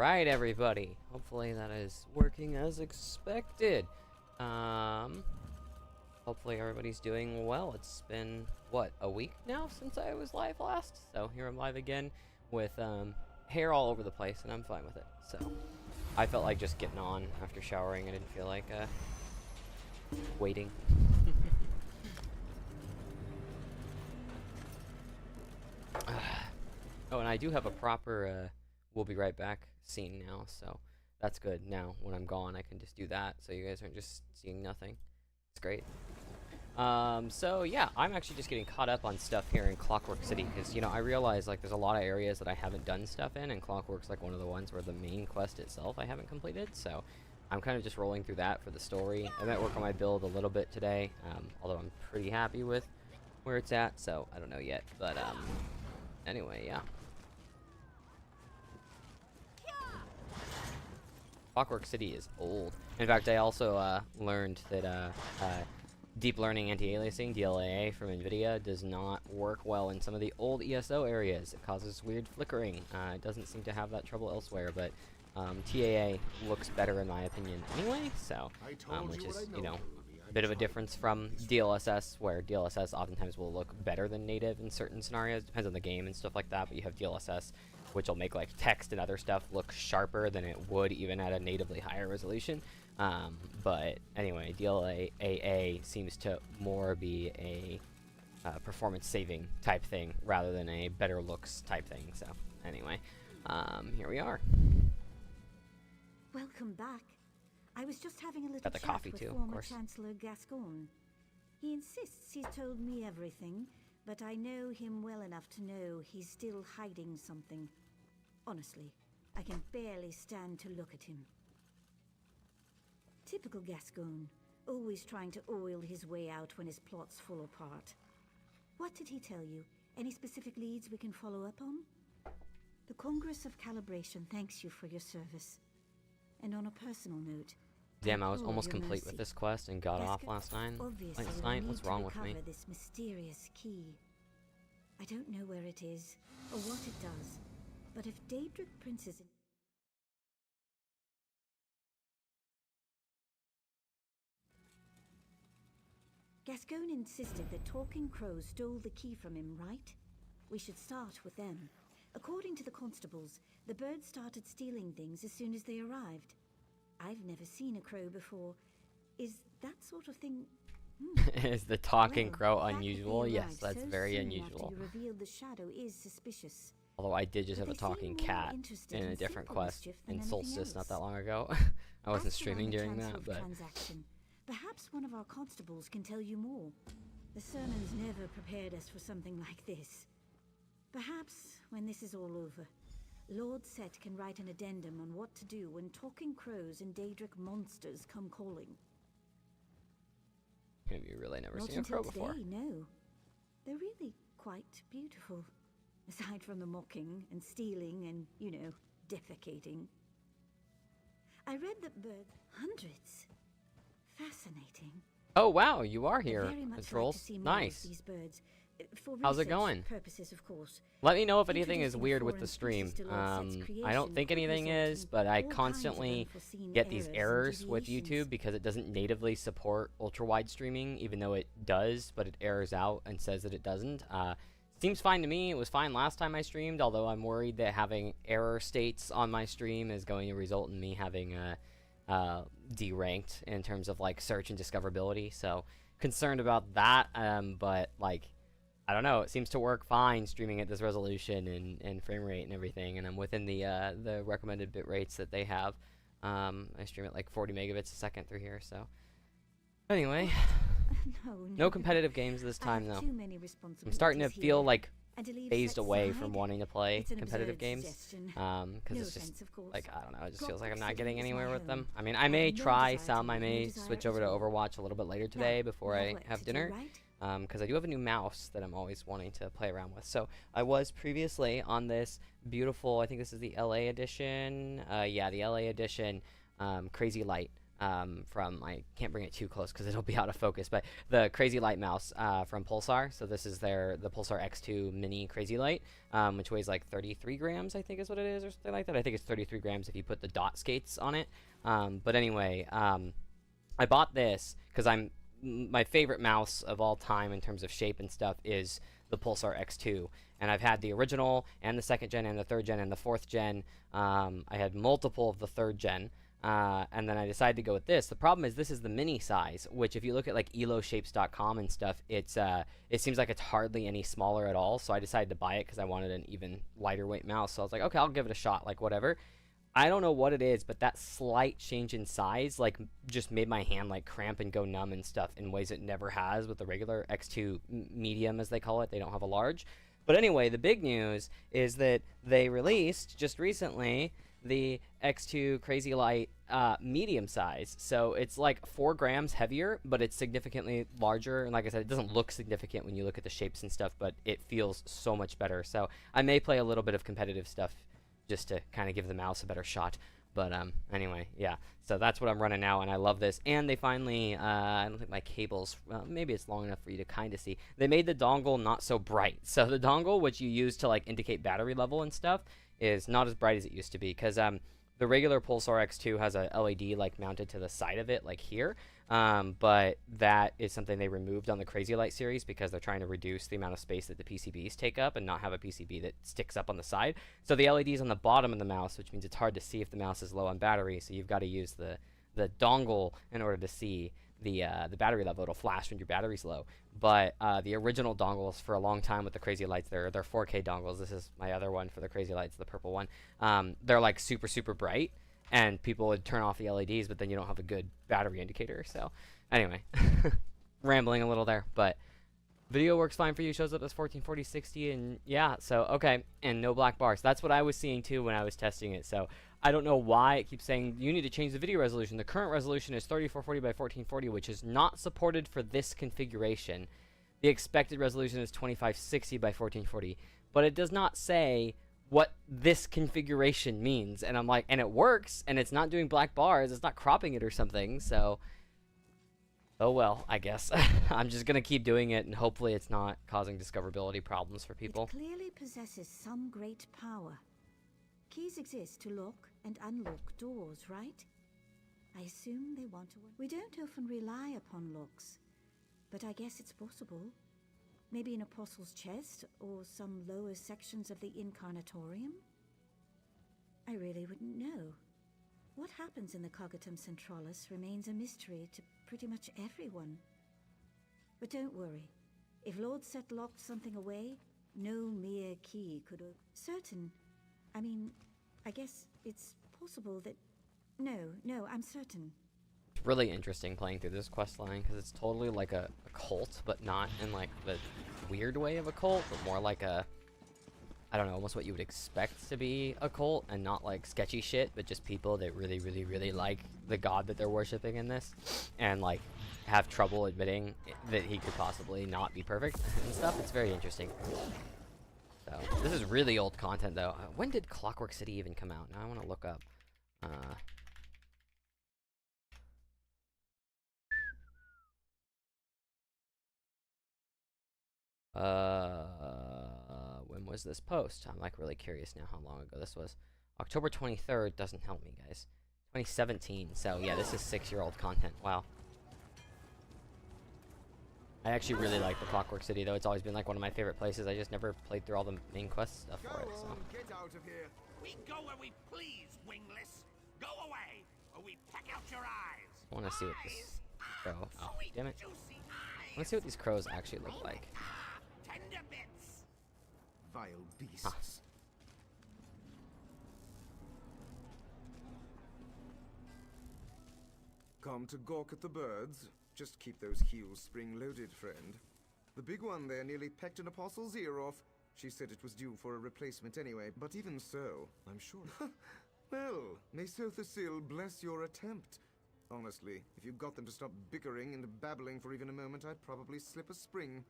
Alright, everybody. Hopefully that is working as expected. Hopefully everybody's doing well. It's been, what, a week now since I was live last? So here I'm live again with hair all over the place, and I'm fine with it. So I felt like just getting on after showering. I didn't feel like waiting. Oh, and I do have a proper we'll be right back scene now, so that's good. Now when I'm gone I can just do that, so you guys aren't just seeing nothing. It's great. So yeah, I'm actually just getting caught up on stuff here in Clockwork City, because, you know, I realize, like, there's a lot of areas that I haven't done stuff in, and Clockwork's like one of the ones where the main quest itself I haven't completed, so I'm kind of just rolling through that for the story. I might work on my build a little bit today, although I'm pretty happy with where it's at, so I don't know yet, but anyway, yeah. Clockwork City is old. In fact, I also learned that deep learning anti-aliasing, DLAA, from NVIDIA does not work well in some of the old ESO areas. It causes weird flickering. It doesn't seem to have that trouble elsewhere, but TAA looks better in my opinion anyway, so, which is, you know, a bit of a difference from DLSS, where DLSS oftentimes will look better than native in certain scenarios. Depends on the game and stuff like that, but you have DLSS, which will make, like, text and other stuff look sharper than it would even at a natively higher resolution. But anyway, DLAA seems to more be a performance-saving type thing rather than a better looks type thing. So anyway, here we are. Welcome back. I was just having a little Got the chat coffee with too, of former course. Chancellor Gascoigne. He insists he's told me everything, but I know him well enough to know he's still hiding something. Honestly, I can barely stand to look at him. Typical Gascoigne, always trying to oil his way out when his plots fall apart. What did he tell you? Any specific leads we can follow up on? The Congress of Calibration thanks you for your service. And on a personal note, Damn, I was implore almost your complete mercy. with this quest and got off last night. Obviously, Last we night? need What's to wrong with me? recover this mysterious key. I don't know where it is or what it does, but if Daedric Prince's Gascoigne insisted that Talking Crows stole the key from him, right? We should start with them. According to the constables, the birds started stealing things as soon as they arrived. I've never seen a crow before. Is that sort of thing... Is the talking Well, crow the fact that they unusual? Yes, arrived that's so very soon unusual. After you revealed the shadow is suspicious. Although I did just But have a they seem talking more cat interested in a in different simple quest mischief than in anything Solstice not else. that long ago. I wasn't Ask around streaming the during chance that, of but transaction. Perhaps one of our constables can tell you more. The sermons never prepared us for something like this. Perhaps, when this is all over, Lord Set can write an addendum on what to do when Talking Crows and Daedric monsters come calling. have you really never Not seen a crow until before? today, no. They're really quite beautiful. Aside from the mocking and stealing and, you know, defecating. I read that birds... Hundreds. Fascinating. Oh wow, you are I'd here, very much like to Trolls. see more Nice. of these birds. For How's it research going? Purposes, of course. Let me know if anything is Introducing weird with foreign the stream. species to Lord Set's I creation don't think could anything result is, in but I all kinds of constantly unforeseen get these and errors with deviations. YouTube because it doesn't natively support ultra-wide streaming, even though it does, but it errors out and says that it doesn't. Seems fine to me. It was fine last time I streamed, although I'm worried that having error states on my stream is going to result in me having deranked in terms of, like, search and discoverability, so concerned about that, but, like, I don't know, it seems to work fine streaming at this resolution and frame rate and everything, and I'm within the recommended bit rates that they have. I stream at like 40 megabits a second through here, so anyway. No competitive games this time, though. I'm starting to feel like phased away from wanting to play competitive games, because it's just like, I don't know, it just feels like I'm not getting anywhere with them. I mean, I may try some. I may switch over to Overwatch a little bit later today before I have dinner, because I do have a new mouse that I'm always wanting to play around with. So I was previously on this beautiful, I think this is the LA edition, yeah, the LA edition, Crazy Light from, I can't bring it too close because it'll be out of focus, but the Crazy Light mouse from Pulsar. So this is the Pulsar X2 Mini Crazy Light, which weighs like 33 grams, I think is what it is, or something like that. I think it's 33 grams if you put the dot skates on it. But anyway, I bought this because my favorite mouse of all time in terms of shape and stuff is the Pulsar X2, and I've had the original and the second gen and the third gen and the fourth gen. I had multiple of the third gen, and then I decided to go with this. The problem is this is the mini size, which if you look at like eloshapes.com and stuff, it seems like it's hardly any smaller at all. So I decided to buy it because I wanted an even lighter weight mouse. So I was like, okay, I'll give it a shot, like whatever. I don't know what it is, but that slight change in size like just made my hand like cramp and go numb and stuff in ways it never has with the regular X2 medium, as they call it. They don't have a large. But anyway, the big news is that they released just recently the X2 Crazy Light medium size. So it's like 4 grams heavier, but it's significantly larger. And like I said, it doesn't look significant when you look at the shapes and stuff, but it feels so much better. So I may play a little bit of competitive stuff just to kind of give the mouse a better shot. But anyway, yeah. So that's what I'm running now, and I love this. And they finally, I don't think my cable's, well, maybe it's long enough for you to kind of see. They made the dongle not so bright. So the dongle, which you use to like indicate battery level and stuff, is not as bright as it used to be. Because the regular Pulsar X2 has a LED like mounted to the side of it, like here. But that is something they removed on the Crazy Light series because they're trying to reduce the amount of space that the PCBs take up and not have a PCB that sticks up on the side. So the LED is on the bottom of the mouse, which means it's hard to see if the mouse is low on battery. So you've got to use the dongle in order to see the battery level. It'll flash when your battery's low. But the original dongles for a long time with the Crazy Lights, they're 4K dongles. This is my other one for the Crazy Lights, the purple one. They're like super, super bright. And people would turn off the LEDs, but then you don't have a good battery indicator. So, anyway, rambling a little there. But video works fine for you. Shows up as 1440/60, and yeah. So okay, and no black bars. That's what I was seeing too when I was testing it. So I don't know why it keeps saying you need to change the video resolution. The current resolution is 3440 by 1440, which is not supported for this configuration. The expected resolution is 2560 by 1440, but it does not say what this configuration means. And I'm like, and it works, and it's not doing black bars, it's not cropping it or something. So oh well, I guess. I'm just gonna keep doing it, and hopefully it's not causing discoverability problems for people. It clearly possesses some great power. Keys exist to lock and unlock doors, right? I assume they want to. We don't often rely upon locks, but I guess it's possible. Maybe an apostle's chest, or some lower sections of the Incarnatorium? I really wouldn't know. What happens in the Cognitum Centralis remains a mystery to pretty much everyone. But don't worry. If Lord Set locked something away, no mere key could have... Certain. I mean, I guess it's possible that... No, I'm certain. It's really interesting playing through this quest line because it's totally like a cult, but not in like the weird way of a cult, but more like a, I don't know, almost what you would expect to be a cult, and not like sketchy shit, but just people that really, really, really like the god that they're worshiping in this, and like have trouble admitting that he could possibly not be perfect and stuff. It's very interesting. So this is really old content though. When did Clockwork City even come out? Now I want to look up. When was this post? I'm like really curious now how long ago this was. October 23rd doesn't help me, guys. 2017. So yeah, this is 6-year-old content. Wow. I actually really like the Clockwork City though. It's always been like one of my favorite places. I just never played through all the main quest stuff for it. So. Get out of here. We go where we please, wingless. Go away, or we peck out your eyes. I want to see what this crow. Oh, damn it. I want to see what these crows actually look like. Tender bits. Vile beasts. Huh. Come to gawk at the birds? Just keep those heels spring-loaded, friend. The big one there nearly pecked an apostle's ear off. She said it was due for a replacement anyway, but even so, I'm sure... Well, may Sothasil bless your attempt. Honestly, if you got them to stop bickering and babbling for even a moment, I'd probably slip a spring.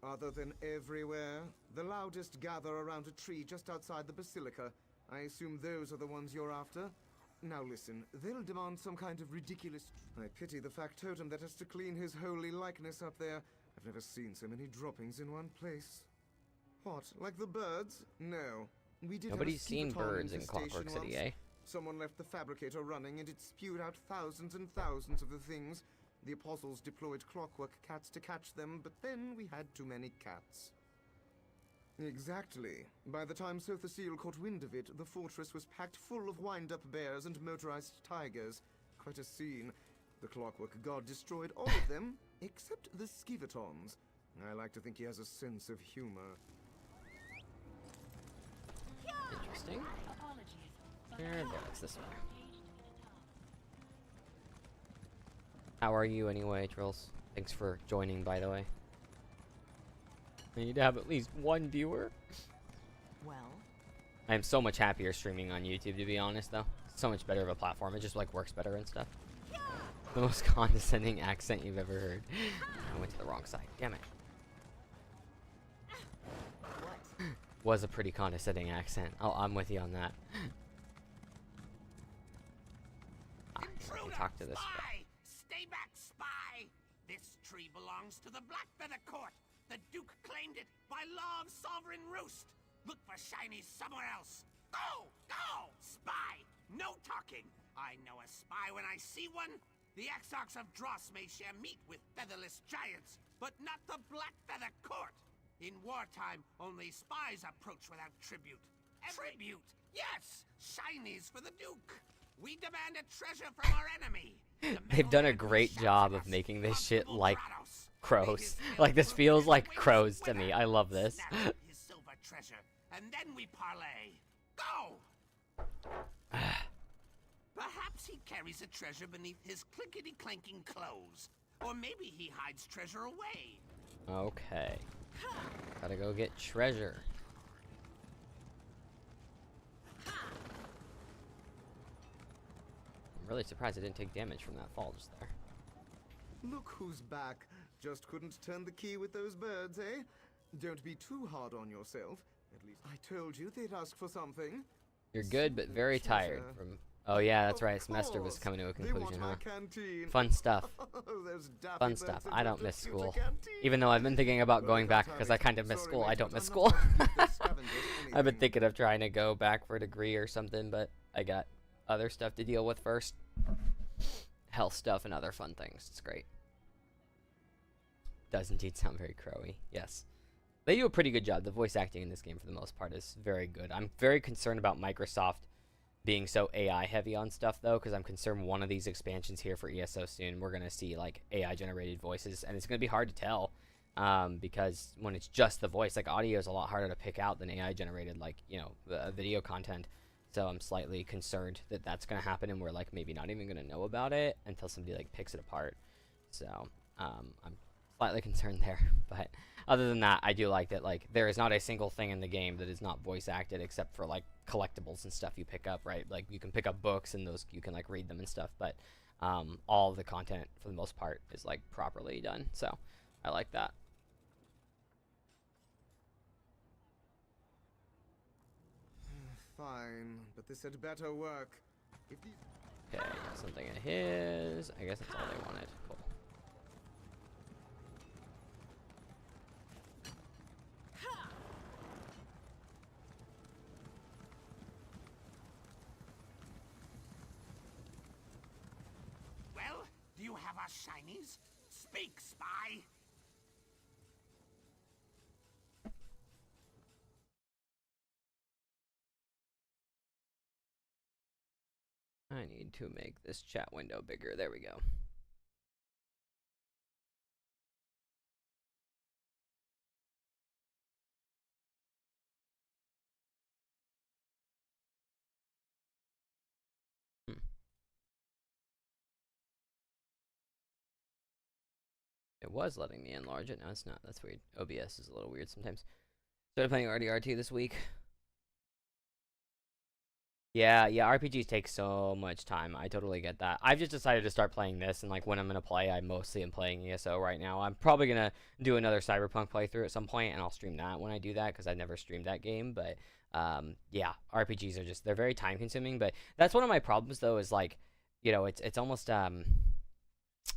Other than everywhere, the loudest gather around a tree just outside the basilica. I assume those are the ones you're after? Now listen, they'll demand some kind of ridiculous... I pity the factotum that has to clean his holy likeness up there. I've never seen so many droppings in one place. What, like the birds? No. We did Nobody's seen have a birds in infestation Clockwork City, once. eh? Someone left the fabricator running and it spewed out thousands and thousands of the things. The apostles deployed clockwork cats to catch them, but then we had too many cats. Exactly. By the time Sothasil caught wind of it, the fortress was packed full of wind-up bears and motorized tigers. Quite a scene. The clockwork god destroyed all of them, except the skivatons. I like to think he has a sense of humor. Interesting. There, it's this way. How are you anyway, Trills? Thanks for joining, by the way. I need to have at least one viewer. Well, I am so much happier streaming on YouTube, to be honest, though. It's so much better of a platform. It just, like, works better and stuff. The most condescending accent you've ever heard. I went to the wrong side. Damn it. what? Was a pretty condescending accent. Oh, I'm with you on that. Let me Intruder! talk to this guy. Spy! Stay back, spy! This tree belongs to the Blackfeather Court. The Duke claimed it by law of sovereign roost. Look for shinies somewhere else. Go! Go! Spy! No talking. I know a spy when I see one. The Exarchs of Dross may share meat with featherless giants, but not the Blackfeather Court. In wartime, only spies approach without tribute. Tribute? Yes! Shinies for the Duke. We demand a treasure from our enemy. They've done a great job of making this shit like Crows. Like, this feels like Crows to me. I love this. Snap his silver treasure, and then we parlay. Go! Perhaps he carries a treasure beneath his clinkety-clanking clothes. Or maybe he hides treasure away. Okay. Gotta go get treasure. I'm really surprised I didn't take damage from that fall just there. Look who's back. Just couldn't turn the key with those birds, eh? Don't be too hard on yourself. At least I told you they'd ask for something. You're good, but very tired from... Oh yeah, that's right, semester was coming to a conclusion, huh? Fun stuff. Fun stuff. I don't miss school. Even though I've been thinking about going back because I kind of miss school, I don't miss school. I've been thinking of trying to go back for a degree or something, but I got other stuff to deal with first. Health stuff and other fun things. It's great. Does indeed sound very crowy. Yes. They do a pretty good job. The voice acting in this game, for the most part, is very good. I'm very concerned about Microsoft being so AI heavy on stuff, though, because I'm concerned one of these expansions here for ESO soon, we're going to see, like, AI generated voices, and it's going to be hard to tell, because when it's just the voice, like, audio is a lot harder to pick out than AI generated, like, you know, video content. So I'm slightly concerned that that's going to happen, and we're, like, maybe not even going to know about it until somebody, like, picks it apart. So, I'm slightly concerned there, but other than that, I do like that, like, there is not a single thing in the game that is not voice acted except for, like, collectibles and stuff you pick up, right? Like, you can pick up books and those you can, like, read them and stuff, but all of the content for the most part is, like, properly done. So I like that. Fine, but this had better work. If these... Okay, something of his. I guess that's all they wanted. Cool. Well, do you have our shinies? Speak, spy! I need to make this chat window bigger. There we go. It was letting me enlarge it. No, it's not. That's weird. OBS is a little weird sometimes. Started playing RDR2 this week. Yeah, yeah, RPGs take so much time. I totally get that. I've just decided to start playing this, and like when I'm gonna play, I mostly am playing ESO right now. I'm probably gonna do another Cyberpunk playthrough at some point, and I'll stream that when I do that because I've never streamed that game. But yeah, RPGs are just they're very time consuming. But that's one of my problems though, is like, it's almost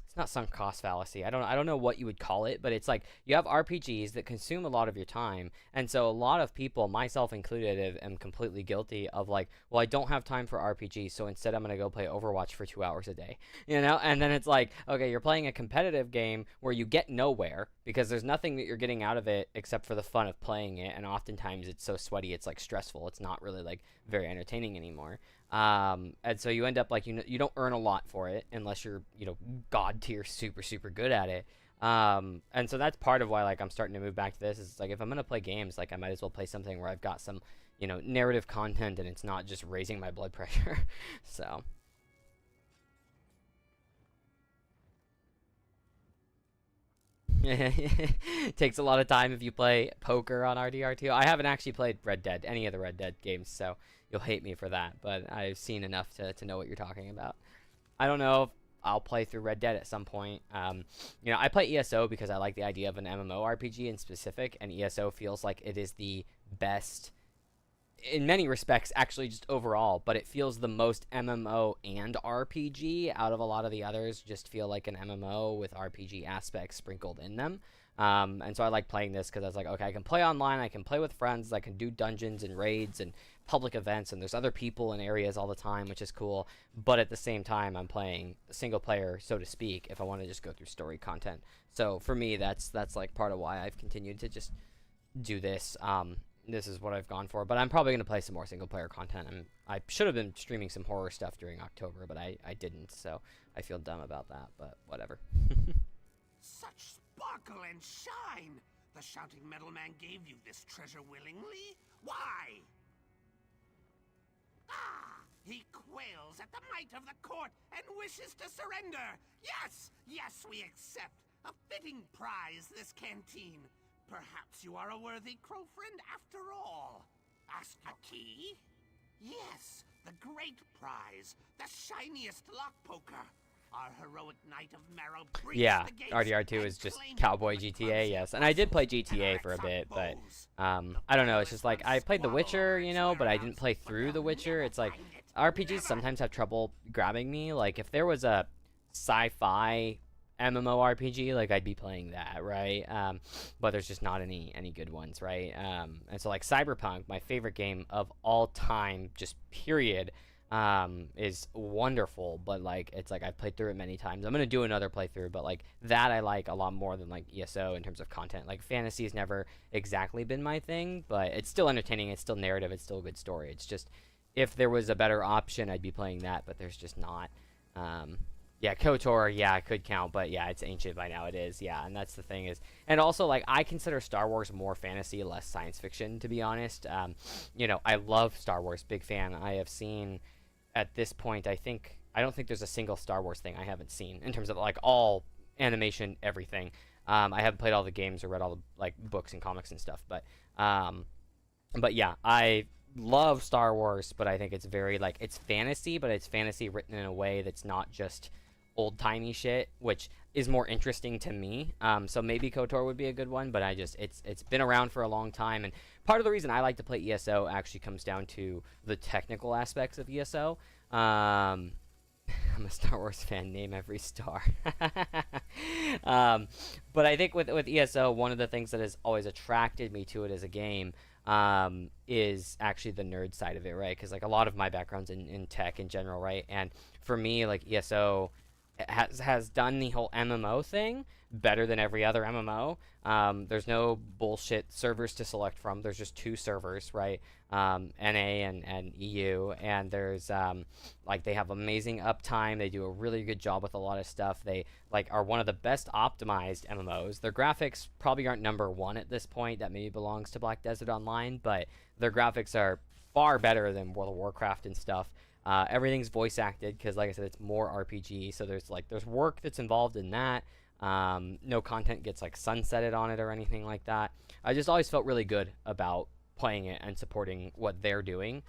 it's not sunk cost fallacy. I don't know what you would call it, but it's like you have RPGs that consume a lot of your time, and so a lot of people, myself included, am completely guilty of like, well, I don't have time for RPGs, so instead I'm gonna go play Overwatch for 2 hours a day, And then it's like, okay, you're playing a competitive game where you get nowhere because there's nothing that you're getting out of it except for the fun of playing it, and oftentimes it's so sweaty, it's like stressful. It's not really like very entertaining anymore. And so you end up like you don't earn a lot for it unless you're god tier super super good at it. And so that's part of why like I'm starting to move back to this. Is like if I'm gonna play games, like I might as well play something where I've got some narrative content and it's not just raising my blood pressure. So. Takes a lot of time if you play poker on RDR2. I haven't actually played any of the Red Dead games, so you'll hate me for that, but I've seen enough to know what you're talking about. I don't know if I'll play through Red Dead at some point. I play ESO because I like the idea of an MMORPG in specific, and ESO feels like it is the best in many respects, actually, just overall, but it feels the most MMO and RPG out of a lot of the others. Just feel like an MMO with RPG aspects sprinkled in them. And so I like playing this because I was like, okay, I can play online, I can play with friends, I can do dungeons and raids and public events, and there's other people in areas all the time, which is cool. But at the same time, I'm playing single player, so to speak, if I want to just go through story content. So for me, that's like part of why I've continued to just do this. This is what I've gone for, but I'm probably going to play some more single-player content. I should have been streaming some horror stuff during October, but I didn't, so I feel dumb about that, but whatever. Such sparkle and shine! The shouting metal man gave you this treasure willingly? Why? Ah! He quails at the might of the court and wishes to surrender! Yes! Yes, we accept! A fitting prize, this canteen! Perhaps you are a worthy crow friend after all. Ask a key? Yes, the great prize, the shiniest lock poker. Our heroic knight of Marrow breached Yeah, the gates RDR2 and is just claimed cowboy the GTA, clumsy yes. And I did play puzzle. GTA for a bit, but The I don't know, it's just fearless like I played The Witcher, unsquabble but I our didn't play but through The they'll Witcher. never It's like find it. RPGs Never. sometimes have trouble grabbing me. Like if there was a sci-fi MMORPG, like I'd be playing that, right? But there's just not any good ones, right? And so like Cyberpunk, my favorite game of all time, just period, is wonderful. But like it's like I've played through it many times. I'm gonna do another playthrough, but like that I like a lot more than like ESO in terms of content. Like fantasy has never exactly been my thing, but it's still entertaining. It's still narrative. It's still a good story. It's just if there was a better option, I'd be playing that, but there's just not. Yeah, KOTOR, yeah, it could count, but yeah, it's ancient by now. It is, yeah, and that's the thing is, and also like I consider Star Wars more fantasy, less science fiction, to be honest. I love Star Wars, big fan. I have seen at this point, I don't think there's a single Star Wars thing I haven't seen in terms of like all animation, everything. I haven't played all the games or read all the like books and comics and stuff, but yeah, I love Star Wars, but I think it's very like it's fantasy, but it's fantasy written in a way that's not just old-timey shit, which is more interesting to me. So maybe KOTOR would be a good one, but it's been around for a long time, and part of the reason I like to play ESO actually comes down to the technical aspects of ESO. I'm a Star Wars fan, name every star. But I think with ESO, one of the things that has always attracted me to it as a game is actually the nerd side of it, right? Because like a lot of my background's in tech in general, right? And for me, like ESO has done the whole MMO thing better than every other MMO. There's no bullshit servers to select from. There's just two servers, right? NA and EU, and there's like they have amazing uptime. They do a really good job with a lot of stuff. They like are one of the best optimized MMOs. Their graphics probably aren't number one at this point. That maybe belongs to Black Desert Online, but their graphics are far better than World of Warcraft and stuff. Everything's voice acted because, like I said, it's more RPG. So there's work that's involved in that. No content gets like sunsetted on it or anything like that. I just always felt really good about playing it and supporting what they're doing.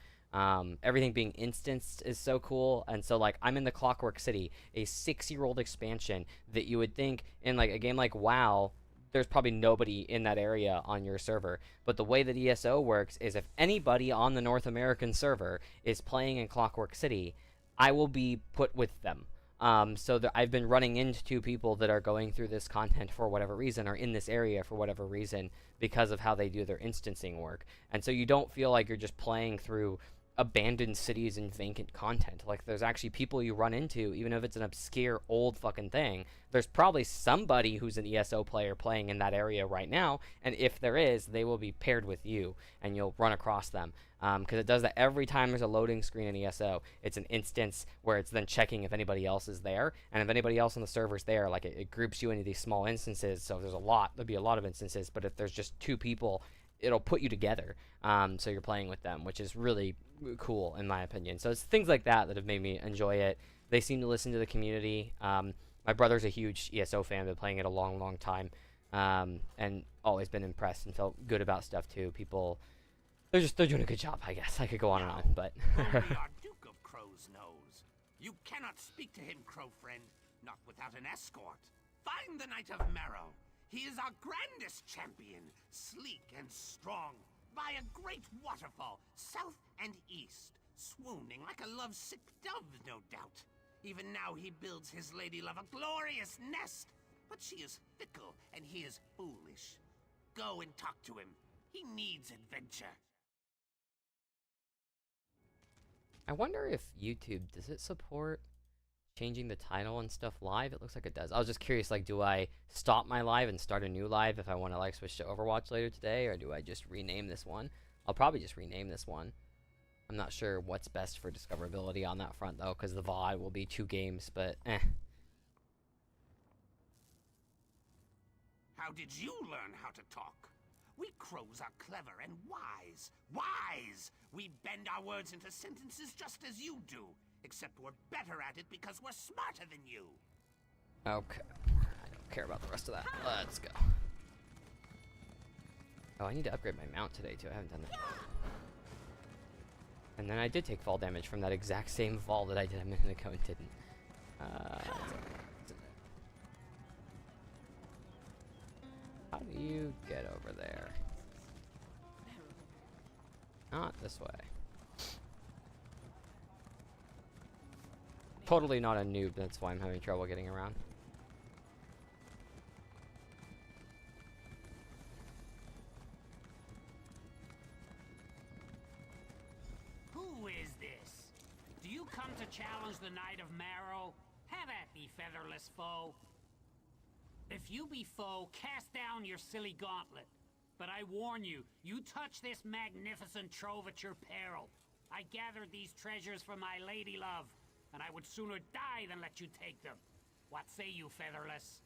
Everything being instanced is so cool. And so like I'm in the Clockwork City, a 6-year-old expansion that you would think in like a game like WoW, there's probably nobody in that area on your server. But the way that ESO works is if anybody on the North American server is playing in Clockwork City, I will be put with them. So that I've been running into people that are going through this content for whatever reason, or in this area for whatever reason, because of how they do their instancing work. And so you don't feel like you're just playing through abandoned cities and vacant content. Like, there's actually people you run into, even if it's an obscure old fucking thing. There's probably somebody who's an ESO player playing in that area right now, and if there is, they will be paired with you, and you'll run across them. Because it does that every time there's a loading screen in ESO. It's an instance where it's then checking if anybody else is there, and if anybody else on the server's there, like, it groups you into these small instances. So if there's there'll be a lot of instances, but if there's just 2 people, it'll put you together, so you're playing with them, which is really cool in my opinion. So it's things like that that have made me enjoy it. They seem to listen to the community. My brother's a huge ESO fan, been playing it a long time, and always been impressed and felt good about stuff too. People, they're doing a good job, I guess. I could go on and on, but Only our Duke of Crows knows. You cannot speak to him, Crow friend, not without an escort. Find the Knight of Marrow. He is our grandest champion, sleek and strong, by a great waterfall, south and east, swooning like a lovesick dove, no doubt. Even now he builds his lady love a glorious nest, but she is fickle and he is foolish. Go and talk to him. He needs adventure. I wonder if YouTube, does it support changing the title and stuff live? It looks like it does. I was just curious, like, do I stop my live and start a new live if I want to like switch to Overwatch later today, or do I just rename this one? I'll probably just rename this one. I'm not sure what's best for discoverability on that front though, because the VOD will be 2 games, but How did you learn how to talk? We crows are clever and wise. Wise! We bend our words into sentences just as you do. Except we're better at it because we're smarter than you. okay. I don't care about the rest of that. Let's go. Oh, I need to upgrade my mount today too. I haven't done that. And then I did take fall damage from that exact same fall that I did a minute ago and didn't. How do you get over there? Not this way. Totally not a noob, that's why I'm having trouble getting around. Who is this? Do you come to challenge the Knight of Marrow? Have at thee, featherless foe. If you be foe, cast down your silly gauntlet. But I warn you, you touch this magnificent trove at your peril. I gathered these treasures for my lady love, and I would sooner die than let you take them. What say you, featherless?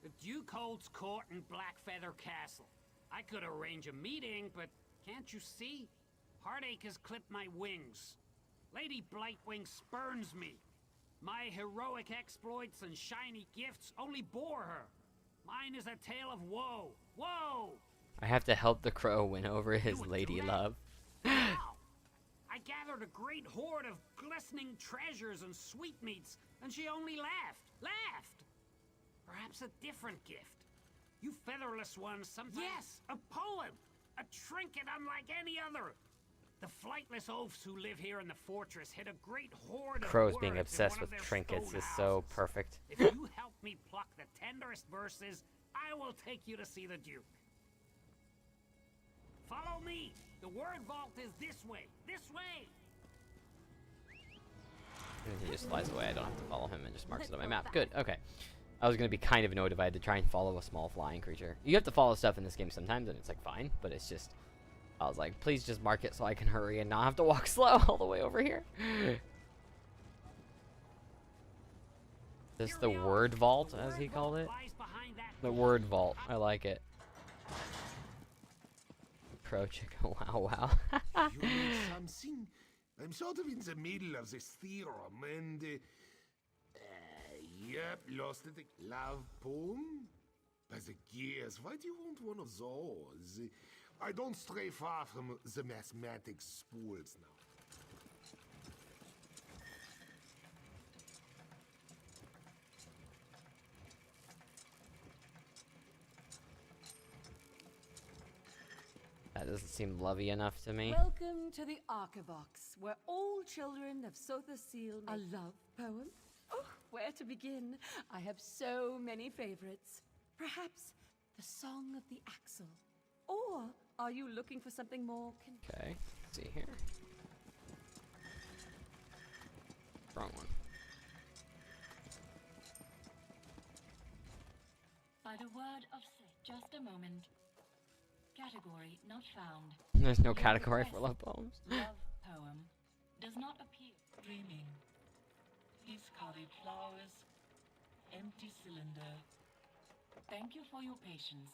The Duke holds court in Blackfeather Castle. I could arrange a meeting, but can't you see? Heartache has clipped my wings. Lady Blightwing spurns me. My heroic exploits and shiny gifts only bore her. Mine is a tale of woe. Woe! I have to help the crow win over his lady love. Wow! I gathered a great hoard of glistening treasures and sweetmeats, and she only laughed. Laughed! Perhaps a different gift. You featherless ones sometimes... Yes! A poem! A trinket unlike any other! The flightless oafs who live here in the fortress hid a great hoard of Crows words being in obsessed one of with their trinkets stone is so houses. perfect. If you help me pluck the tenderest verses, I will take you to see the Duke. Follow me! The word vault is this way! This way! And he just flies away. I don't have to follow him and just marks it on my map. Good, okay. I was going to be kind of annoyed if I had to try and follow a small flying creature. You have to follow stuff in this game sometimes, and it's like fine, but it's just... I was like, please just mark it so I can hurry and not have to walk slow all the way over here. Is this the word vault, as he called it? The word vault. I like it. Crow chicken. Wow, wow. You need something? I'm sort of in the middle of this theorem, and yep, lost it. Love poem? By the gears, why do you want one of those? I don't stray far from the mathematics spools now. That doesn't seem lovey enough to me. Welcome to the Archibox, where all children of Sotha Seal a love poem. Oh, where to begin? I have so many favorites. Perhaps the Song of the Axle. Or are you looking for something more Okay, let's see here. Wrong one. By the word of just a moment. Category not found. There's no Your category for request, love poems. Love poem does not appear. Dreaming. Discarded flowers. Empty cylinder. Thank you for your patience.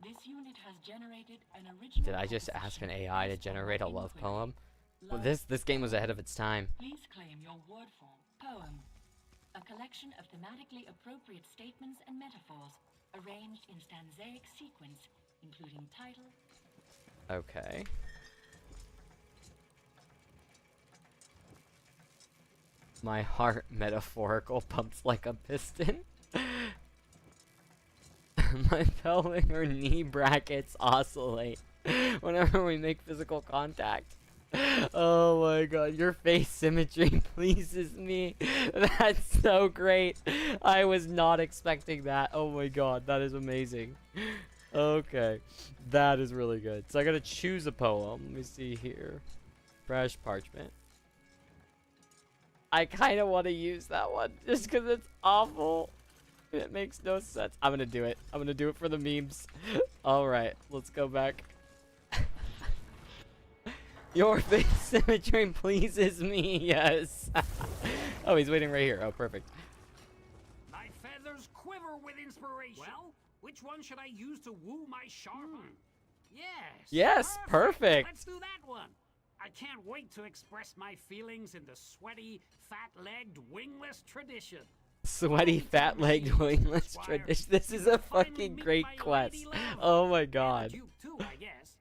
This unit has generated an original. Did I just ask an AI to generate a love poem? Well, Love this game was ahead of its time. Please claim your word form. Poem. A collection of thematically appropriate statements and metaphors arranged in stanzaic sequence, including title. Okay. My heart metaphorical pumps like a piston. My pelvic or knee brackets oscillate whenever we make physical contact. Oh my god, your face symmetry pleases me. That's so great. I was not expecting that. Oh my god, that is amazing. Okay, that is really good. So I gotta choose a poem. Let me see here. Fresh parchment. I kind of want to use that one just because it's awful. It makes no sense. I'm gonna do it. I'm gonna do it for the memes. All right, let's go back. Your face symmetry pleases me. Yes. Oh, he's waiting right here. Oh, perfect. My feathers quiver with inspiration. Well, which one should I use to woo my sharper? Yes. Yes, perfect. Let's do that one. I can't wait to express my feelings in the sweaty, fat-legged, wingless tradition. Sweaty, fat-legged, wingless tradition. This is a fucking great quest. Oh my god. You too, I guess.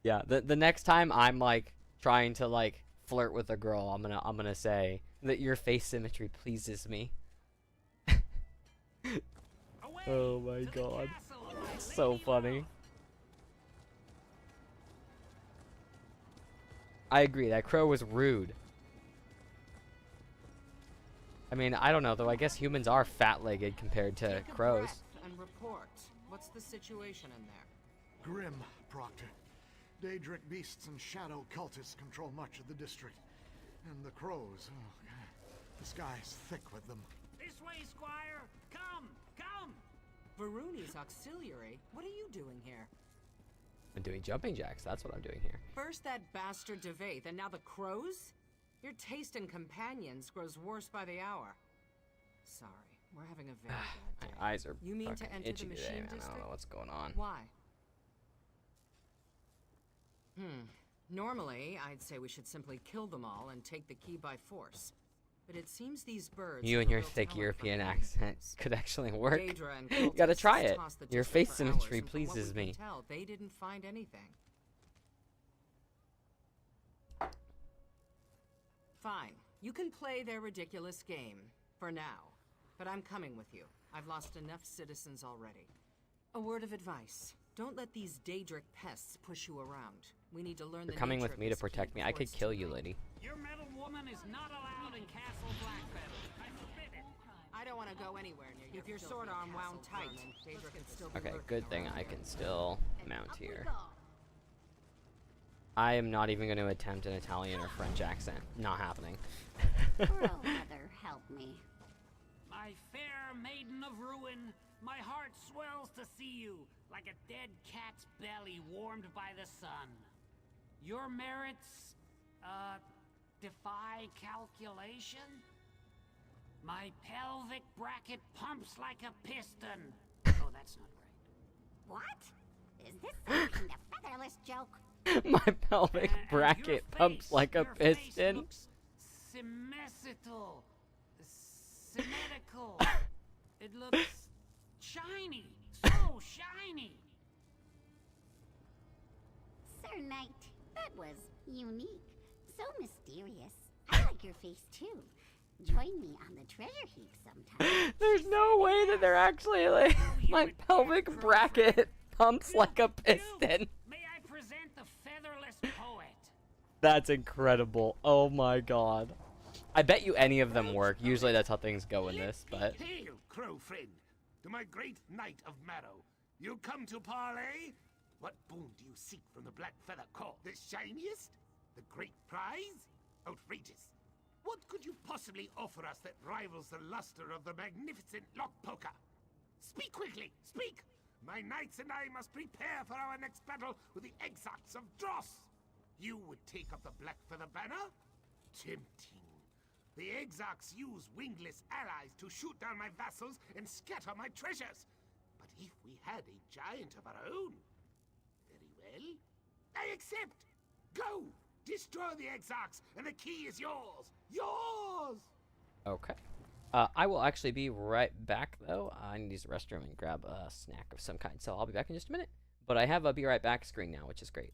Yeah, the next time I'm like trying to like flirt with a girl, I'm gonna say that your face symmetry pleases me. Oh my god. So funny. I agree, that crow was rude. I mean, I don't know though, I guess humans are fat-legged compared to Take a crows. breath and report. What's the situation in there? Grim, Proctor. Daedric beasts and shadow cultists control much of the district. And the crows, oh god, the sky's thick with them. This way, Squire. Come, come. Varuni's auxiliary? What are you doing here? I'm doing jumping jacks, that's what I'm doing here. First that bastard Devaith, and now the crows? Your taste in companions grows worse by the hour. Sorry, we're having a very bad day. My eyes are You mean to fucking enter the itchy machine today, man. I don't district? know what's going on. Why? Normally, I'd say we should simply kill them all and take the key by force. But it seems these birds You have and a your real thick talent for European hiding accent things. could actually work. Daedra and You gotta cultists try it. tossed the Your district face for hours, symmetry and from what pleases we me. can tell, they didn't find anything. Fine. You can play their ridiculous game. For now. But I'm coming with you. I've lost enough citizens already. A word of advice. Don't let these Daedric pests push you around. We need to learn You're the coming nature with of me to this protect key me. I before could it's kill too you, late. lady. Your metal woman is not allowed in Castle Blackfeather. I forbid it. I don't want to go anywhere near you. If your sword arm wound tight, Daedra could still be Okay, lurking good thing around I here. can still mount here. I am not even going to attempt an Italian or French accent. Not happening. Brother, help me. My fair maiden of ruin, my heart swells to see you, like a dead cat's belly warmed by the sun. Your merits, defy calculation? My pelvic bracket pumps like a piston. Oh, that's not right. What? Is this some kind of featherless joke? My pelvic And your bracket pumps face, like a your face piston. looks symmetrical. Symmetrical. It looks shiny. So shiny. Sir Knight, that was unique. So mysterious. I like your face too. Join me on the treasure heap sometime. There's no way that they're actually like my pelvic bracket pumps like a piston. May I present the featherless poet? That's incredible. Oh my god. I bet you any of them work. Usually that's how things go in this, but... Hail, crow friend, to my great knight of Marrow. You come to parley? What boon do you seek from the Black Feather Court? The shiniest? The great prize? Outrageous. What could you possibly offer us that rivals the luster of the magnificent lock poker? Speak quickly, speak! My knights and I must prepare for our next battle with the Exarchs of Dross. You would take up the Black Feather banner? Tempting. The Exarchs use wingless allies to shoot down my vassals and scatter my treasures. But if we had a giant of our own... Very well. I accept! Go! Destroy the Exarchs, and the key is yours! Yours! Okay. I will actually be right back, though. I need to use the restroom and grab a snack of some kind, so I'll be back in just a minute. But I have a be right back screen now, which is great.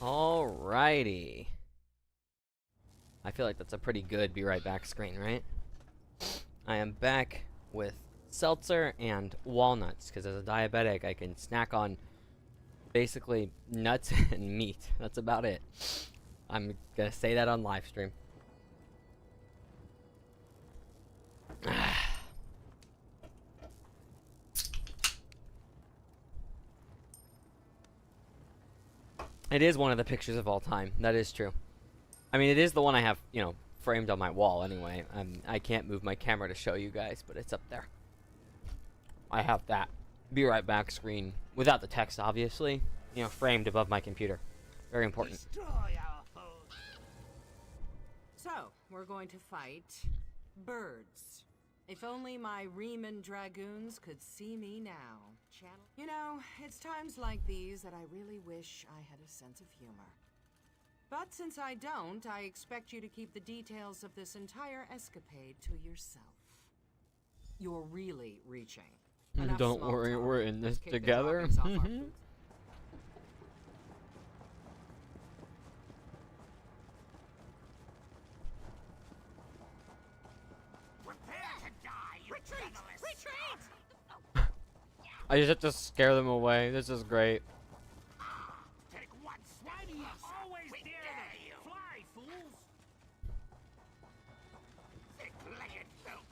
Alrighty. I feel like that's a pretty good be right back screen, right? I am back with seltzer and walnuts, because as a diabetic, I can snack on basically nuts and meat. That's about it. I'm gonna say that on live stream. It is one of the pictures of all time. That is true. I mean, it is the one I have, you know, framed on my wall anyway. I can't move my camera to show you guys, but it's up there. I have that be right back screen without the text, obviously, you know, framed above my computer. Very important. Destroy our foes. So, we're going to fight birds. If only my Riemann Dragoons could see me now. You know, it's times like these that I really wish I had a sense of humor. But since I don't, I expect you to keep the details of this entire escapade to yourself. You're really reaching. Enough Don't small worry, talk. we're in this Let's kick the together. droppings off our boots. Prepare to die, you featherless Retreat! I just have to scare them away. This is great. Take one Why step do you closer. always We dare dare to you. fly, fools? Thick-legged filth.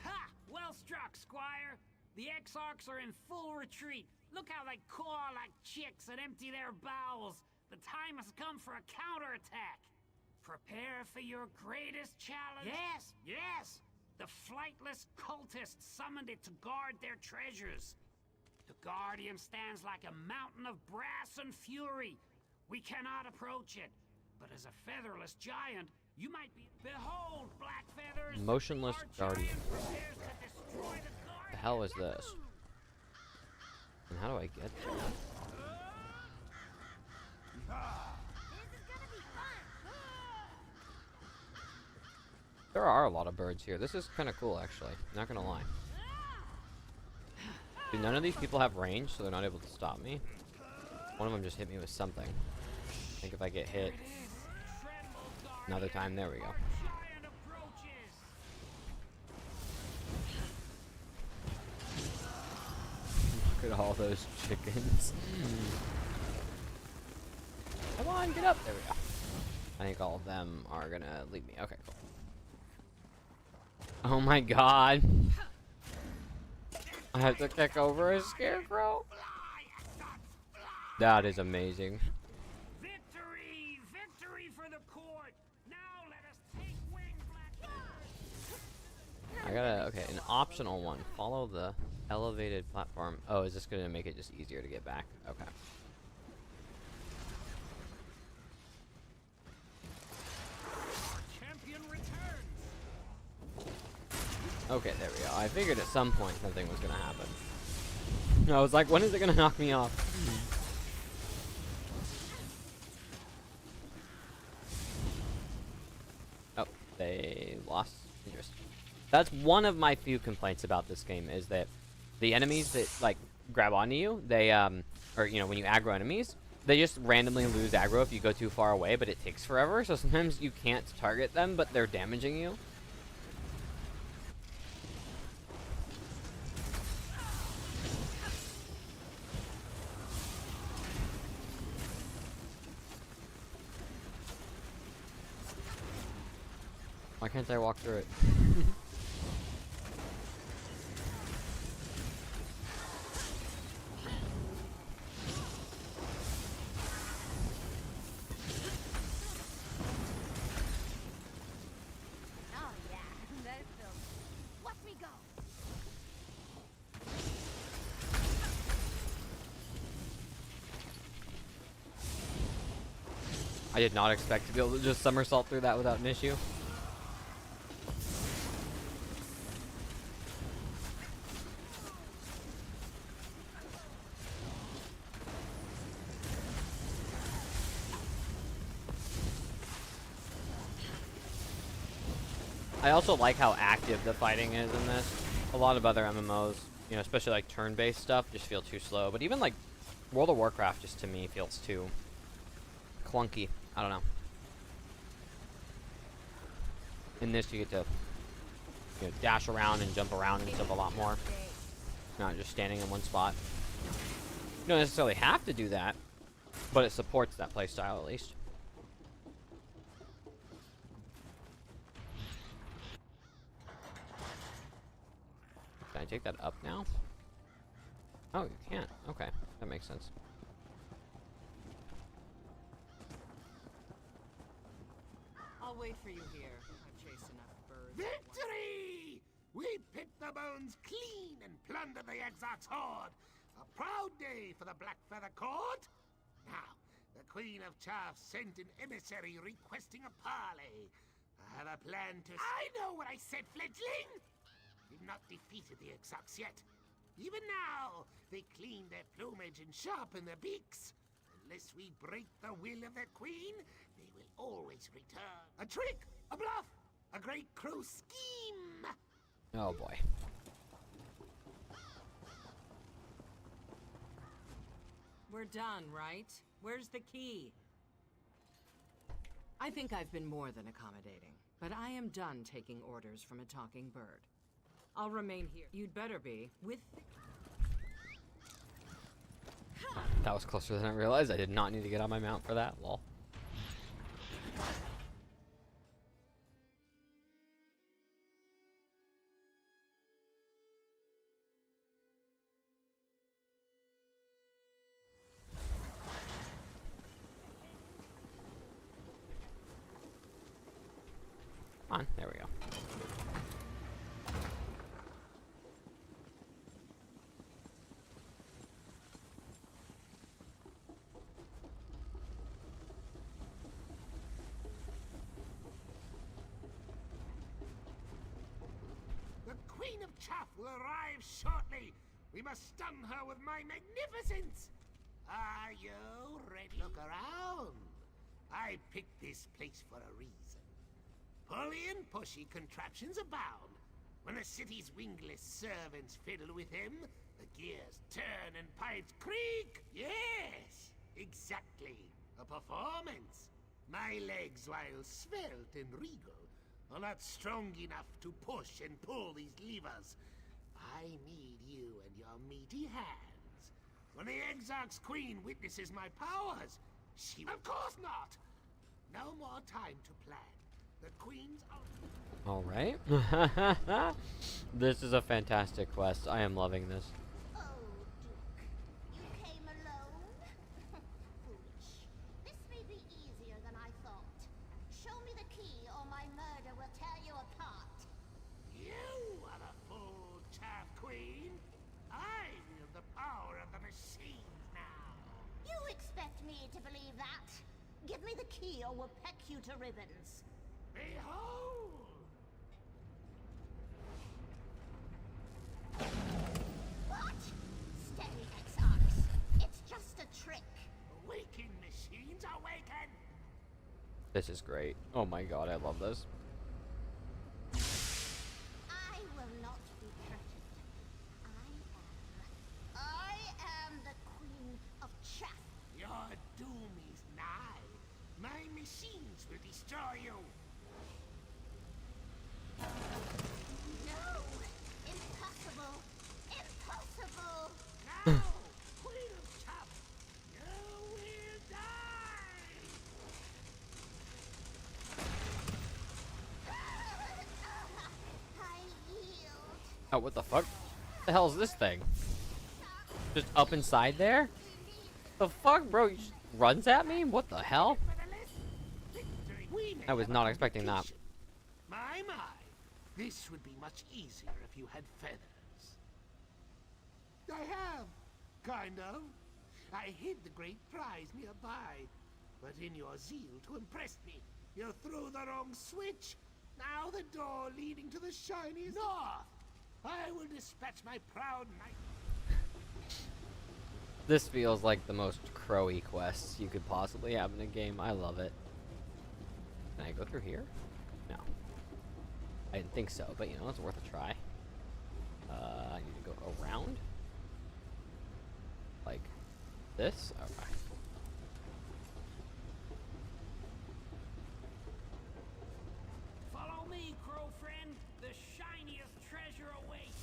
Ha! Well struck, Squire. The Exarchs are in full retreat. Look how they caw like chicks and empty their bowels. The time has come for a counterattack. Prepare for your greatest challenge. Yes, yes. The flightless cultists summoned it to guard their treasures. The Guardian stands like a mountain of brass and fury. We cannot approach it. But as a featherless giant, you might be... Behold, Black Feathers! Motionless Our Guardian. giant prepares to destroy the Guardian. The hell is this? And how do I get there? There are a lot of birds here. This is kind of cool, actually. Not gonna lie. Do none of these people have range, so they're not able to stop me? One of them just hit me with something. I think if I get hit another time, there we go. Giant approaches. Look at all those chickens. Come on, get up. There we go. I think all of them are gonna leave me. Okay, cool. Oh my god. I have to kick over a scarecrow? That is amazing. Victory! Victory for the court! Now let us take wing, Black Feathers! I gotta, okay, an optional one. Follow the elevated platform. Oh, is this gonna make it just easier to get back? Okay. Champion returns! Okay, there we go. I figured at some point something was gonna happen. I was like, when is it gonna knock me off? Oh, they lost interest. That's one of my few complaints about this game, is that the enemies that like grab onto you, they or you know, when you aggro enemies, they just randomly lose aggro if you go too far away, but it takes forever, so sometimes you can't target them, but they're damaging you. Why can't I walk through it? Oh yeah, that feels. Watch me go. I did not expect to be able to just somersault through that without an issue. I also like how active the fighting is in this. A lot of other MMOs, you know, especially like turn-based stuff, just feel too slow. But even like World of Warcraft, just to me, feels too clunky. I don't know. In this, you get to, you know, dash around and jump around and stuff a lot more. Not just standing in one spot. You don't necessarily have to do that, but it supports that playstyle at least. Can I take that up now? Oh, you can't. Okay, that makes sense. I'll wait for you here. I've chased enough birds. Victory! We picked the bones clean and plundered the Exarch's hoard. A proud day for the Black Feather Court. Now, The Queen of Chaff sent an emissary requesting a parley. I have a plan to... I know what I said, fledgling! We've not defeated the Exarchs yet. Even now, they clean their plumage and sharpen their beaks. Unless we break the will of their queen, they will always return. A trick! A bluff! A great crow scheme! Oh boy. We're done, right? Where's the key? I think I've been more than accommodating, but I am done taking orders from a talking bird. I'll remain here. You'd better be, with the... That was closer than I realized. I did not need to get on my mount for that. Lol. On, there we go. The Queen of Chaff will arrive shortly. We must stun her with my magnificence. Are you ready? Look around. I picked this place for a reason. Pulley and pushy contraptions abound. When a city's wingless servants fiddle with him, the gears turn and pipes creak. Yes, exactly. A performance. My legs, while svelte and regal, are not strong enough to push and pull these levers. I need you and your meaty hands. When the Exarch's queen witnesses my powers, she... Of course not! No more time to plan. The queen's... All right. This is a fantastic quest. I am loving this. Oh, Duke. You came alone? Foolish. This may be easier than I thought. Show me the key or my murder will tear you apart. You are the full chaff queen. I wield the power of the machines now. You expect me to believe that? Give me the key or we'll peck you to ribbons. Behold! What? Stay, Exarchs. It's just a trick. Awaken, machines, awaken! This is great. Oh my god, I love this. I will not be threatened. I am the Queen of Chaff. Your doom is nigh. My machines will destroy you. No! Impossible! Impossible! Now, Queen of Chaff, you will die! I yield. Oh, what the fuck? The hell is this thing? Just up inside there? The fuck, bro? He just runs at me? What the hell? I was not expecting that. My, my. This would be much easier if you had feathers. I have. Kind of. I hid the great prize nearby. But in your zeal to impress me, you threw the wrong switch. Now the door leading to the shiny north. I will dispatch my proud knight. This feels like the most crowy quests you could possibly have in a game. I love it. Can I go through here? No. I didn't think so, but you know, it's worth a try. I need to go around. Like this? Okay. Follow me, crow friend. The shiniest treasure awaits.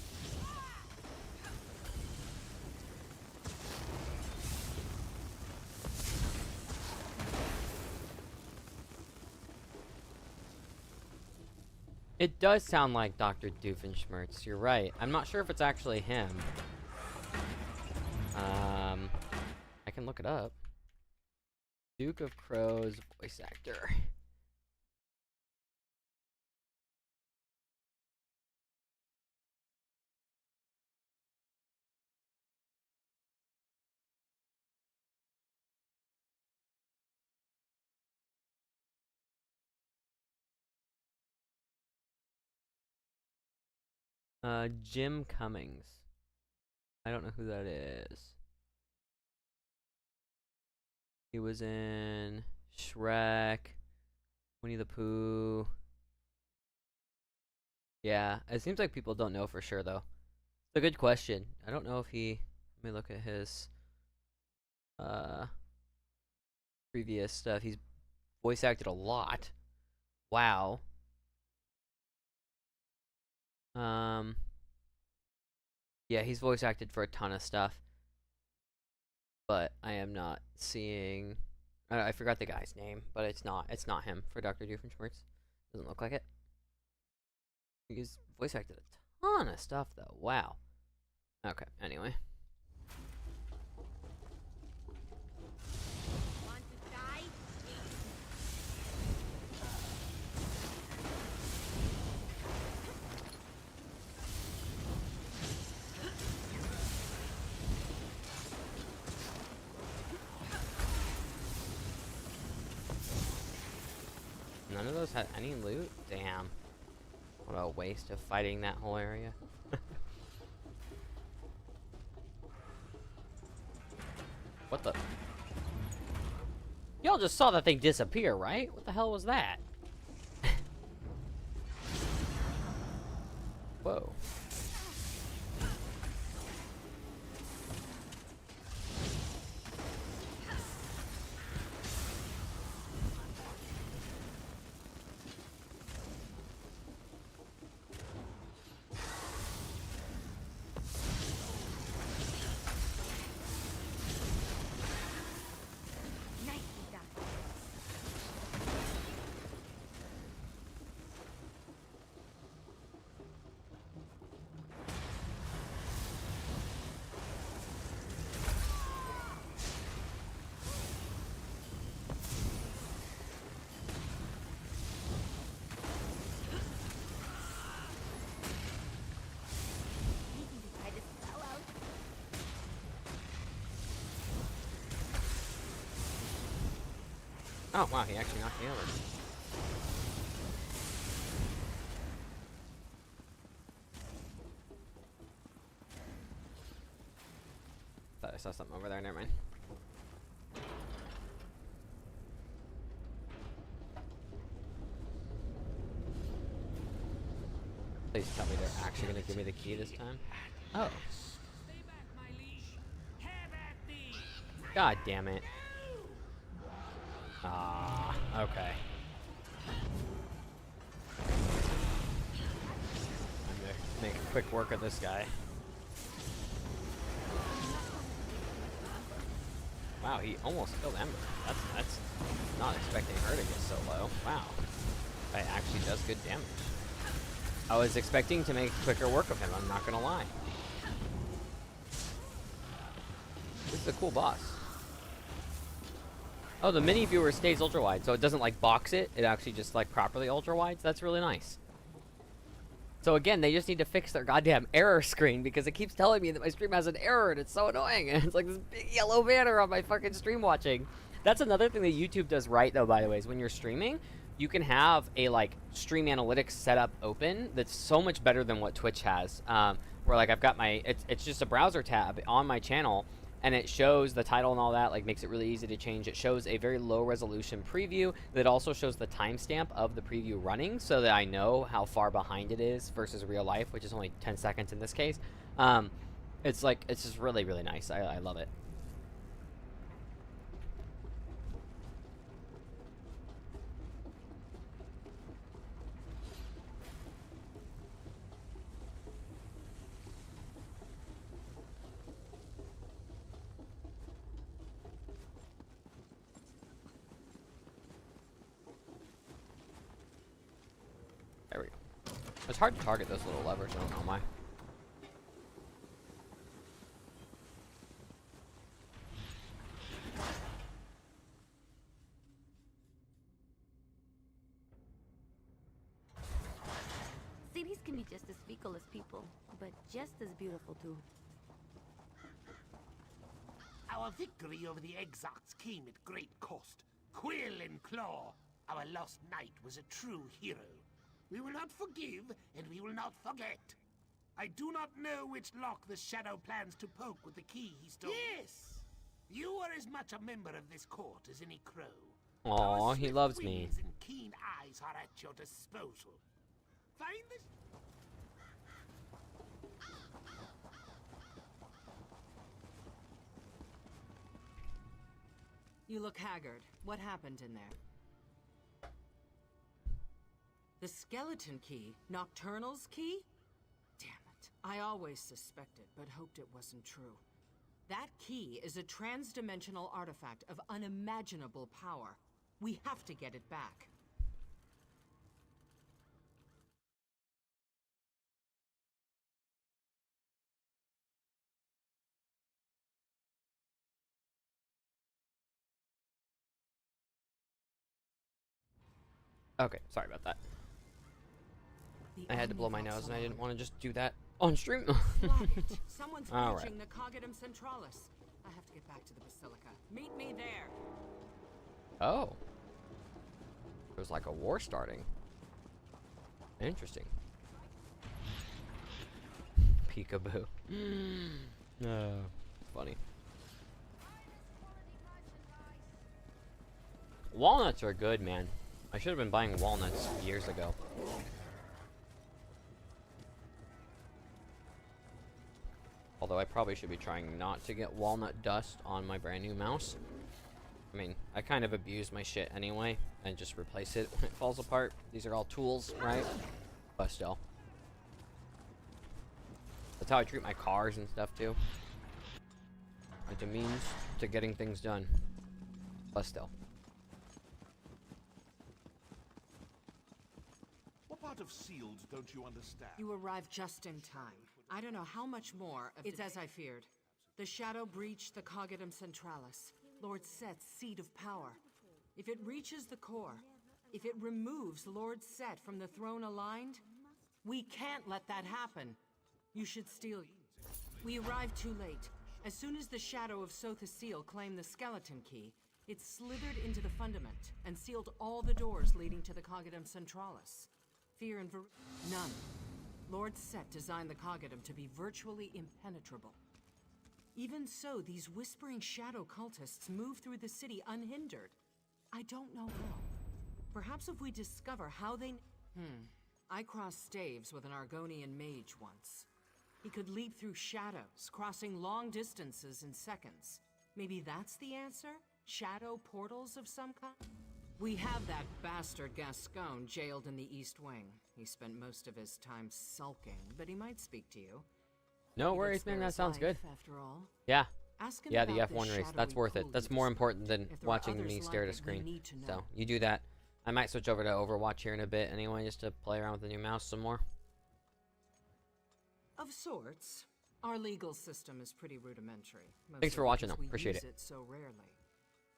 It does sound like Dr. Doofenshmirtz. You're right. I'm not sure if it's actually him. I can look it up. Duke of Crow's voice actor. Jim Cummings. I don't know who that is. He was in Shrek, Winnie the Pooh. Yeah, it seems like people don't know for sure, though. It's a good question. I don't know if he... Let me look at his previous stuff. He's voice acted a lot. Wow. Yeah, he's voice acted for a ton of stuff. But I am not seeing... I forgot the guy's name, but it's not him for Dr. Doofenshmirtz. Doesn't look like it. He's voice acted a ton of stuff, though. Wow. Okay, anyway. Want to die? None of those had any loot? Damn. What a waste of fighting that whole area. What the? Y'all just saw that thing disappear, right? What the hell was that? Whoa. Nicely done. Easy to try to spell out. Oh, wow, he actually knocked me over. Thought I saw something over there, never mind. Please tell me they're actually gonna give me the key this time. Oh. Stay back, my liege. Have at thee. God damn it. Ah, okay. I'm gonna make quick work of this guy. Wow, he almost killed Ember. That's not expecting her to get so low. Wow. That actually does good damage. I was expecting to make quicker work of him, I'm not gonna lie. This is a cool boss. Oh, the mini viewer stays ultra wide, so it doesn't like box it. It actually just like properly ultra wides. That's really nice. So again, they just need to fix their goddamn error screen because it keeps telling me that my stream has an error and it's so annoying. And it's like this big yellow banner on my fucking stream watching. That's another thing that YouTube does right though, by the way, is when you're streaming, you can have a like stream analytics setup open that's so much better than what Twitch has. Where like I've got my, it's just a browser tab on my channel, and it shows the title and all that, like makes it really easy to change. It shows a very low resolution preview that also shows the timestamp of the preview running so that I know how far behind it is versus real life, which is only 10 seconds in this case. It's like, it's just really, really nice. I love it. There we go. It's hard to target those little levers, I don't know why. Cities can be just as fickle as people, but just as beautiful too. Our victory over the Exarchs came at great cost. Quill and Claw, our lost knight, was a true hero. We will not forgive, and we will not forget. I do not know which lock the Shadow plans to poke with the key he stole. Yes! You are as much a member of this court as any crow. Aw, Our he swift loves me. wings and keen eyes are at your disposal. Find the... You look haggard. What happened in there? The skeleton key? Nocturnal's key? Damn it. I always suspected, but hoped it wasn't true. That key is a trans-dimensional artifact of unimaginable power. We have to get it back. Okay, sorry about that. I had to blow my nose, and I didn't want to just do that on stream. Someone's All breaching right. the Cogidum Centralis. I have to get back to the Basilica. Meet me there. Oh. There's like a war starting. Interesting. Peekaboo. No. Funny. Walnuts are good, man. I should have been buying walnuts years ago. Although I probably should be trying not to get walnut dust on my brand new mouse. I mean, I kind of abuse my shit anyway and just replace it when it falls apart. These are all tools, right? But still. That's how I treat my cars and stuff too. It's a means to getting things done. But still. What part of sealed don't you understand? You arrived just in time. I don't know how much more of it's as I feared. The Shadow breached the Cogidum Centralis, Lord Set's seat of power. If it reaches the core, if it removes Lord Set from the throne aligned, we can't let that happen. You should steal. We arrived too late. As soon as the Shadow of Sotha claimed the skeleton key, it slithered into the fundament and sealed all the doors leading to the Cogidum Centralis. Fear and none. Lord Set designed the Cogidum to be virtually impenetrable. Even so, these whispering shadow cultists move through the city unhindered. I don't know how. Perhaps if we discover how they... I crossed staves with an Argonian mage once. He could leap through shadows, crossing long distances in seconds. Maybe that's the answer? Shadow portals of some kind? We have that bastard Gascon jailed in the East Wing. He spent most of his time sulking, but he might speak to you. No worries, man. That sounds good. After all. Yeah. Ask him Yeah, the about F1 this race. That's shadowy worth it. pool That's you more described. important than If there are watching others me like stare at a it, we screen. need to So, know. you do that. I might switch over to Overwatch here in a bit anyway, just to play around with the new mouse some more. Of sorts. Our legal system is pretty rudimentary. Thanks for watching, though. We Appreciate use it. it so rarely.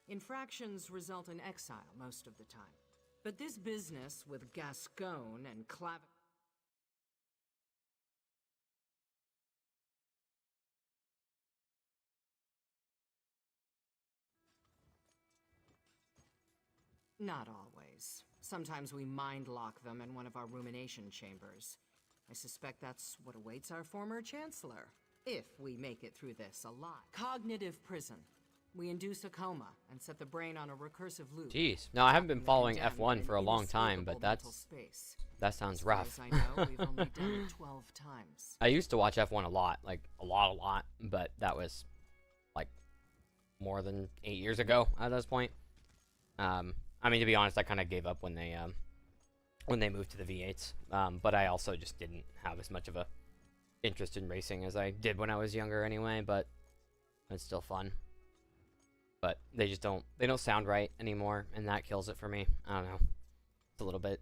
Infractions result in exile most of the time. But this business with Gascon and Clav... Not always. Sometimes we mind lock them in one of our rumination chambers. I suspect that's what awaits our former chancellor, if we make it through this alive. Cognitive prison. We induce a coma and set the brain on a recursive loop. Jeez. No, I haven't been trapping the following condemned F1 in for a long time, inescapable but mental that's space. that sounds As far rough. as I know, we've only done it 12 times. I used to watch F1 a lot, like a lot, but that was like more than 8 years ago at this point. I mean, to be honest, I kind of gave up when they moved to the V8s. But I also just didn't have as much of a interest in racing as I did when I was younger anyway, but it's still fun. But they just don't sound right anymore, and that kills it for me. I don't know. It's a little bit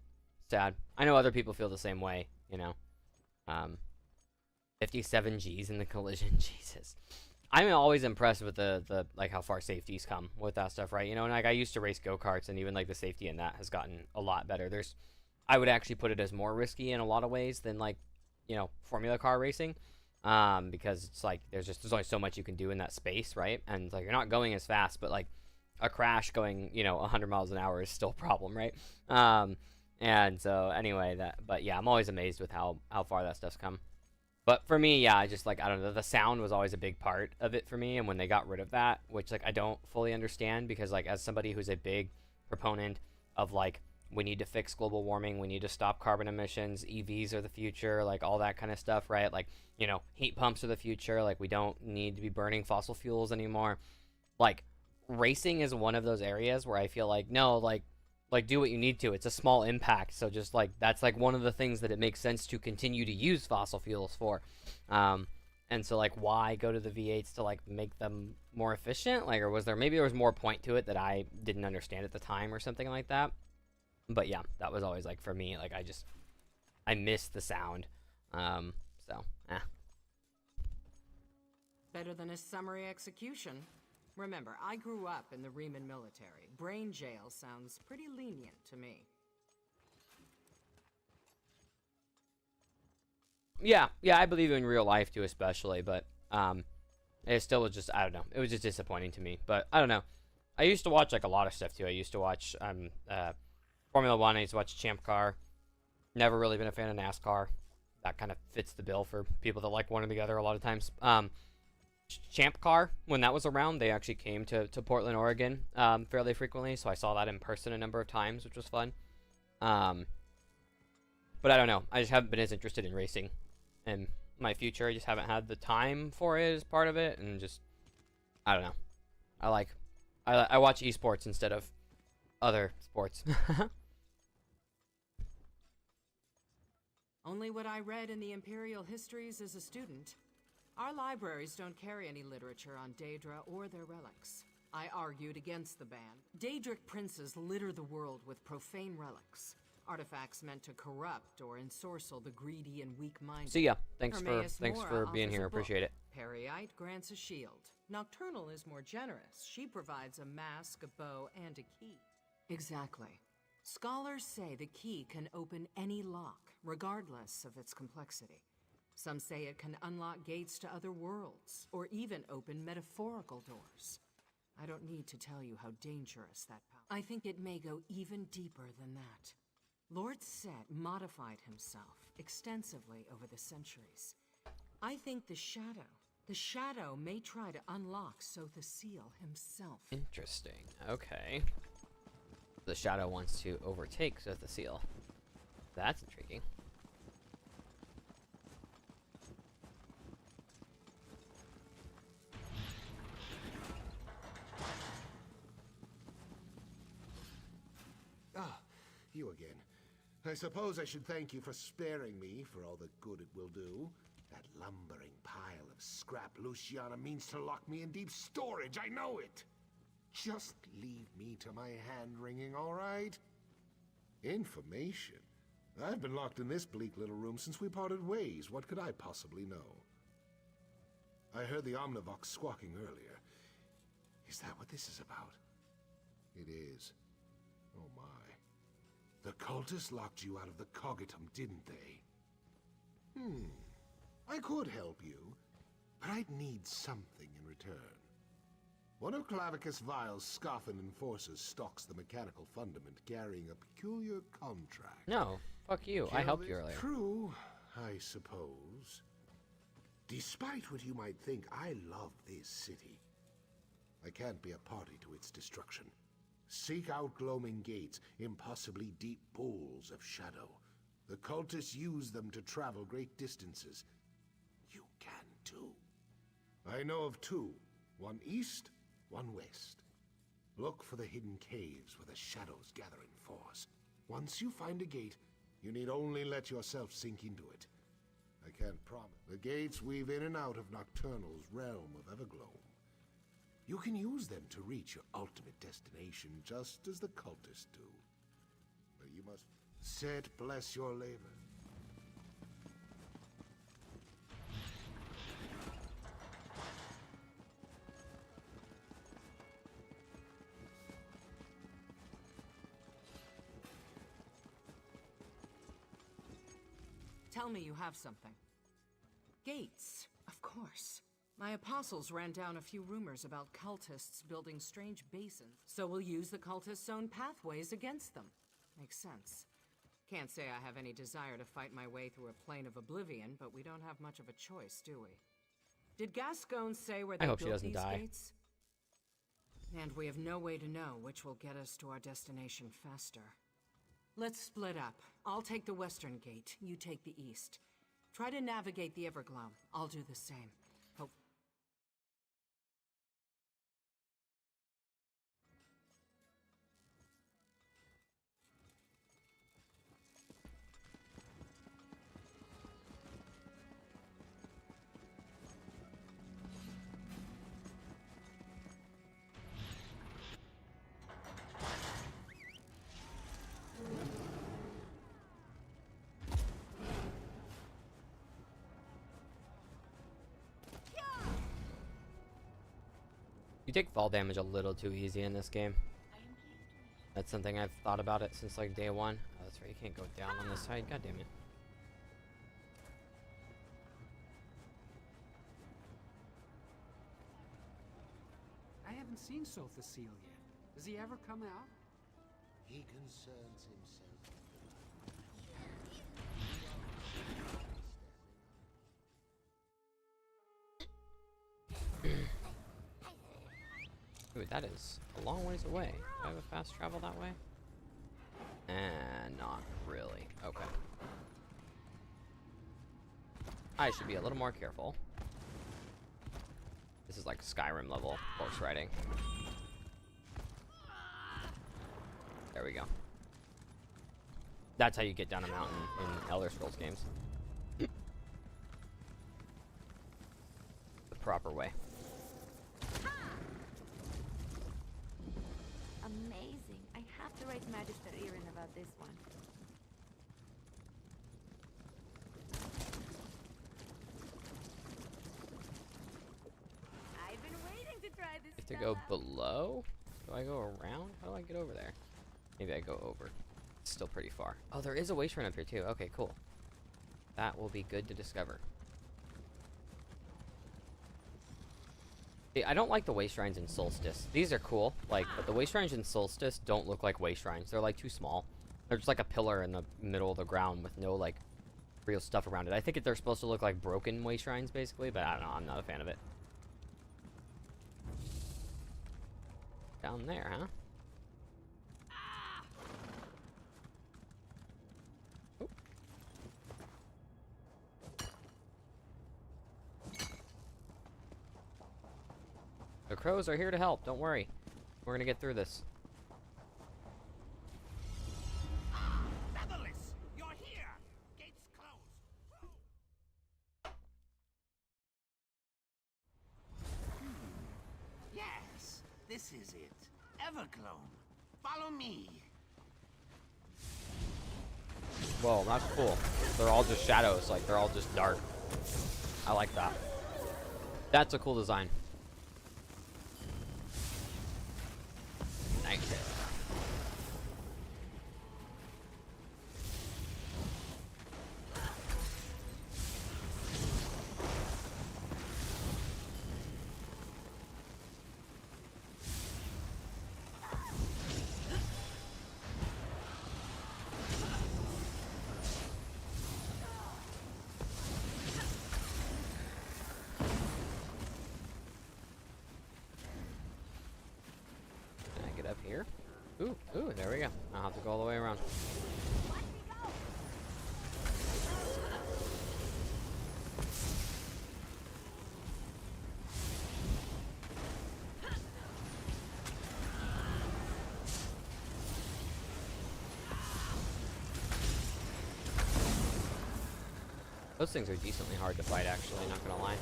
sad. I know other people feel the same way, you know. 57 Gs in the collision, Jesus. I'm always impressed with the like how far safeties come with that stuff, right? You know, and like I used to race go-karts, and even like the safety in that has gotten a lot better. I would actually put it as more risky in a lot of ways than like, you know, Formula car racing. Because it's like there's only so much you can do in that space, right? And like you're not going as fast, but like a crash going, you know, 100 miles an hour is still a problem, right? And so anyway, but yeah, I'm always amazed with how far that stuff's come. But for me, yeah, I just like, I don't know, the sound was always a big part of it for me, and when they got rid of that, which like I don't fully understand, because like as somebody who's a big proponent of like, we need to fix global warming, we need to stop carbon emissions, EVs are the future, like all that kind of stuff, right? Like, you know, heat pumps are the future, like we don't need to be burning fossil fuels anymore. Like, racing is one of those areas where I feel like, no, like do what you need to. It's a small impact, so just like that's like one of the things that it makes sense to continue to use fossil fuels for. And so like, why go to the V8s to like make them more efficient? Like, or was there, maybe there was more point to it that I didn't understand at the time or something like that. But yeah, that was always like, for me, like I missed the sound. So Better than a summary execution. Remember, I grew up in the Riemann military. Brain jail sounds pretty lenient to me. yeah, I believe in real life too, especially, but it still was just, I don't know, it was just disappointing to me. But I don't know. I used to watch like a lot of stuff too. I used to watch Formula One. I used to watch Champ Car. Never really been a fan of NASCAR. That kind of fits the bill for people that like one or the other a lot of times. Champ Car, when that was around, they actually came to Portland, Oregon fairly frequently, so I saw that in person a number of times, which was fun. But I don't know. I just haven't been as interested in racing in my future. I just haven't had the time for it as part of it, and just, I don't know. I watch esports instead of other sports. Only what I read in the Imperial Histories as a student. Our libraries don't carry any literature on Daedra or their relics. I argued against the ban. Daedric princes litter the world with profane relics. Artifacts meant to corrupt or ensorcel the greedy and weak-minded. See ya. Thanks Hermaeus for Mora being offers here. a book. Appreciate it. Periite grants a shield. Nocturnal is more generous. She provides a mask, a bow, and a key. Exactly. Scholars say the key can open any lock, regardless of its complexity. Some say it can unlock gates to other worlds, or even open metaphorical doors. I don't need to tell you how dangerous that power is. I think it may go even deeper than that. Lord Set modified himself extensively over the centuries. I think the Shadow may try to unlock Sotha Seal himself. Interesting. Okay. The Shadow wants to overtake Sotha Seal. That's intriguing. Ah, you again. I suppose I should thank you for sparing me for all the good it will do. That lumbering pile of scrap Luciana means to lock me in deep storage, I know it! Just leave me to my hand-wringing, all right? Information? I've been locked in this bleak little room since we parted ways. What could I possibly know? I heard the Omnivox squawking earlier. Is that what this is about? It is. Oh my. The cultists locked you out of the Cogitum, didn't they? I could help you, but I'd need something in return. One of Clavicus Vile's Scoffin enforcers stalks the mechanical fundament, carrying a peculiar contract. No, fuck you. I helped you earlier. True, I suppose. Despite what you might think, I love this city. I can't be a party to its destruction. Seek out gloaming gates, impossibly deep pools of shadow. The cultists use them to travel great distances. You can too. I know of two. One east, one west. Look for the hidden caves where the shadows gather in force. Once you find a gate, you need only let yourself sink into it. I can't promise. The gates weave in and out of Nocturnal's realm of Evergloam. You can use them to reach your ultimate destination, just as the cultists do. But you must set bless your labor. Tell me you have something. Gates, of course. My apostles ran down a few rumors about cultists building strange basins, so we'll use the cultists' own pathways against them. Makes sense. Can't say I have any desire to fight my way through a plane of oblivion, but we don't have much of a choice, do we? Did Gascon say where they hope she built doesn't these die. gates? And we have no way to know which will get us to our destination faster. Let's split up. I'll take the western gate, you take the east. Try to navigate the Everglow. I'll do the same. Hope. You take fall damage a little too easy in this game. That's something I've thought about it since like day one. Oh, that's right, you can't go down on this side. God damn it. I haven't seen Sothacil yet. Does he ever come out? He concerns himself. Ooh, that is a long ways away. Do I have a fast travel that way? Not really. Okay. I should be a little more careful. This is like Skyrim level horse riding. There we go. That's how you get down a mountain in Elder Scrolls games. The proper way. Amazing. I have to write Magister Erin about this one. I've been waiting to try this. To go below? Do I go around? How do I get over there? Maybe I go over. It's still pretty far. Oh, there is a waste run up here too. Okay, cool. That will be good to discover. See, I don't like the waste shrines in Solstice. These are cool, like, but the waste shrines in Solstice don't look like waste shrines. They're like too small. They're just like a pillar in the middle of the ground with no like real stuff around it. I think they're supposed to look like broken waste shrines basically, but I don't know. I'm not a fan of it. Down there, huh? Oop. The crows are here to help. Don't worry. We're gonna get through this. Featherless, you're here. Gates closed. Yes, this is it. Everglow. Follow me. Whoa, that's cool. They're all just shadows. Like, they're all just dark. I like that. That's a cool design. Nice. Up here. Ooh, there we go. I'll have to go all the way around. Those things are decently hard to fight, actually, not gonna lie.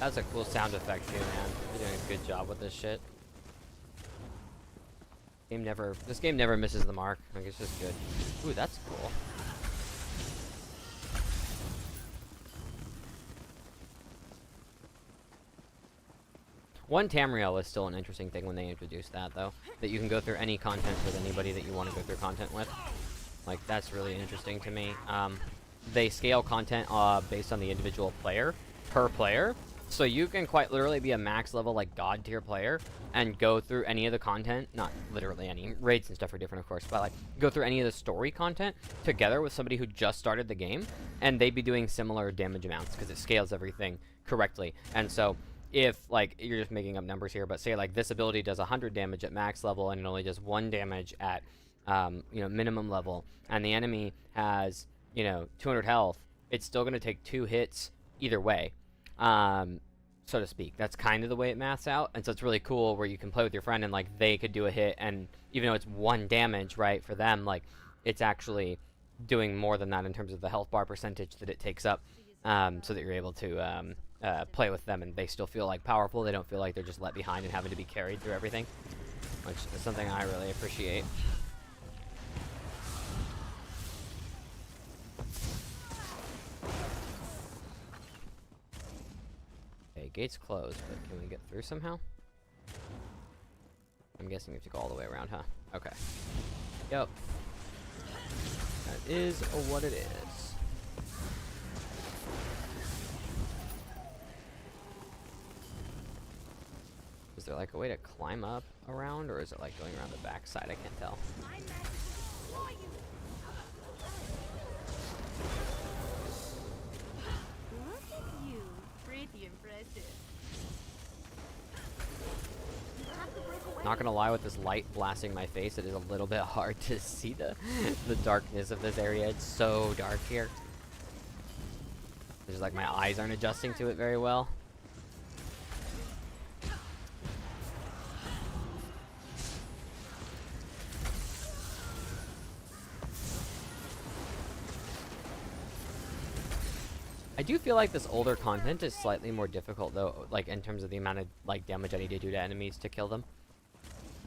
That's a cool sound effect too, man. You're doing a good job with this shit. This game never misses the mark. Like, it's just good. Ooh, that's cool. One Tamriel was still an interesting thing when they introduced that, though. That you can go through any content with anybody that you want to go through content with. Like, that's really interesting to me. They scale content based on the individual player, per player. So you can quite literally be a max level, like, god tier player and go through any of the content. Not literally any. Raids and stuff are different, of course. But, like, go through any of the story content together with somebody who just started the game. And they'd be doing similar damage amounts because it scales everything correctly. And so if, like, you're just making up numbers here, but say, like, this ability does 100 damage at max level and it only does 1 damage at, you know, minimum level, and the enemy has, you know, 200 health, it's still going to take 2 hits either way, so to speak. That's kind of the way it maths out, and so it's really cool where you can play with your friend and, like, they could do a hit, and even though it's 1 damage, right, for them, like, it's actually doing more than that in terms of the health bar percentage that it takes up, so that you're able to, play with them and they still feel like powerful. They don't feel like they're just let behind and having to be carried through everything, which is something I really appreciate. Okay, gate's closed, but can we get through somehow? I'm guessing we have to go all the way around, huh? Okay. Yep. That is what it is. Is there like a way to climb up around, or is it like going around the back side? I can't tell. Look at you. Pretty impressive. Not gonna lie, with this light blasting my face, it is a little bit hard to see the darkness of this area. It's so dark here. It's just like my eyes aren't adjusting to it very well. I do feel like this older content is slightly more difficult, though, like, in terms of the amount of, like, damage I need to do to enemies to kill them.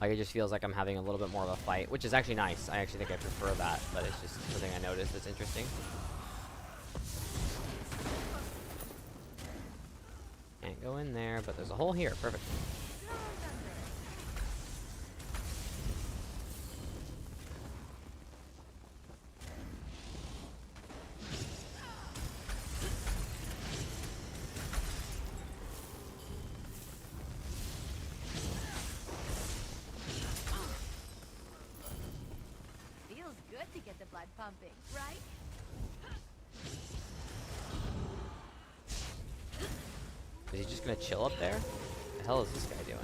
Like, it just feels like I'm having a little bit more of a fight, which is actually nice. I actually think I prefer that, but it's just something I noticed that's interesting. Can't go in there, but there's a hole here. Perfect. To get the blood pumping, right? Is he just gonna chill up there? What the hell is this guy doing?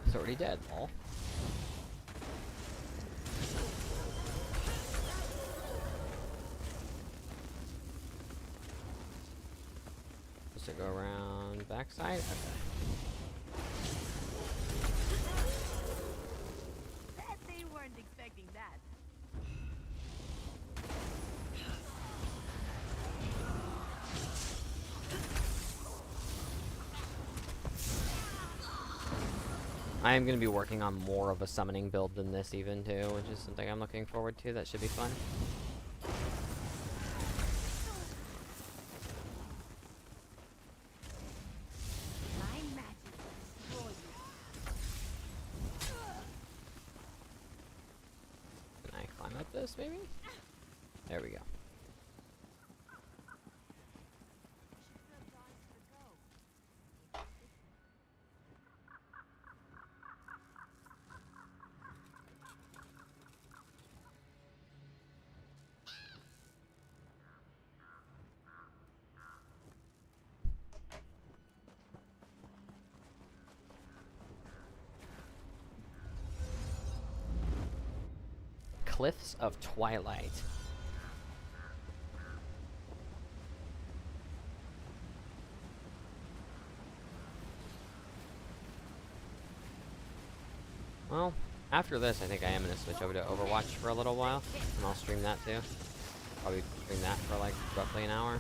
He's already dead, lol. Supposed to go around backside? Okay. Bet they weren't expecting that. I am going to be working on more of a summoning build than this even too, which is something I'm looking forward to. That should be fun. Can I climb up this maybe? There we go. Cliffs of Twilight. Well, after this, I think I am going to switch over to Overwatch for a little while, and I'll stream that too. Probably stream that for like roughly an hour.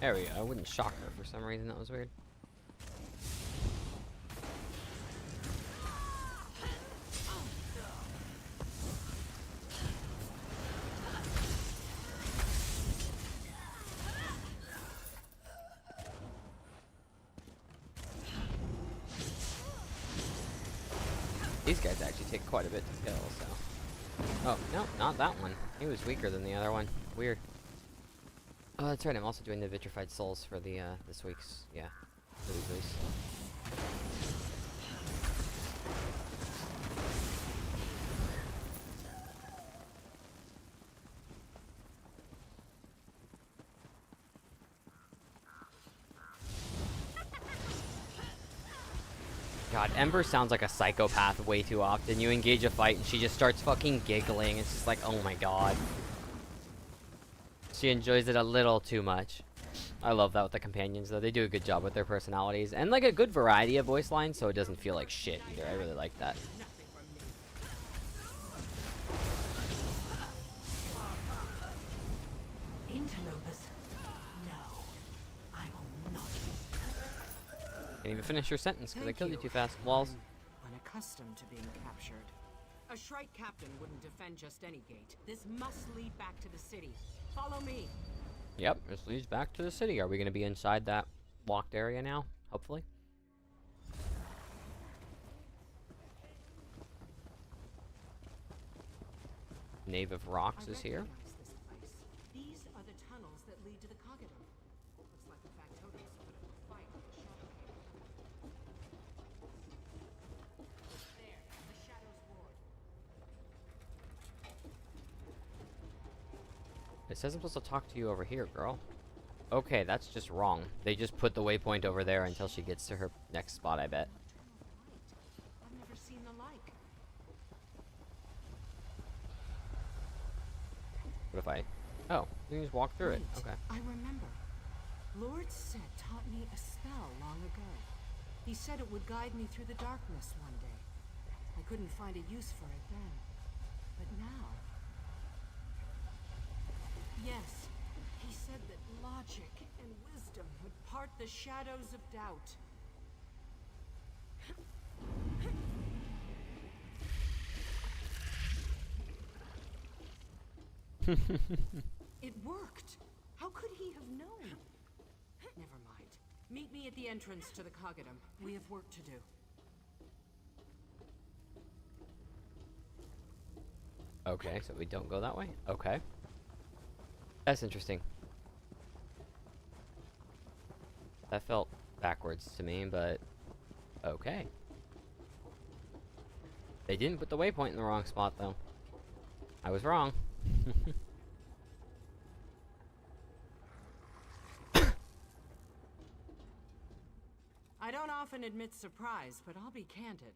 There we go. I wouldn't shock her for some reason. That was weird. These guys actually take quite a bit to kill, so... Oh, no, not that one. He was weaker than the other one. Weird. Oh, that's right, I'm also doing the Vitrified Souls for the, this week's, yeah, the weeklies. God, Ember sounds like a psychopath way too often. You engage a fight and she just starts fucking giggling. It's just like, oh my god. She enjoys it a little too much. I love that with the companions, though. They do a good job with their personalities. And, like, a good variety of voice lines, so it doesn't feel like shit either. I really like that. Interlopers. No, I will not. Can't even finish your sentence because I killed you too fast. Walls. Unaccustomed to being captured. A Shrike captain wouldn't defend just any gate. This must lead back to the city. Follow me. Yep, this leads back to the city. Are we going to be inside that locked area now? Hopefully. Knave of Rocks is here. This place. These are the tunnels that lead to the Coggadum. Looks like the Factotums put up a fight with the Shadow King. There, the Shadow's Ward. It says I'm supposed to talk to you over here, girl. Okay, that's just wrong. They just put the waypoint over there until she gets to her next spot, I bet. I've never seen the like. What if I... Oh, you can just walk through it. Wait, Okay. I remember. Lord Set taught me a spell long ago. He said it would guide me through the darkness one day. I couldn't find a use for it then. But now... Yes, he said that logic and wisdom would part the shadows of doubt. It worked! How could he have known? Never mind. Meet me at the entrance to the Coggadum. We have work to do. Okay, so we don't go that way? Okay. That's interesting. That felt backwards to me, but... Okay. They didn't put the waypoint in the wrong spot, though. I was wrong. I don't often admit surprise, but I'll be candid.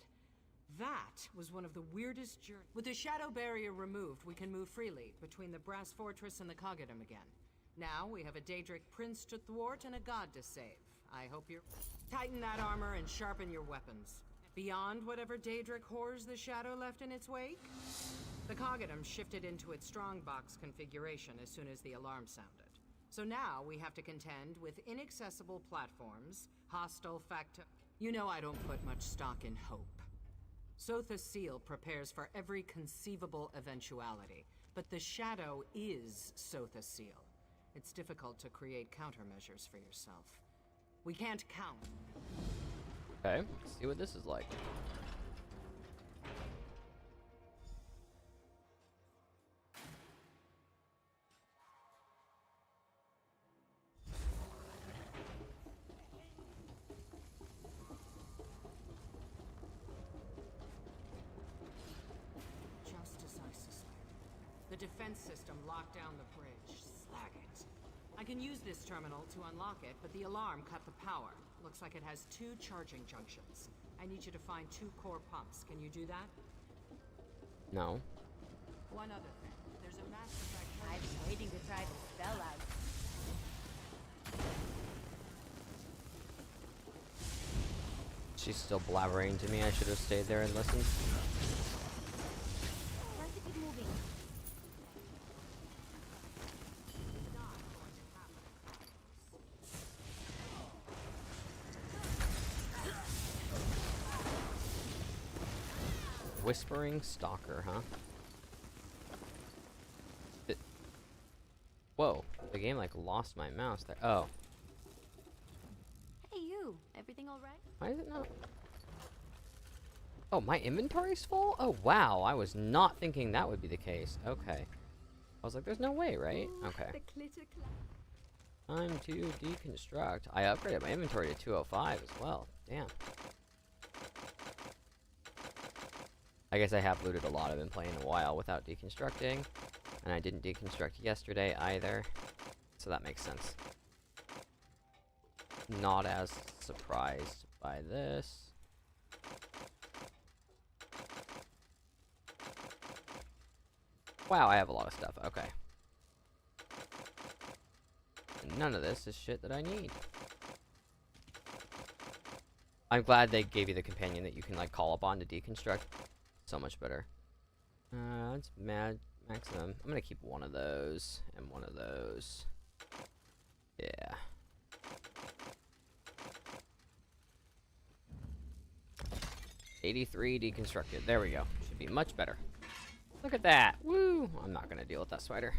That was one of the weirdest journeys. With the shadow barrier removed, we can move freely between the Brass Fortress and the Coggadum again. Now we have a Daedric prince to thwart and a god to save. I hope you're... Tighten that armor and sharpen your weapons. Beyond whatever Daedric horrors the shadow left in its wake, the Coggadum shifted into its strongbox configuration as soon as the alarm sounded. So now we have to contend with inaccessible platforms, hostile factor... You know I don't put much stock in hope. Sotha Seal prepares for every conceivable eventuality, but the Shadow is Sotha Seal. It's difficult to create countermeasures for yourself. We can't count. Okay, let's see what this is like. Just as I suspected. The defense system locked down the bridge. Slag it. I can use this terminal to unlock it, but the alarm cut the power. Looks like it has 2 charging junctions. I need you to find 2 core pumps. Can you do that? No. One other thing. There's a massive... I've been waiting to try the spell out. She's still blabbering to me. I should have stayed there and listened. Why is it keep moving? Whispering Stalker, huh? Whoa, the game like lost my mouse there. Oh. Hey you, everything alright? Why is it not? Oh, my inventory's full? Oh, wow, I was not thinking that would be the case. Okay. I was like, there's no way, right? Okay. Time to deconstruct. I upgraded my inventory to 205 as well. Damn. I guess I have looted a lot. I've been playing a while without deconstructing. And I didn't deconstruct yesterday either. So that makes sense. Not as surprised by this. Wow, I have a lot of stuff. Okay. And none of this is shit that I need. I'm glad they gave you the companion that you can like call upon to deconstruct. So much better. That's maximum. I'm gonna keep one of those and one of those. Yeah. $83 deconstructed. There we go. Should be much better. Look at that. Woo! I'm not gonna deal with that spider.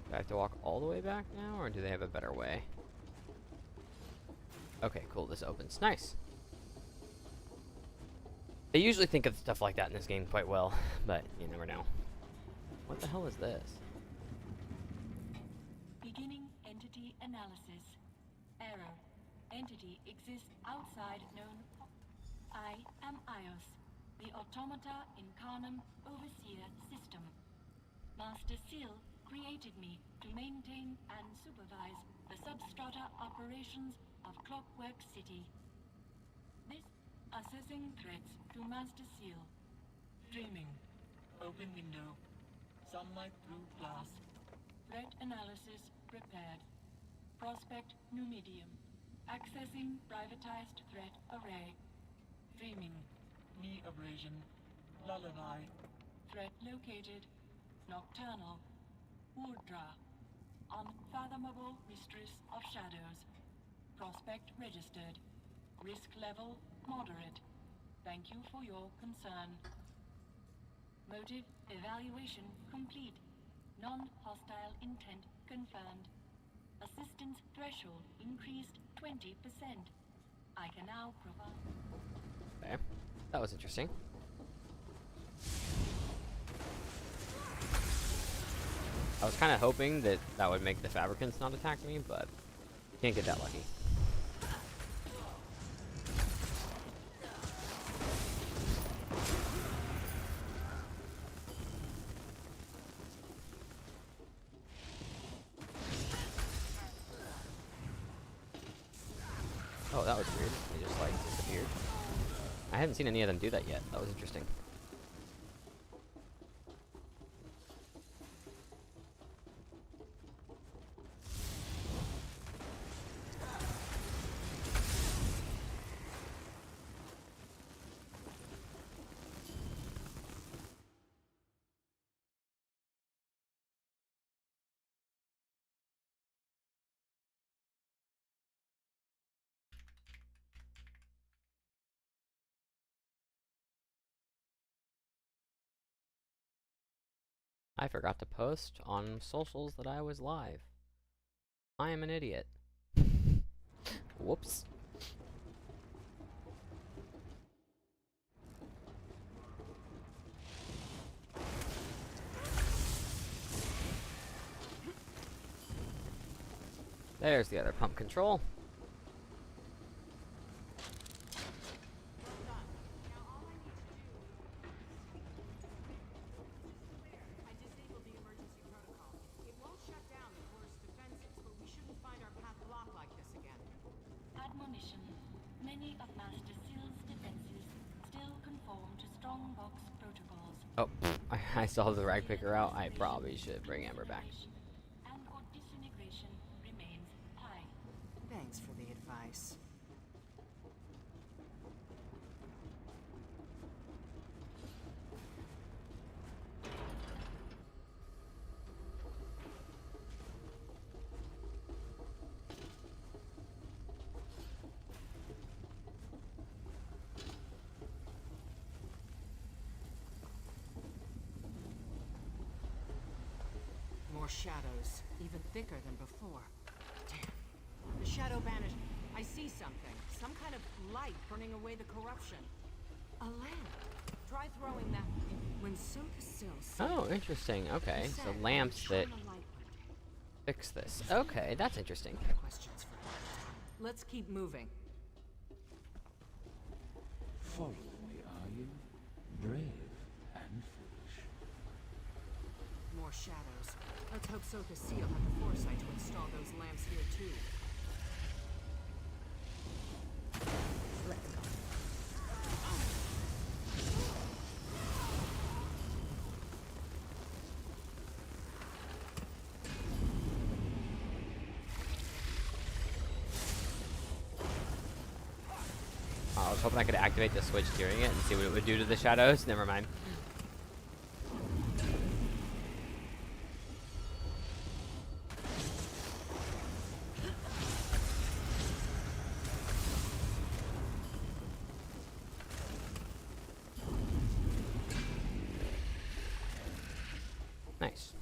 Do I have to walk all the way back now, or do they have a better way? Okay, cool, this opens. Nice! They usually think of stuff like that in this game quite well, but you never know. What the hell is this? Beginning entity analysis. Error. Entity exists outside known. I am Ios, the Automata Incarnum Overseer System. Master Seal created me to maintain and supervise the substrata operations of Clockwork City. This assessing threats to Master Seal. Streaming. Open window. Sunlight through glass. Threat analysis prepared. Prospect new medium. Accessing privatized threat array. Streaming. Knee abrasion. Lullaby. Threat located. Nocturnal. Urdra. Unfathomable mistress of shadows. Prospect registered. Risk level moderate. Thank you for your concern. Motive evaluation complete. Non-hostile intent confirmed. Assistance threshold increased 20%. I can now provide... Okay, that was interesting. I was kind of hoping that that would make the Fabricants not attack me, but can't get that lucky. Oh, that was weird. They just like disappeared. I haven't seen any of them do that yet. That was interesting. I forgot to post on socials that I was live. I am an idiot. Whoops. There's the other pump control. Admonition. Many of Master Seal's defenses still conform to strongbox protocols. Oh, I saw the rag picker out. I probably should bring Amber back. And or disintegration remains high. Thanks for the advice. More shadows, even thicker than before. Damn. The shadow banished. I see something. Some kind of light burning away the corruption. A lamp. Try throwing that. When Sothis. Oh, interesting. Okay, so lamps that fix this. Okay, that's interesting. Questions for another time. Let's keep moving. Follow me, are you? Brave and foolish. More shadows. Let's hope Sothis had the foresight to install those lamps here too. Let's go. I was hoping I could activate the switch during it and see what it would do to the shadows. Never mind. Nice.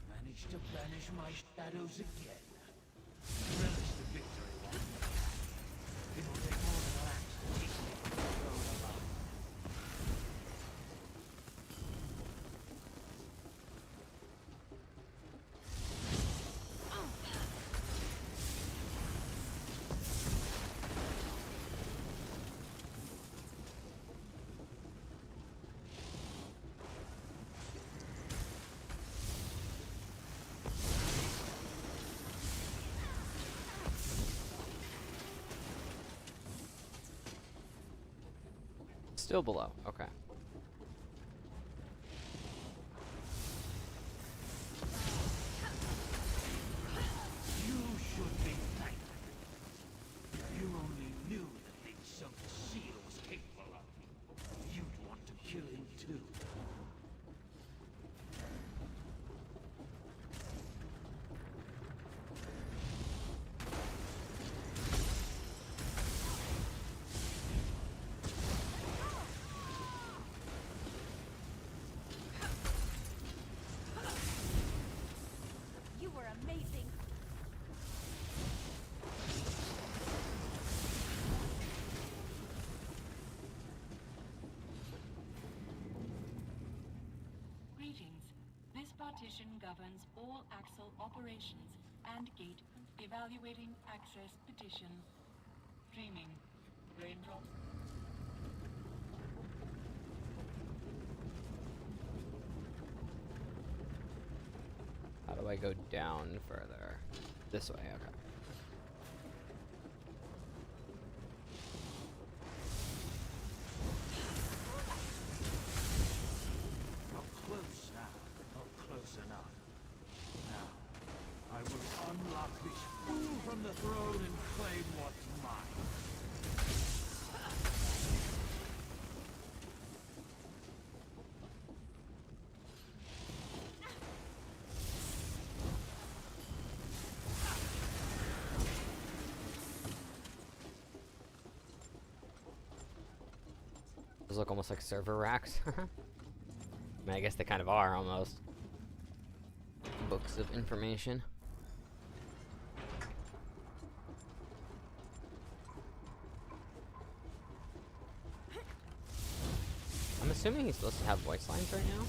Managed to banish my shadows again. Relish the victory one. It will take more than an axe to teach me to control a life. Still below. Okay. You should be thankful. If you only knew the things Sothis was capable of, you'd want to kill him too. You were amazing. Greetings. This partition governs all Axel operations and gate evaluating access petition. Dreaming. Raindrops. How do I go down further? This way, okay. Not close now, not close enough. Now, I will unlock this fool from the throne and claim what's mine. Those look almost like server racks. I mean, I guess they kind of are almost. Books of information. I'm assuming he's supposed to have voice lines right now.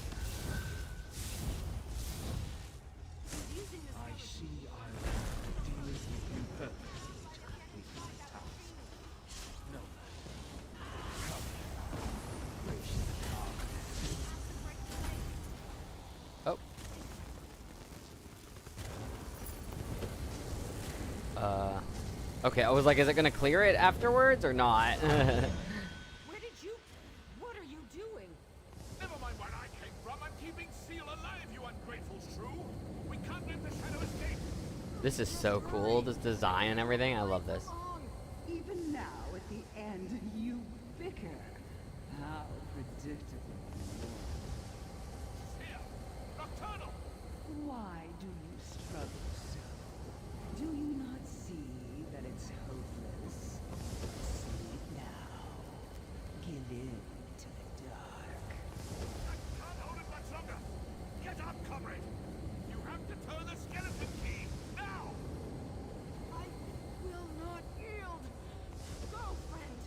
I see I'll have to deal with you perfectly to complete my task. No matter. Come, face the task. Okay, I was like, is it gonna clear it afterwards or not? Where did you... What are you doing? Never mind where I came from. I'm keeping Seal alive, you ungrateful shrew. We can't let the shadow escape. This is so cool. This design and everything. I love this. Even now, at the end, you bicker. How predictable. Here, Nocturnal. Why do you struggle so? Do you not see that it's hopeless? Sleep now. Give in to the dark. I can't hold it much longer. Get up, comrade. You have to turn the skeleton key now. I will not yield. Go, friend.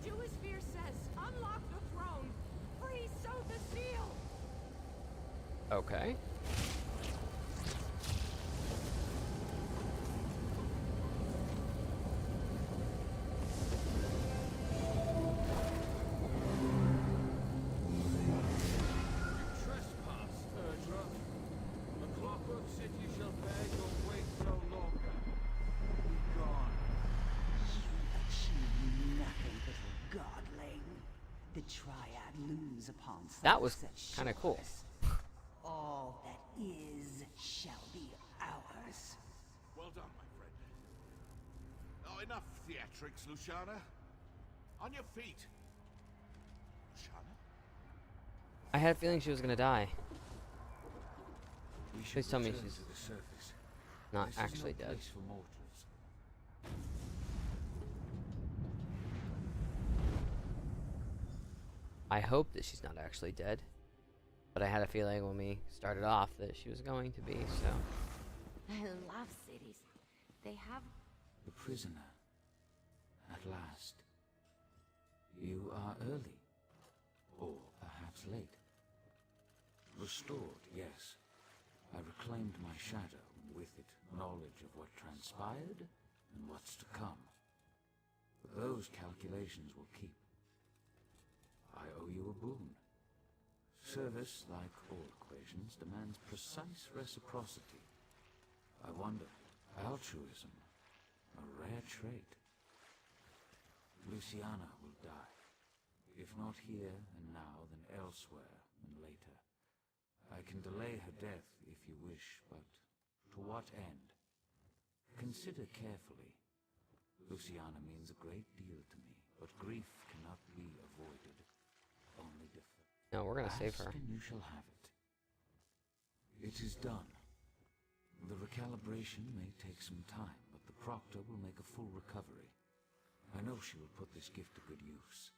Do as Fear says. Unlock the throne. Free Sotha Seal. Okay. Trespass, Erdra. The clockwork city shall bear your weight no longer. Be gone. You achieve nothing, little godling. The Triad looms upon That was sunset kind of cool. shores. All that is shall be ours. Well done, my friend. Oh, enough theatrics, Luciana. On your feet. Luciana? I had a feeling she was gonna die. We should Please tell me return she's to the surface. not This actually is no dead. place for mortals. I hope that she's not actually dead. But I had a feeling when we started off that she was going to be, so. I love cities. They have... The prisoner. At last. You are early. Or perhaps late. Restored, yes. I reclaimed my shadow, and with it knowledge of what transpired and what's to come. But those calculations will keep. I owe you a boon. Service, like all equations, demands precise reciprocity. I wonder, altruism, a rare trait. Luciana will die. If not here and now, then elsewhere and later. I can delay her death if you wish, but to what end? Consider carefully. Luciana means a great deal to me, but grief cannot be avoided, only deferred. No, we're gonna save her. Ask and you shall have it. It is done. The recalibration may take some time, but the proctor will make a full recovery. I know she will put this gift to good use.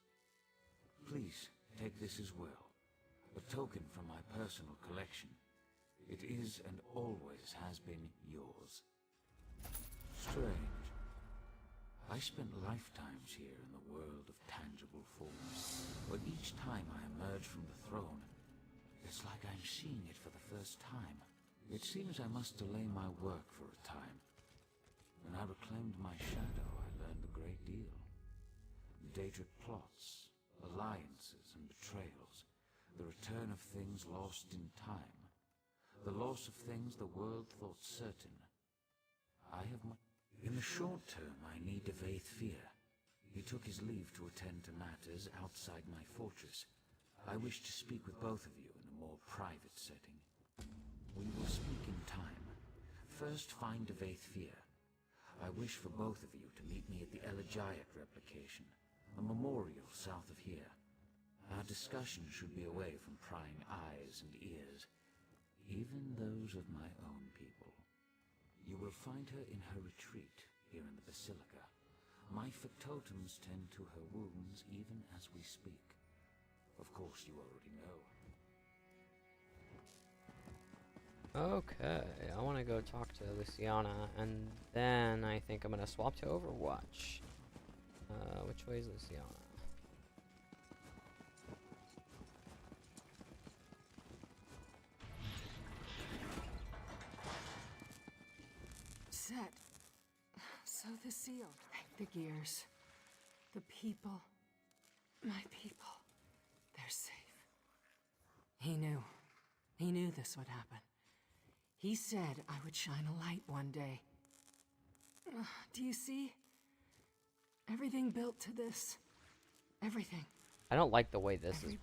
Please, take this as well. A token from my personal collection. It is and always has been yours. Strange. I spent lifetimes here in the world of tangible forms, but each time I emerge from the throne, it's like I'm seeing it for the first time. It seems I must delay my work for a time. When I reclaimed my shadow, I learned a great deal. Daedric plots, alliances and betrayals, the return of things lost in time, the loss of things the world thought certain. In the short term, I need to evade fear. He took his leave to attend to matters outside my fortress. I wish to speak with both of you in a more private setting. We will speak in time. First, find Devaith Fear. I wish for both of you to meet me at the Elegiac replication, a memorial south of here. Our discussion should be away from prying eyes and ears, even those of my own people. You will find her in her retreat here in the Basilica. My factotums tend to her wounds even as we speak. Of course, you already know. Okay, I want to go talk to Luciana, and then I think I'm going to swap to Overwatch. Which way is Luciana? Set. So the seal. The gears. The people. My people. They're safe. He knew. He knew this would happen. He said I would shine a light one day. Do you see? Everything built to this. Everything. I don't like the way this is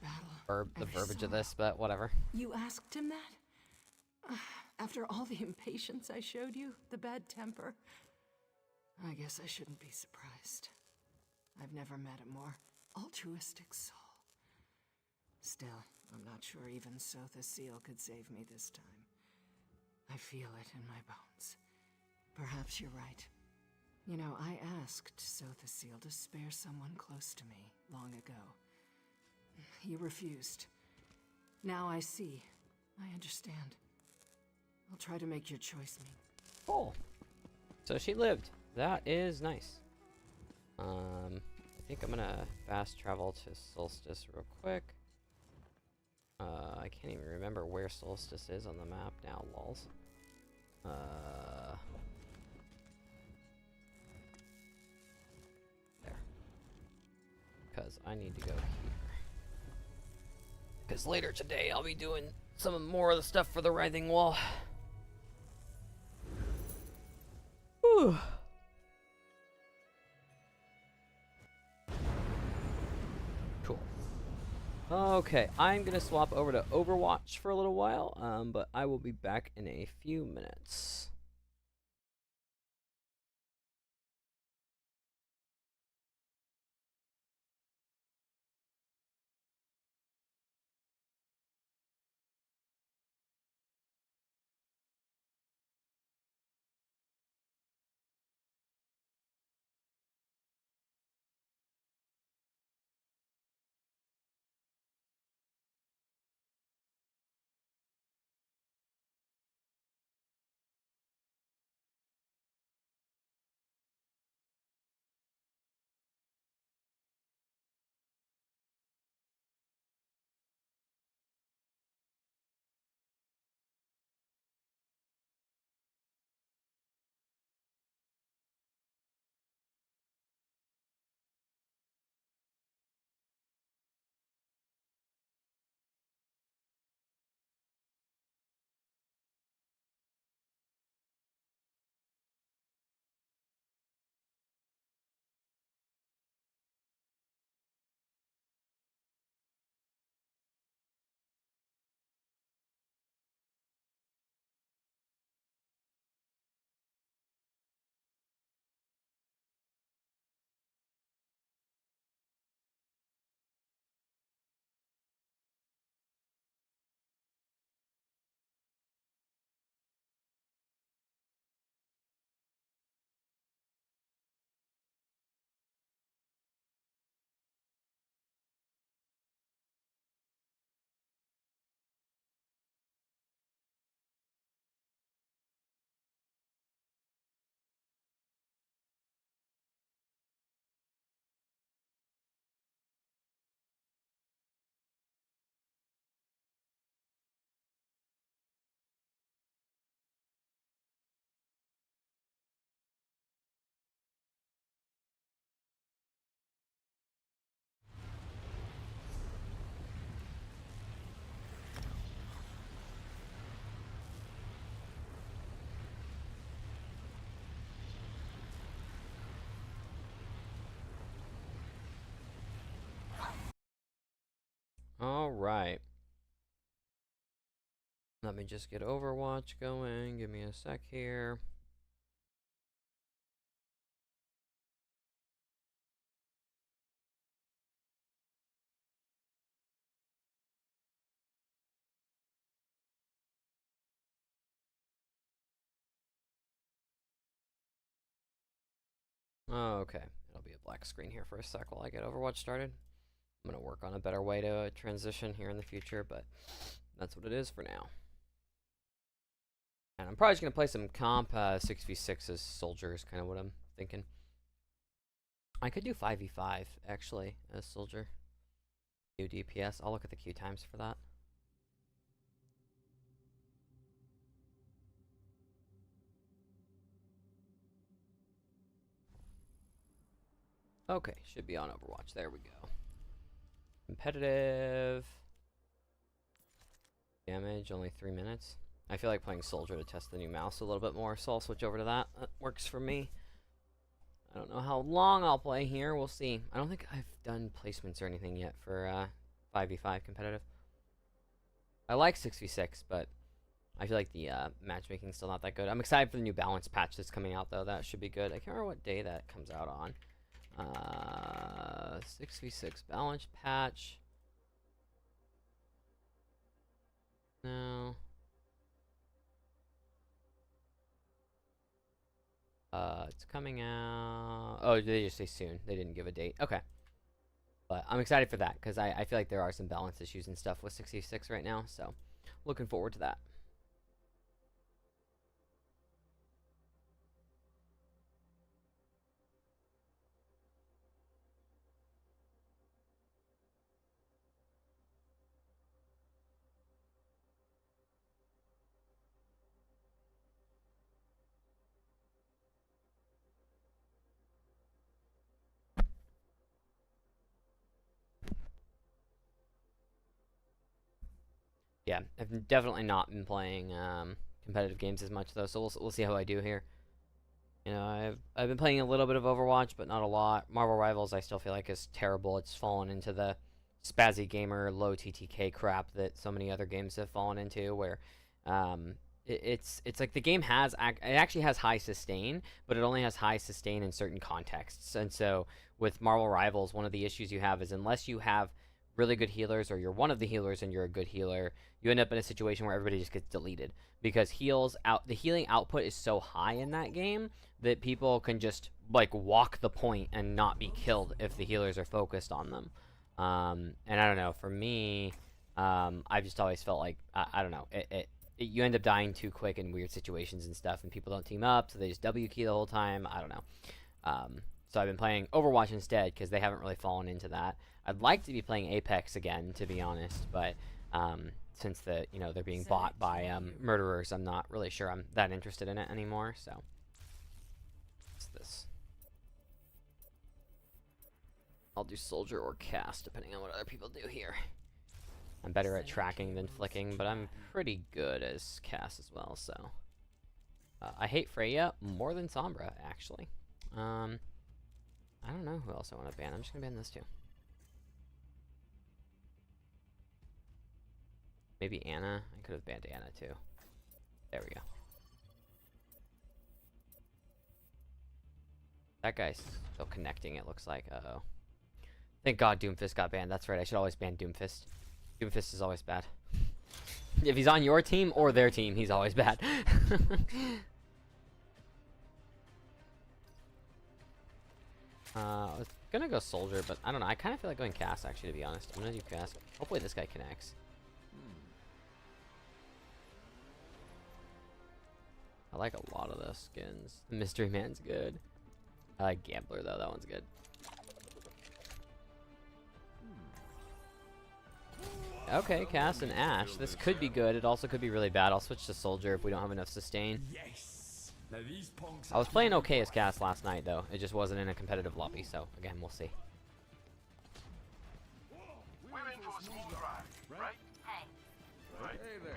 the verbiage of this, but whatever. You asked him that? After all the impatience I showed you, the bad temper, I guess I shouldn't be surprised. I've never met a more altruistic soul. Still, I'm not sure even Sotha Seal could save me this time. I feel it in my bones. Perhaps you're right. You know, I asked Sotha Seal to spare someone close to me long ago. He refused. Now I see. I understand. I'll try to make your choice mean. Cool. So she lived. That is nice. I think I'm gonna fast travel to Solstice real quick. I can't even remember where Solstice is on the map now, lols. There. Because I need to go here. Because later today I'll be doing some more of the stuff for the Writhing Wall. Whew. Cool. Okay, I'm gonna swap over to Overwatch for a little while, but I will be back in a few minutes. Alright. Let me just get Overwatch going. Give me a sec here. Okay, it'll be a black screen here for a sec while I get Overwatch started. I'm gonna work on a better way to transition here in the future, but that's what it is for now. And I'm probably just gonna play some comp 6v6 as soldier is kind of what I'm thinking. I could do 5v5 actually as soldier. Do DPS. I'll look at the queue times for that. Okay, should be on Overwatch. There we go. Competitive. Damage, only 3 minutes. I feel like playing Soldier to test the new mouse a little bit more, so I'll switch over to that. That works for me. I don't know how long I'll play here. We'll see. I don't think I've done placements or anything yet for 5v5 competitive. I like 6v6, but I feel like the matchmaking's still not that good. I'm excited for the new balance patch that's coming out, though. That should be good. I can't remember what day that comes out on. 6v6 balance patch. No. It's coming out. Oh, did they just say soon? They didn't give a date. Okay. But I'm excited for that, because I feel like there are some balance issues and stuff with 6v6 right now, so looking forward to that. Yeah, I've definitely not been playing competitive games as much though, so we'll see how I do here. You know, I've been playing a little bit of Overwatch, but not a lot. Marvel Rivals I still feel like is terrible. It's fallen into the spazzy gamer, low TTK crap that so many other games have fallen into, where it's like the game it actually has high sustain, but it only has high sustain in certain contexts. And so with Marvel Rivals, one of the issues you have is unless you have really good healers, or you're one of the healers and you're a good healer, you end up in a situation where everybody just gets deleted, because the healing output is so high in that game that people can just like walk the point and not be killed if the healers are focused on them. And I don't know, for me, I've just always felt like I don't know, you end up dying too quick in weird situations and stuff, and people don't team up, so they just W key the whole time. I don't know. So I've been playing Overwatch instead, because they haven't really fallen into that. I'd like to be playing Apex again, to be honest, but since they're being bought by murderers, I'm not really sure I'm that interested in it anymore. So what's this? I'll do soldier or cast, depending on what other people do here. I'm better at tracking than flicking, but I'm pretty good as cast as well. So I hate Freya more than Sombra, actually. I don't know who else I want to ban. I'm just gonna ban this too. Maybe Anna. I could have banned Anna too. There we go. That guy's still connecting, it looks like. Uh-oh. Thank God Doomfist got banned. That's right, I should always ban Doomfist. Doomfist is always bad. If he's on your team or their team, he's always bad. I was gonna go soldier, but I don't know. I kind of feel like going cast, actually, to be honest. I'm gonna do cast. Hopefully this guy connects. I like a lot of those skins. The Mystery Man's good. I like Gambler, though. That one's good. Okay, Cass and Ashe. This could be good. It also could be really bad. I'll switch to soldier if we don't have enough sustain. Yes. Now these punks I was playing okay as Cass last night, though. It just wasn't in a competitive lobby, so again, we'll see. We're in for a small drive, right? Hey. Right. Hey there.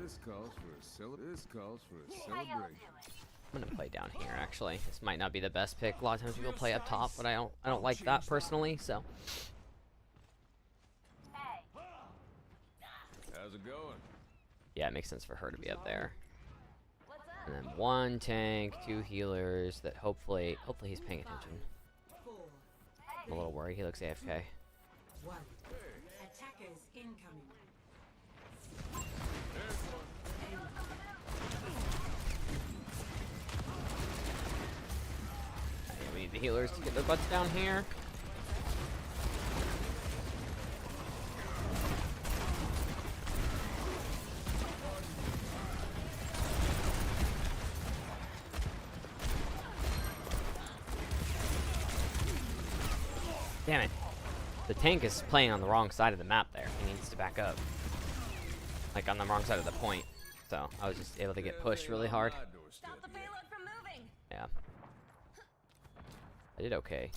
This calls for a celebration. I'm gonna play down here, actually. This might not be the best pick. A lot of times people play up top, but I don't like that personally, so. How's it going? Yeah, it makes sense for her to be up there. And then one tank, two healers that hopefully he's paying attention. I'm a little worried. He looks AFK. Attackers incoming. We need the healers to get their butts down here. Damn it. The tank is playing on the wrong side of the map there. He needs to back up. Like on the wrong side of the point. So I was just able to get pushed really hard. Stop the payload from moving. Yeah. I did okay.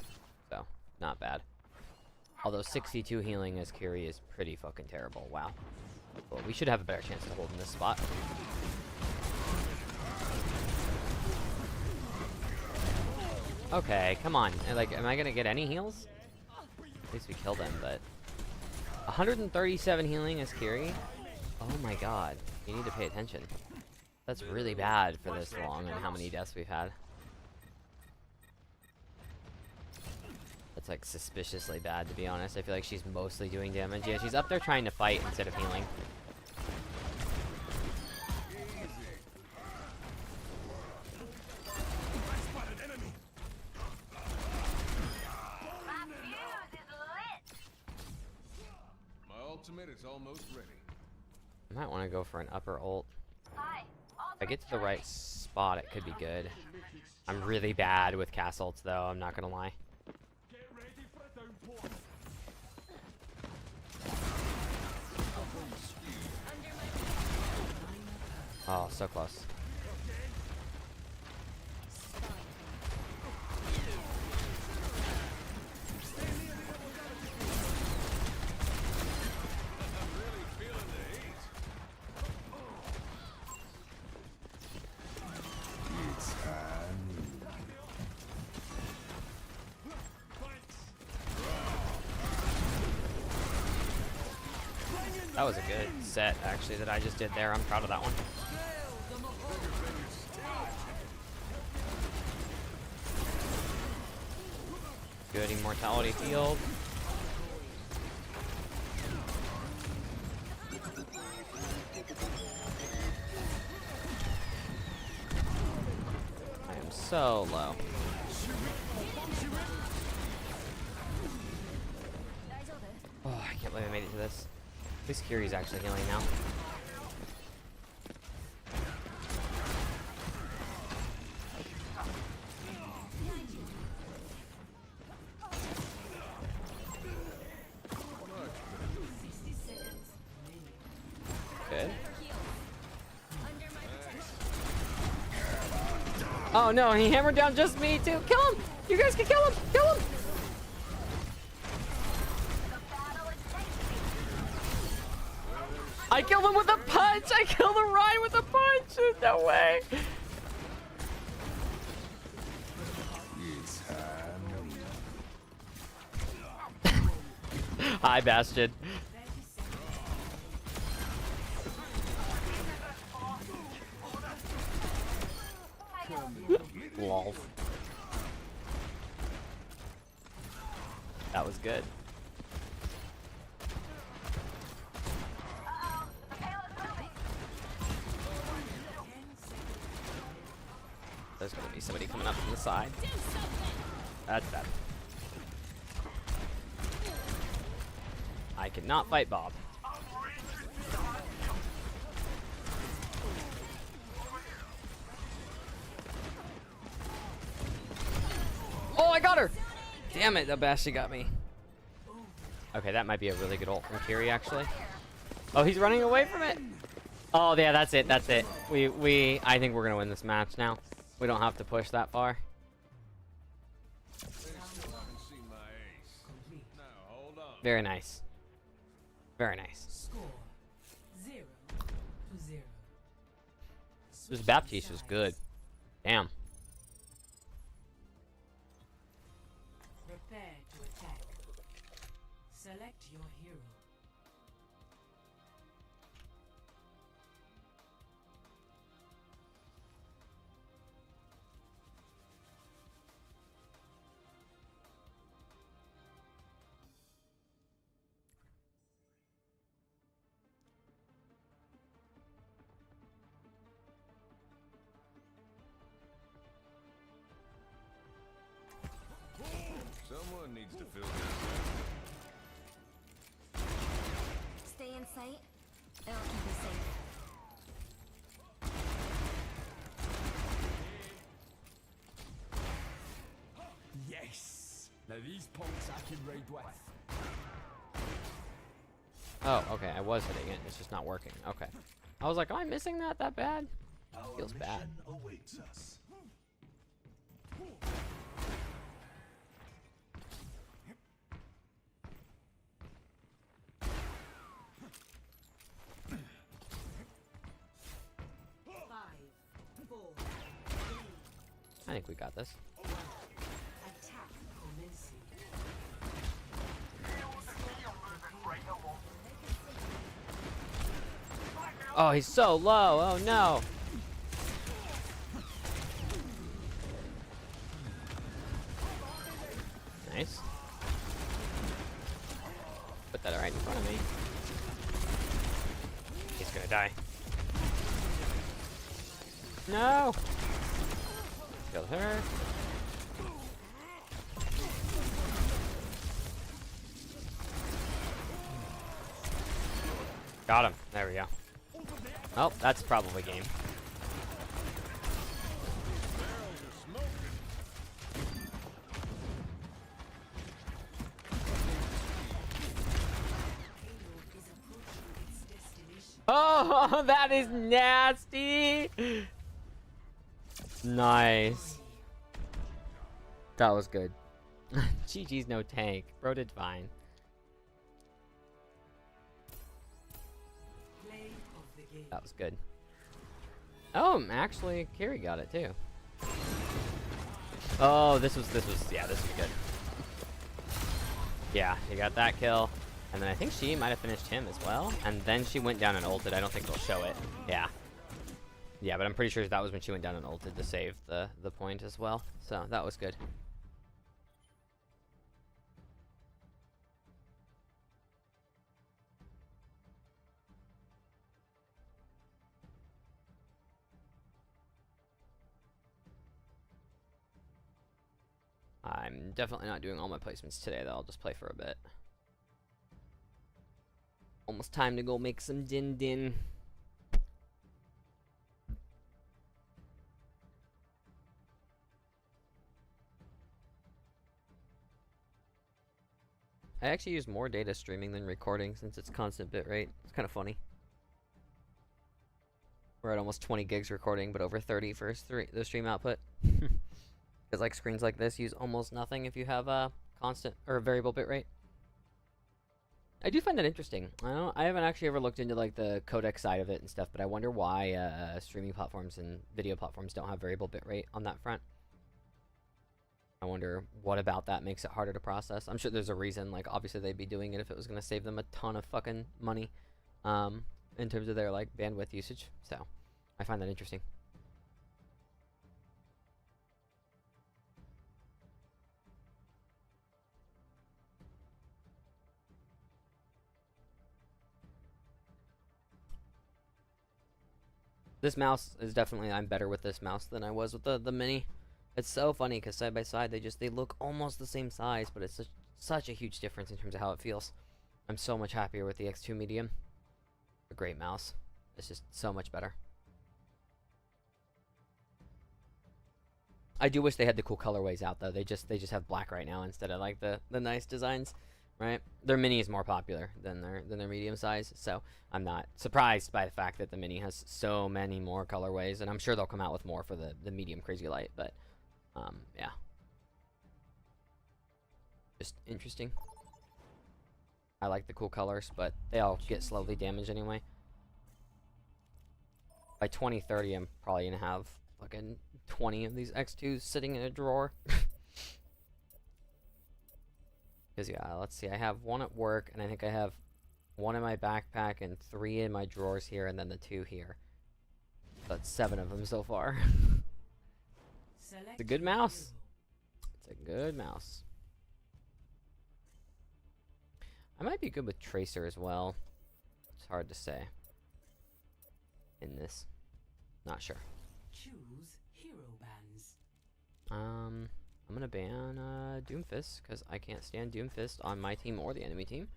So, not bad. Although 62 healing as Kiri is pretty fucking terrible. Wow. Well, we should have a better chance to hold in this spot. Okay, come on. Like, am I gonna get any heals? At least we killed him, but 137 healing as Kiri. Oh my god, you need to pay attention. That's really bad for this long and how many deaths we've had. That's like suspiciously bad, to be honest. I feel like she's mostly doing damage. Yeah, she's up there trying to fight instead of healing. My ultimate is almost ready. I might want to go for an upper ult. If I get to the right spot, it could be good. I'm really bad with cast ults, though. I'm not gonna lie. Oh, so close. That was a good set, actually, that I just did there. I'm proud of that one. Good immortality field. I am so low. Oh, I can't believe I made it to this. At least Kiri's actually healing now. Good. Oh no, he hammered down just me too. Kill him! You guys can kill him! Kill him! I killed him with a punch! I killed the Ryan with a punch! There's no way! Hi, Bastion. Lol. That was good. There's gonna be somebody coming up from the side. That's bad. I cannot fight Bob. Oh, I got her! Damn it, that Bastion got me. Okay, that might be a really good ult from Kiri, actually. Oh, he's running away from it! Oh, yeah, that's it, that's it. I think we're gonna win this match now. We don't have to push that far. Very nice. Very nice. Score 0-0. This Baptiste was good. Damn. Prepare to attack. Select your hero. Someone needs to fill this. Stay in sight. I'll keep you safe. Yes! Now these punks I can ride with. Oh, okay, I was hitting it. It's just not working. Okay. I was like, am I missing that bad? Feels bad. Awaits us. I think we got this. Oh, he's so low. Oh no. Nice. Put that right in front of me. He's gonna die. No! Kill her. Got him. There we go. Oh, that's probably game. Oh, that is nasty. Nice. That was good. GG's no tank. Bro did fine. That was good. Oh, actually, Carrie got it too. Oh, this was good. Yeah, she got that kill. And then I think she might have finished him as well. And then she went down and ulted. I don't think they'll show it. Yeah. Yeah, but I'm pretty sure that was when she went down and ulted to save the point as well. So that was good. I'm definitely not doing all my placements today, though. I'll just play for a bit. Almost time to go make some din-din. I actually use more data streaming than recording since it's constant bitrate. It's kind of funny. We're at almost 20 gigs recording, but over 30 for the stream output. Because like screens like this use almost nothing if you have a constant or a variable bitrate. I do find that interesting. I haven't actually ever looked into like the codec side of it and stuff, but I wonder why streaming platforms and video platforms don't have variable bitrate on that front. I wonder what about that makes it harder to process. I'm sure there's a reason. Like obviously they'd be doing it if it was going to save them a ton of fucking money, in terms of their like bandwidth usage. So I find that interesting. This mouse is definitely, I'm better with this mouse than I was with the mini. It's so funny because side by side they look almost the same size, but it's such a huge difference in terms of how it feels. I'm so much happier with the X2 medium. A great mouse. It's just so much better. I do wish they had the cool colorways out though. They just have black right now instead of like the nice designs. Right? Their mini is more popular than their medium size, so I'm not surprised by the fact that the mini has so many more colorways, and I'm sure they'll come out with more for the medium crazy light, but yeah. Just interesting. I like the cool colors, but they all get slowly damaged anyway. By 2030, I'm probably gonna have fucking 20 of these X2s sitting in a drawer. Because, yeah, let's see. I have one at work, and I think I have one in my backpack and 3 in my drawers here, and then the 2 here. So that's 7 of them so far. It's a good mouse. It's a good mouse. I might be good with Tracer as well. It's hard to say. In this. Not sure. Choose hero bans. I'm gonna ban Doomfist because I can't stand Doomfist on my team or the enemy team.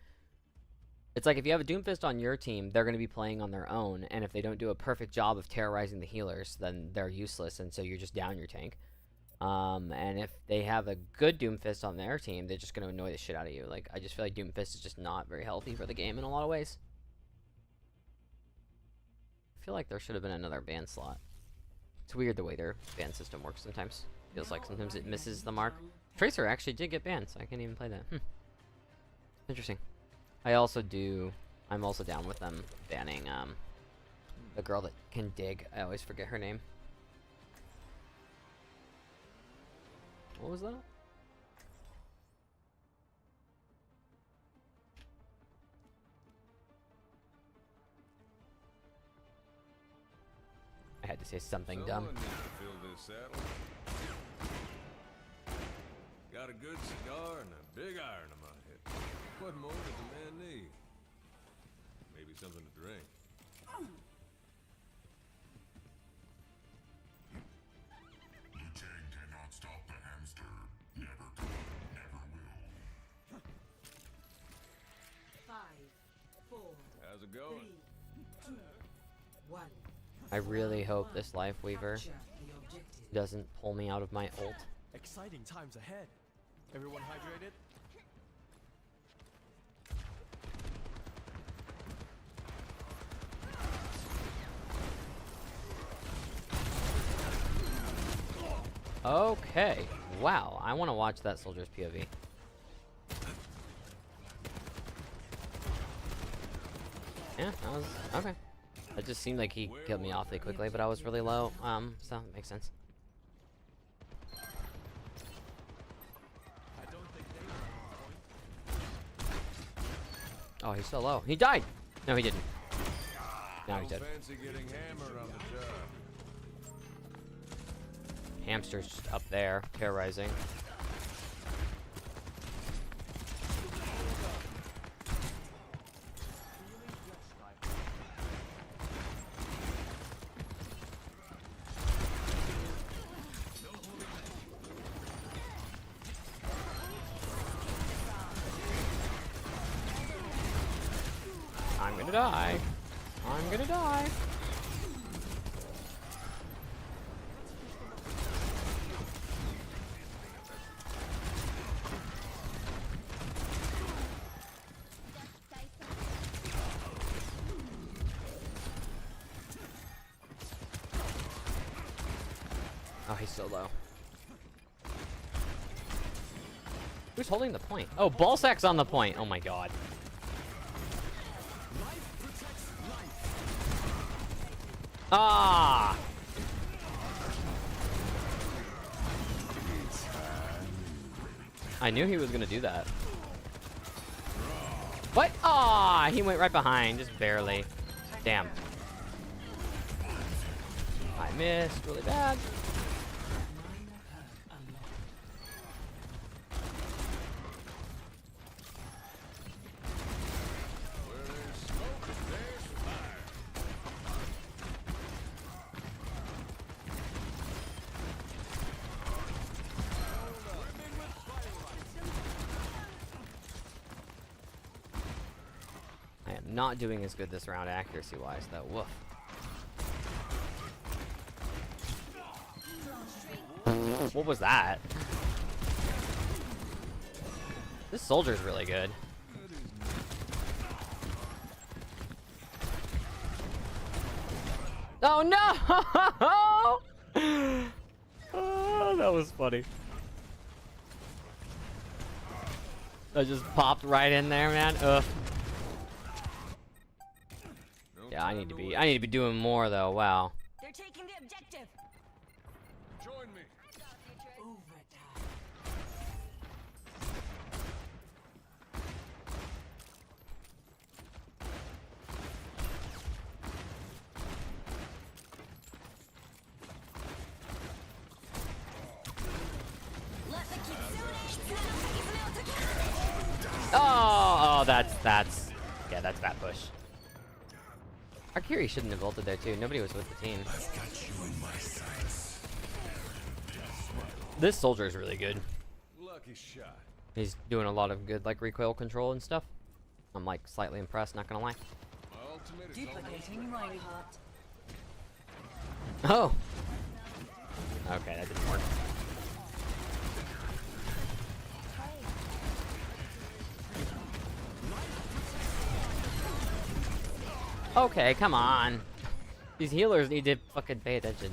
It's like if you have a Doomfist on your team, they're gonna be playing on their own, and if they don't do a perfect job of terrorizing the healers, then they're useless, and so you're just down your tank. And if they have a good Doomfist on their team, they're just gonna annoy the shit out of you. Like I just feel like Doomfist is just not very healthy for the game in a lot of ways. I feel like there should have been another ban slot. It's weird the way their ban system works sometimes. Feels like sometimes it misses the mark. Tracer actually did get banned, so I can't even play that. Interesting. I'm also down with them banning the girl that can dig. I always forget her name. What was that? to say something dumb. Someone needs to fill this saddle. Got a good cigar and a big iron in my head. What more does a man need? Maybe something to drink. Lieutenant cannot stop the hamster. Never could, never will. 5, 4, How's it going? 3, 2, 1. I really hope this Life Weaver Capture the objective. doesn't pull me out of my ult. Exciting times ahead. Everyone hydrated? Okay. Wow, I want to watch that soldier's POV. Yeah, that was okay. It just seemed like he killed me awfully quickly, but I was really low. So it makes sense. Oh, he's so low. He died. No, he didn't. Now he's dead. Fancy getting hammered on the job. Hamster's just up there, terrorizing. I'm gonna die. I'm gonna die. Oh, he's so low. Who's holding the point? Oh, Ballsack's on the point. Oh my god. Ah! I knew he was gonna do that. What? Ah! He went right behind, just barely. Damn. I missed really bad. I am not doing as good this round accuracy-wise, though. Woof. What was that? This soldier's really good. Oh no! Oh, that was funny. I just popped right in there, man. Ugh. Yeah, I need to be doing more though. Wow. They're taking the objective. Join me. Oh, that's yeah, that's that push. Akiri shouldn't have ulted there too. Nobody was with the team. I've got you in my sights. This soldier is really good. Lucky shot. He's doing a lot of good like recoil control and stuff. I'm like slightly impressed, not gonna lie. Duplicating Reinhardt. Oh. Okay, that didn't work. Okay, come on. These healers need to fucking pay attention.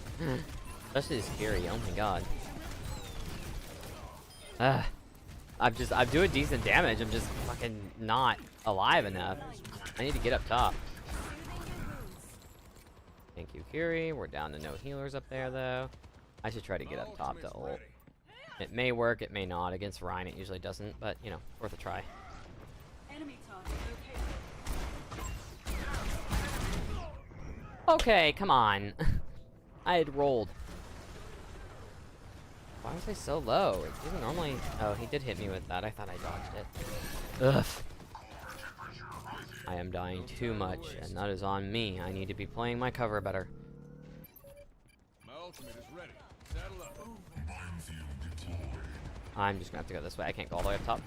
Especially this Kiri, oh my god. I'm doing decent damage, I'm just fucking not alive enough. I need to get up top. Thank you, Kiri. We're down to no healers up there, though. I should try to get up top to ult. It may work, it may not. Against Ryan, it usually doesn't, but, you know, worth a try. Enemy target Okay, come on. I had rolled. Why was I so low? It didn't normally... Oh, he did hit me with that. I thought I dodged it. Ugh. I am dying too much, and that is on me. I need to be playing my cover better. My ultimate is ready. Saddle up. I'm just gonna have to go this way. I can't go all the way up top.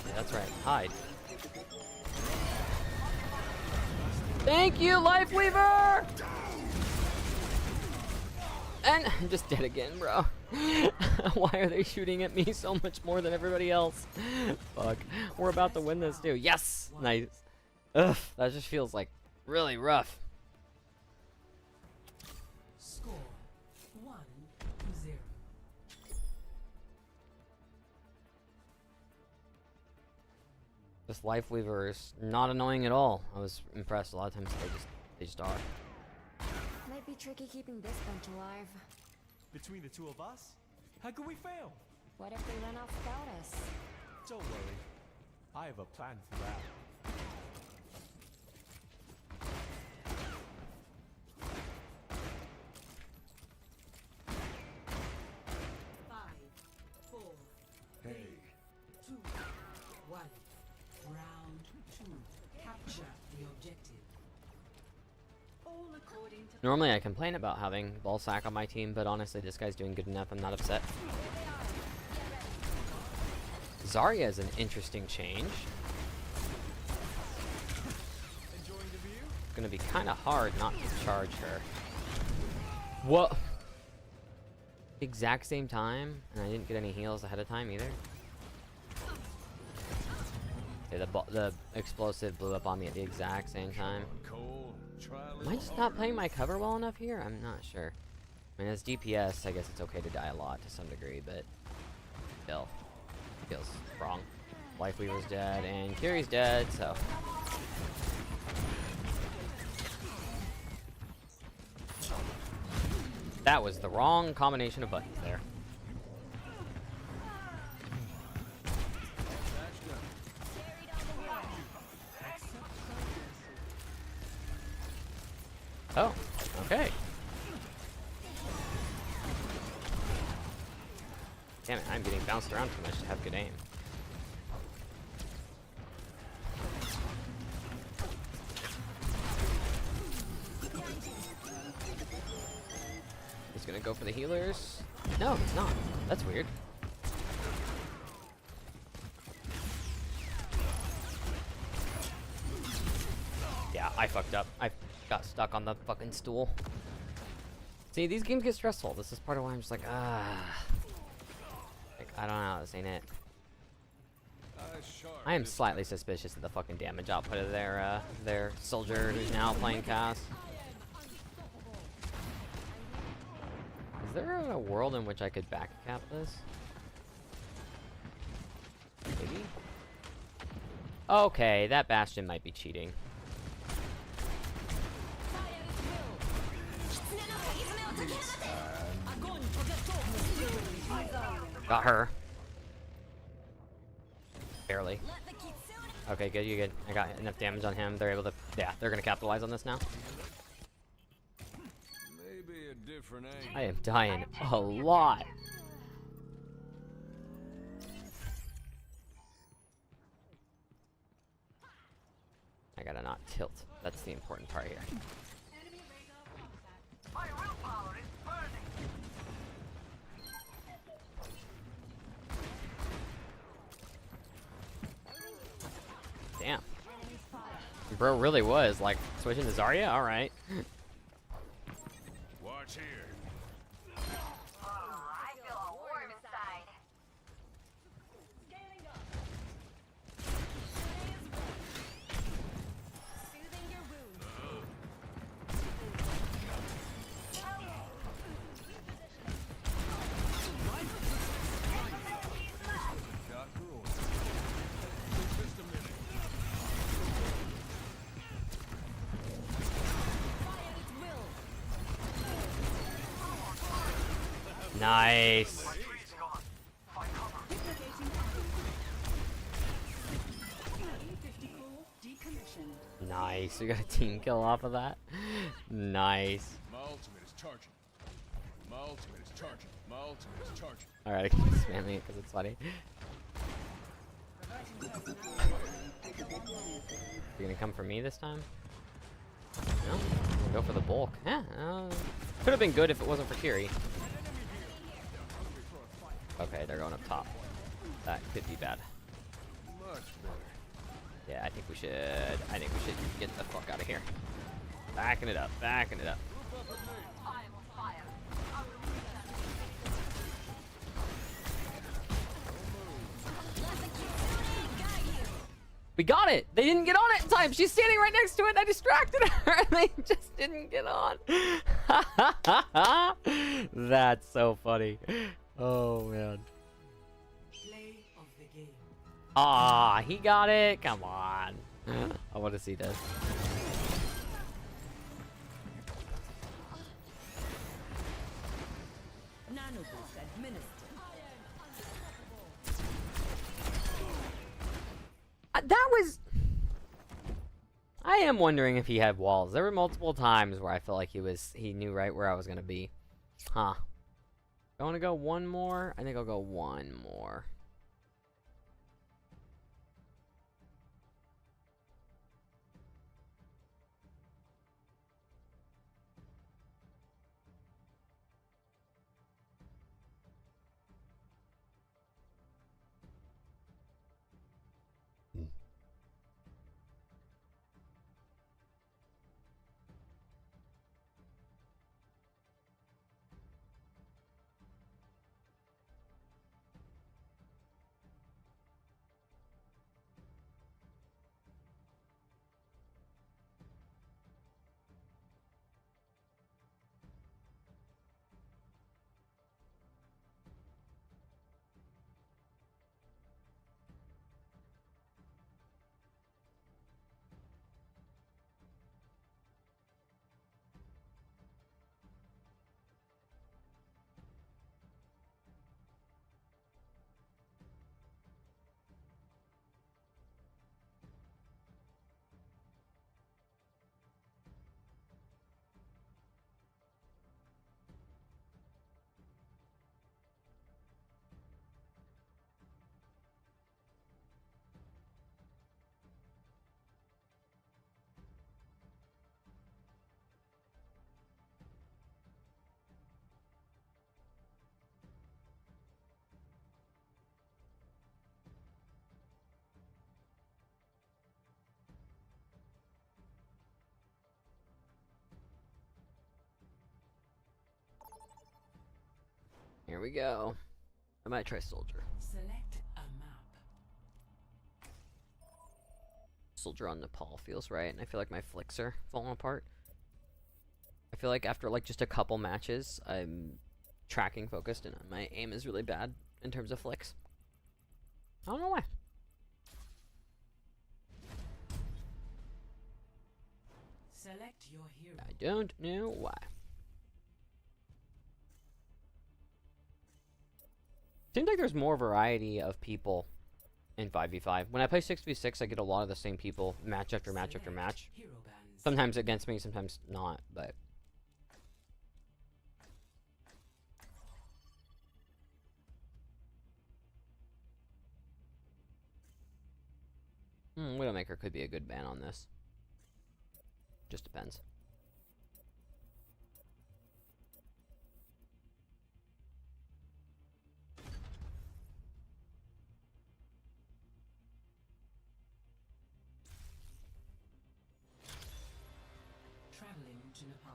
Yeah, that's right. Hide. Thank you, Life Weaver! And I'm just dead again, bro. Why are they shooting at me so much more than everybody else? Fuck. We're about to win this too. Yes! Nice. Ugh, that just feels like really rough. Score 1-0. This Life Weaver is not annoying at all. I was impressed. A lot of times they just are. Might be tricky keeping this bunch alive. Between the two of us? How could we fail? What if they run off without us? Don't worry. I have a plan for that. Hey. 2, 1. Round 2. Capture the objective. All according to Normally I complain about having Ballsack on my team, but honestly this guy's doing good enough. I'm not upset. Zarya is an interesting change. It's gonna be kind of hard not to charge her. What? Exact same time, and I didn't get any heals ahead of time either. Okay, the explosive blew up on me at the exact same time. Am I just not playing my cover well enough here? I'm not sure. I mean, as DPS, I guess it's okay to die a lot to some degree, but still, feels wrong. Life Weaver's dead, and Kiri's dead, so. That was the wrong combination of buttons there. Oh, okay. Damn it, I'm getting bounced around too much to have good aim. He's gonna go for the healers. No, he's not. That's weird. Yeah, I fucked up. I got stuck on the fucking stool. See, these games get stressful. This is part of why I'm just like, like, I don't know, this ain't it. I am slightly suspicious of the fucking damage output of their soldier who's now playing cast. Is there a world in which I could backcap this? Maybe? Okay, that Bastion might be cheating. Got her. Barely. Okay, good, you're good. I got enough damage on him. They're able to... Yeah, they're gonna capitalize on this now. Maybe a different angle. I am dying a lot. I gotta not tilt. That's the important part here. Damn. Bro really was like switching to Zarya? Alright. Watch here. I feel a warm inside. Soothing your wounds. Nice. Nice. We got a team kill off of that. Nice. My ultimate is charging. My ultimate is charging. My ultimate is charging. Alright, I keep spamming it because it's funny. You gonna come for me this time? No? We'll go for the bulk. Yeah, could have been good if it wasn't for Kiri. Okay, they're going up top. That could be bad. Much better. Yeah, I think we should get the fuck out of here. Backing it up, backing it up. We got it! They didn't get on it in time! She's standing right next to it and I distracted her and they just didn't get on! That's so funny. Oh, man. Play of the game. Ah, he got it! Come on. I want to see this. Nanoboost administered. That was... I am wondering if he had walls. There were multiple times where I felt like he knew right where I was gonna be. Huh. I want to go one more. I think I'll go one more. Here we go. I might try Soldier. Select a map. Soldier on Nepal feels right, and I feel like my flicks are falling apart. I feel like after like just a couple matches, I'm tracking focused, and my aim is really bad in terms of flicks. I don't know why. Select your hero. I don't know why. Seems like there's more variety of people in 5v5. When I play 6v6, I get a lot of the same people match after match after match. Sometimes against me, sometimes not, but... Widowmaker could be a good ban on this. Just depends. Traveling to Nepal.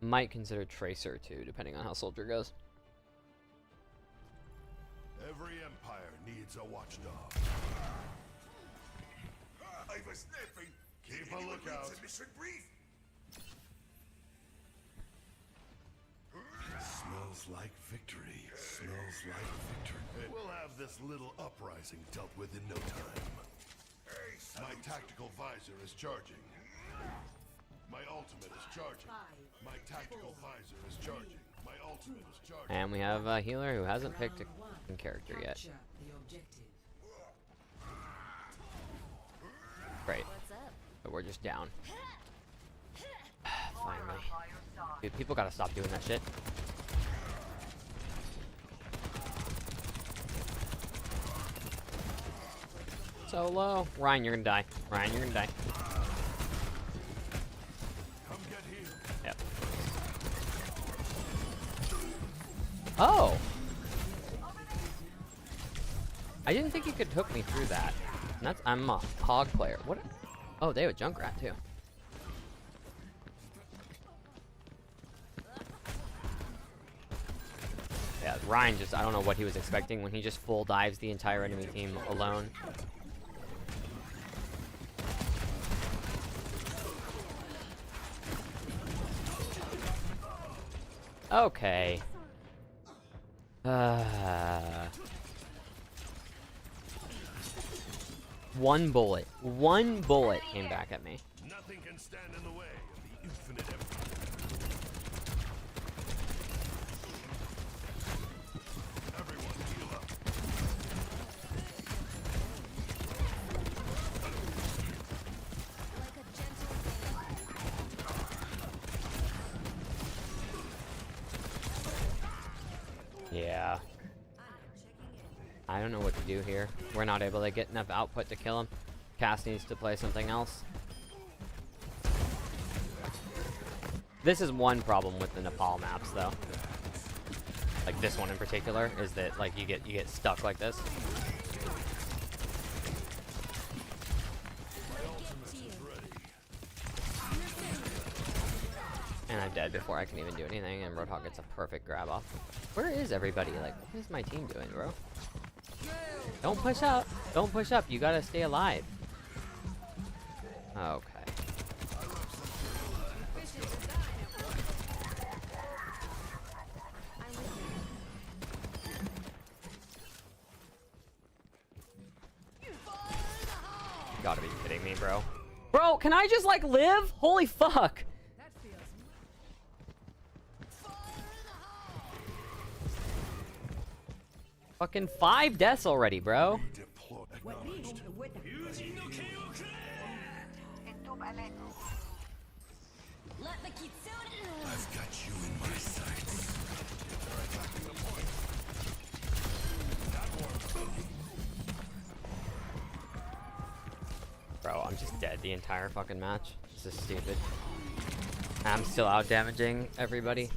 Might consider Tracer too, depending on how Soldier goes. Every empire needs a watchdog. I was sniffing. Keep a lookout. Mission brief. Smells Smells like victory. Smells like victory. We'll have this little uprising dealt with in no time. My tactical visor is charging. My ultimate is charging. My tactical visor is charging. My ultimate is charging. And we have a healer who hasn't picked a character yet. Great. But we're just down. Finally. Dude, people gotta stop doing that shit. So low. Ryan, you're gonna die. Ryan, you're gonna die. Yep. Oh! I didn't think you could hook me through that. And that's, I'm a hog player. What? Oh, they have a Junkrat too. Yeah, Ryan just, I don't know what he was expecting when he just full dives the entire enemy team alone. Okay. One bullet came back at me. Nothing can stand in the way of the infinite empire. Everyone heal up. Yeah. I don't know what to do here. We're not able to get enough output to kill him. Cass needs to play something else. This is one problem with the Nepal maps, though. Like this one in particular, is that like you get stuck like this. And I'm dead before I can even do anything, and Roadhog gets a perfect grab off. Where is everybody? Like, what is my team doing, bro? Don't push up. Don't push up. You gotta stay alive. Okay. You gotta be kidding me, bro. Bro, can I just, like, live? Holy fuck! Fucking 5 deaths already, bro. I've got you in my sights. Bro, I'm just dead the entire fucking match. This is stupid. I'm still out damaging everybody.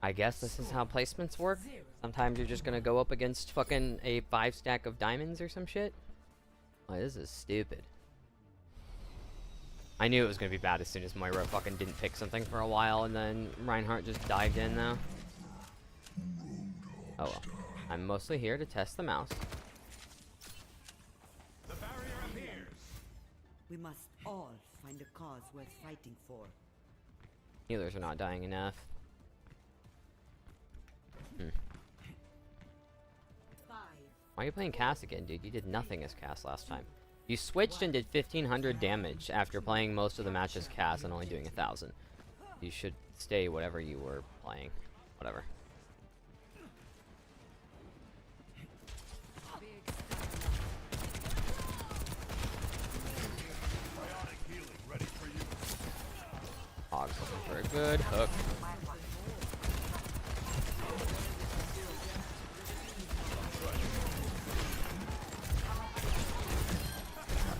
I guess this is how placements work. Sometimes you're just gonna go up against fucking a 5 stack of diamonds or some shit. Oh, this is stupid. I knew it was gonna be bad as soon as Moira fucking didn't pick something for a while, and then Reinhardt just dived in though. Oh well. I'm mostly here to test the mouse. The barrier appears. We must all find a cause worth fighting for. Healers are not dying enough. Why are you playing Cass again, dude? You did nothing as Cass last time. You switched and did 1500 damage after playing most of the matches Cass and only doing 1000. You should stay whatever you were playing. Whatever. Hog's looking for a good hook.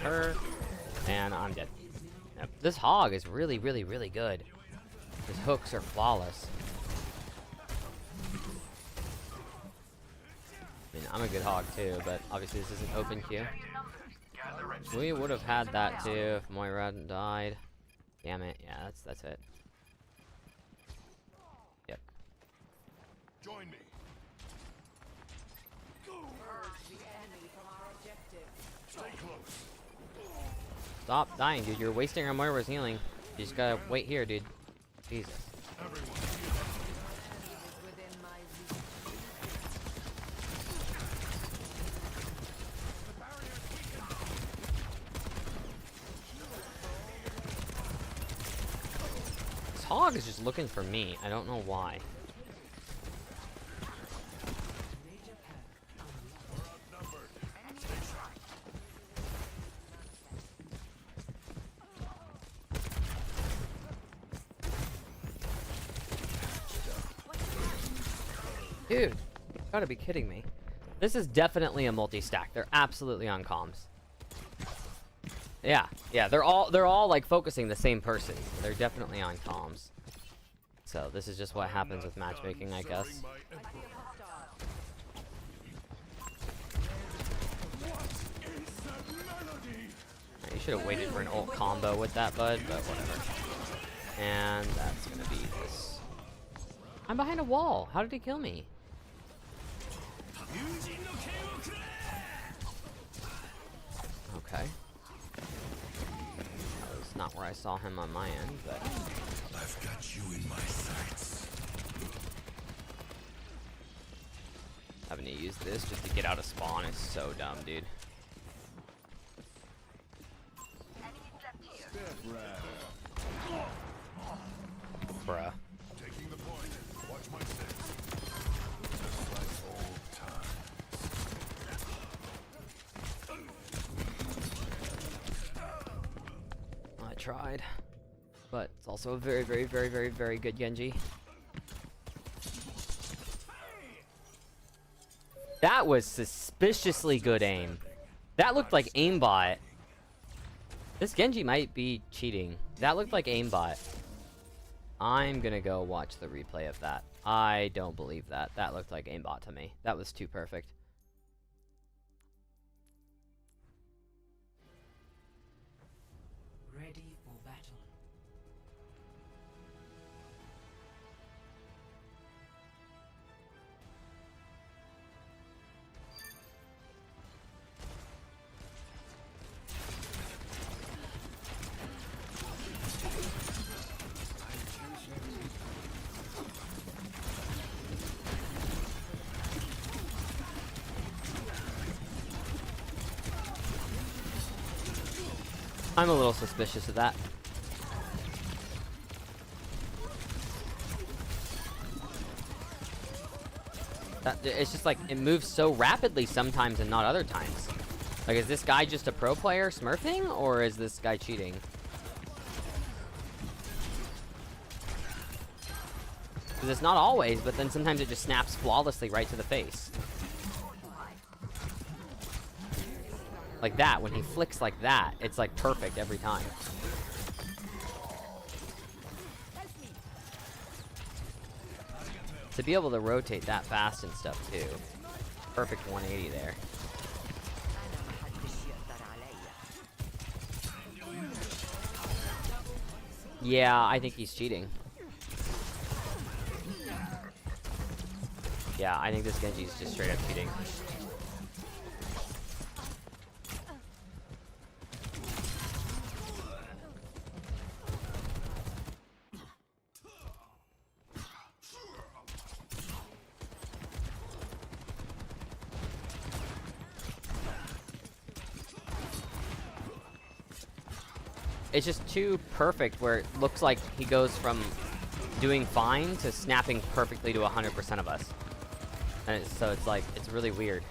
Her, and I'm dead. Yep. This hog is really, really, really good. His hooks are flawless. I mean, I'm a good hog too, but obviously this isn't open queue. We would have had that too if Moira hadn't died. Damn it. Yeah, that's it. Yep. Join me. Purge the enemy from our objective. Stay close. Stop dying, dude. You're wasting our Moira's healing. You just gotta wait here, dude. Jesus. This hog is just looking for me. I don't know why. Dude, you gotta be kidding me. This is definitely a multi-stack. They're absolutely on comms. Yeah, they're all like focusing the same person. They're definitely on comms. So this is just what happens with matchmaking, I guess. You should have waited for an ult combo with that, bud, but whatever. And that's gonna be this. I'm behind a wall. How did he kill me? Okay. That was not where I saw him on my end, but I've got you in my sights. having to use this just to get out of spawn is so dumb, dude. Bruh. Taking the point. Watch my six. Just like old times. I tried. But it's also a very, very, very, very, very good Genji. That was suspiciously good aim. That looked like aimbot. This Genji might be cheating. That looked like aimbot. I'm gonna go watch the replay of that. I don't believe that. That looked like aimbot to me. That was too perfect. Ready for battle. I'm a little suspicious of that. It's just like, it moves so rapidly sometimes and not other times. Like, is this guy just a pro player smurfing, or is this guy cheating? Because it's not always, but then sometimes it just snaps flawlessly right to the face. Like that, when he flicks like that, it's like perfect every time. To be able to rotate that fast and stuff too. Perfect 180 there. Yeah, I think he's cheating. Yeah, I think this Genji's just straight up cheating. It's just too perfect where it looks like he goes from doing fine to snapping perfectly to 100% of us. And so it's like, it's really weird.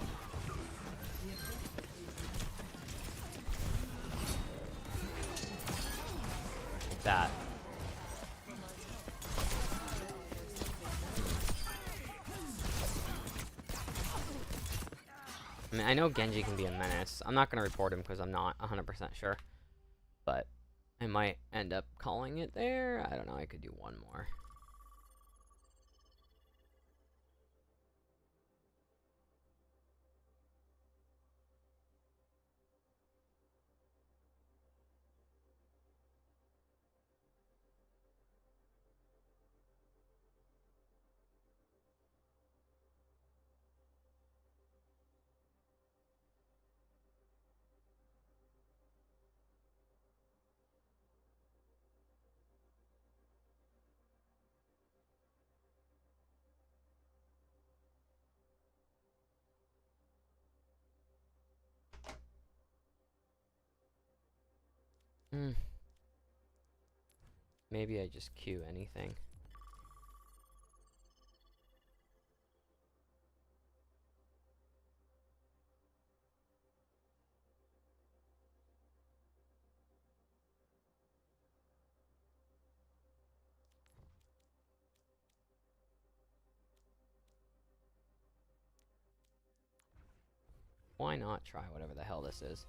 That. I mean, I know Genji can be a menace. I'm not going to report him because I'm not 100% sure. But I might end up calling it there. I don't know. I could do one more. Maybe I just queue anything. Why not try whatever the hell this is?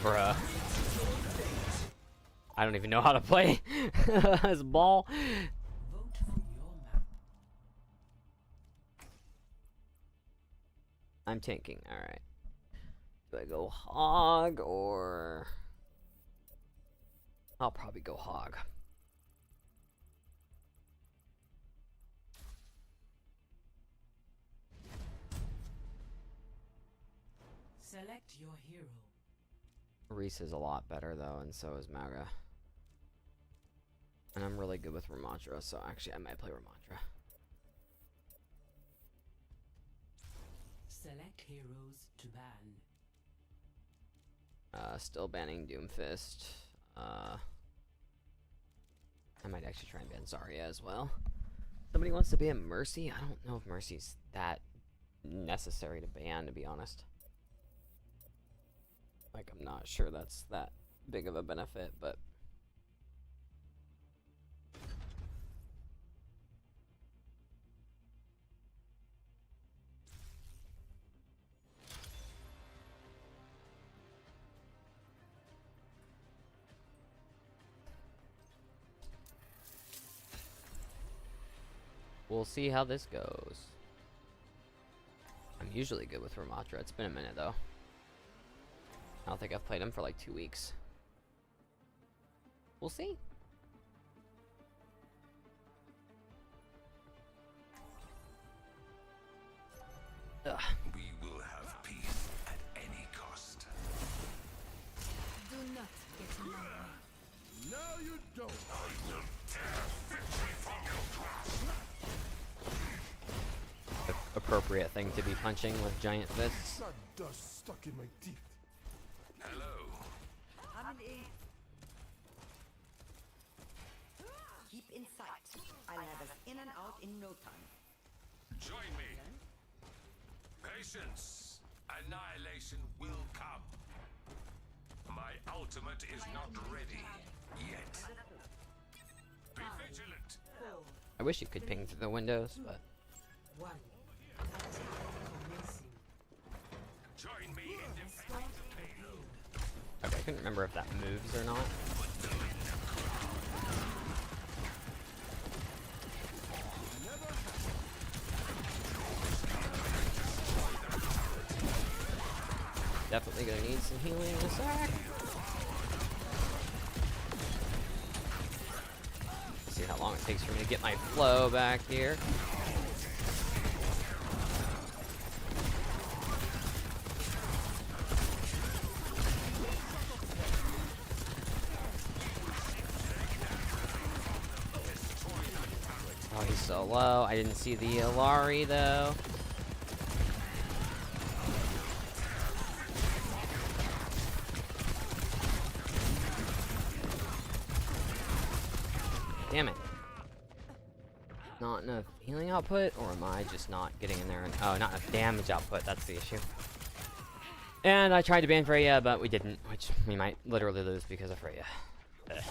Bruh. I don't even know how to play this ball. I'm tanking, alright. Do I go hog or... I'll probably go hog. Select your hero. Reese is a lot better though, and so is Maga. And I'm really good with Ramontra, so actually I might play Ramontra. Select heroes to ban. Still banning Doomfist. I might actually try and ban Zarya as well. Somebody wants to ban Mercy? I don't know if Mercy's that necessary to ban, to be honest. Like, I'm not sure that's that big of a benefit, but... We'll see how this goes. I'm usually good with Ramontra. It's been a minute, though. I don't think I've played him for like 2 weeks. We'll see. Ugh. We will have peace at any cost. Do not get in my way. Now you don't. I will tear victory from your grasp. The appropriate thing to be punching with giant fists. Sun dust stuck in my teeth. Hello. Keep in sight. I'll have us in and out in no time. Join me. Patience. Annihilation will come. My ultimate is not ready yet. Be vigilant. I wish you could ping through the windows, but... Join me in defending the payload. Okay, I couldn't remember if that moves or not. Definitely gonna need some healing in a sec. See how long it takes for me to get my flow back here. Oh, he's so low. I didn't see the Ilari though. Damn it. Not enough healing output, or am I just not getting in there? And, oh, not enough damage output, that's the issue. And I tried to ban Freya, but we didn't, which we might literally lose because of Freya. Ugh.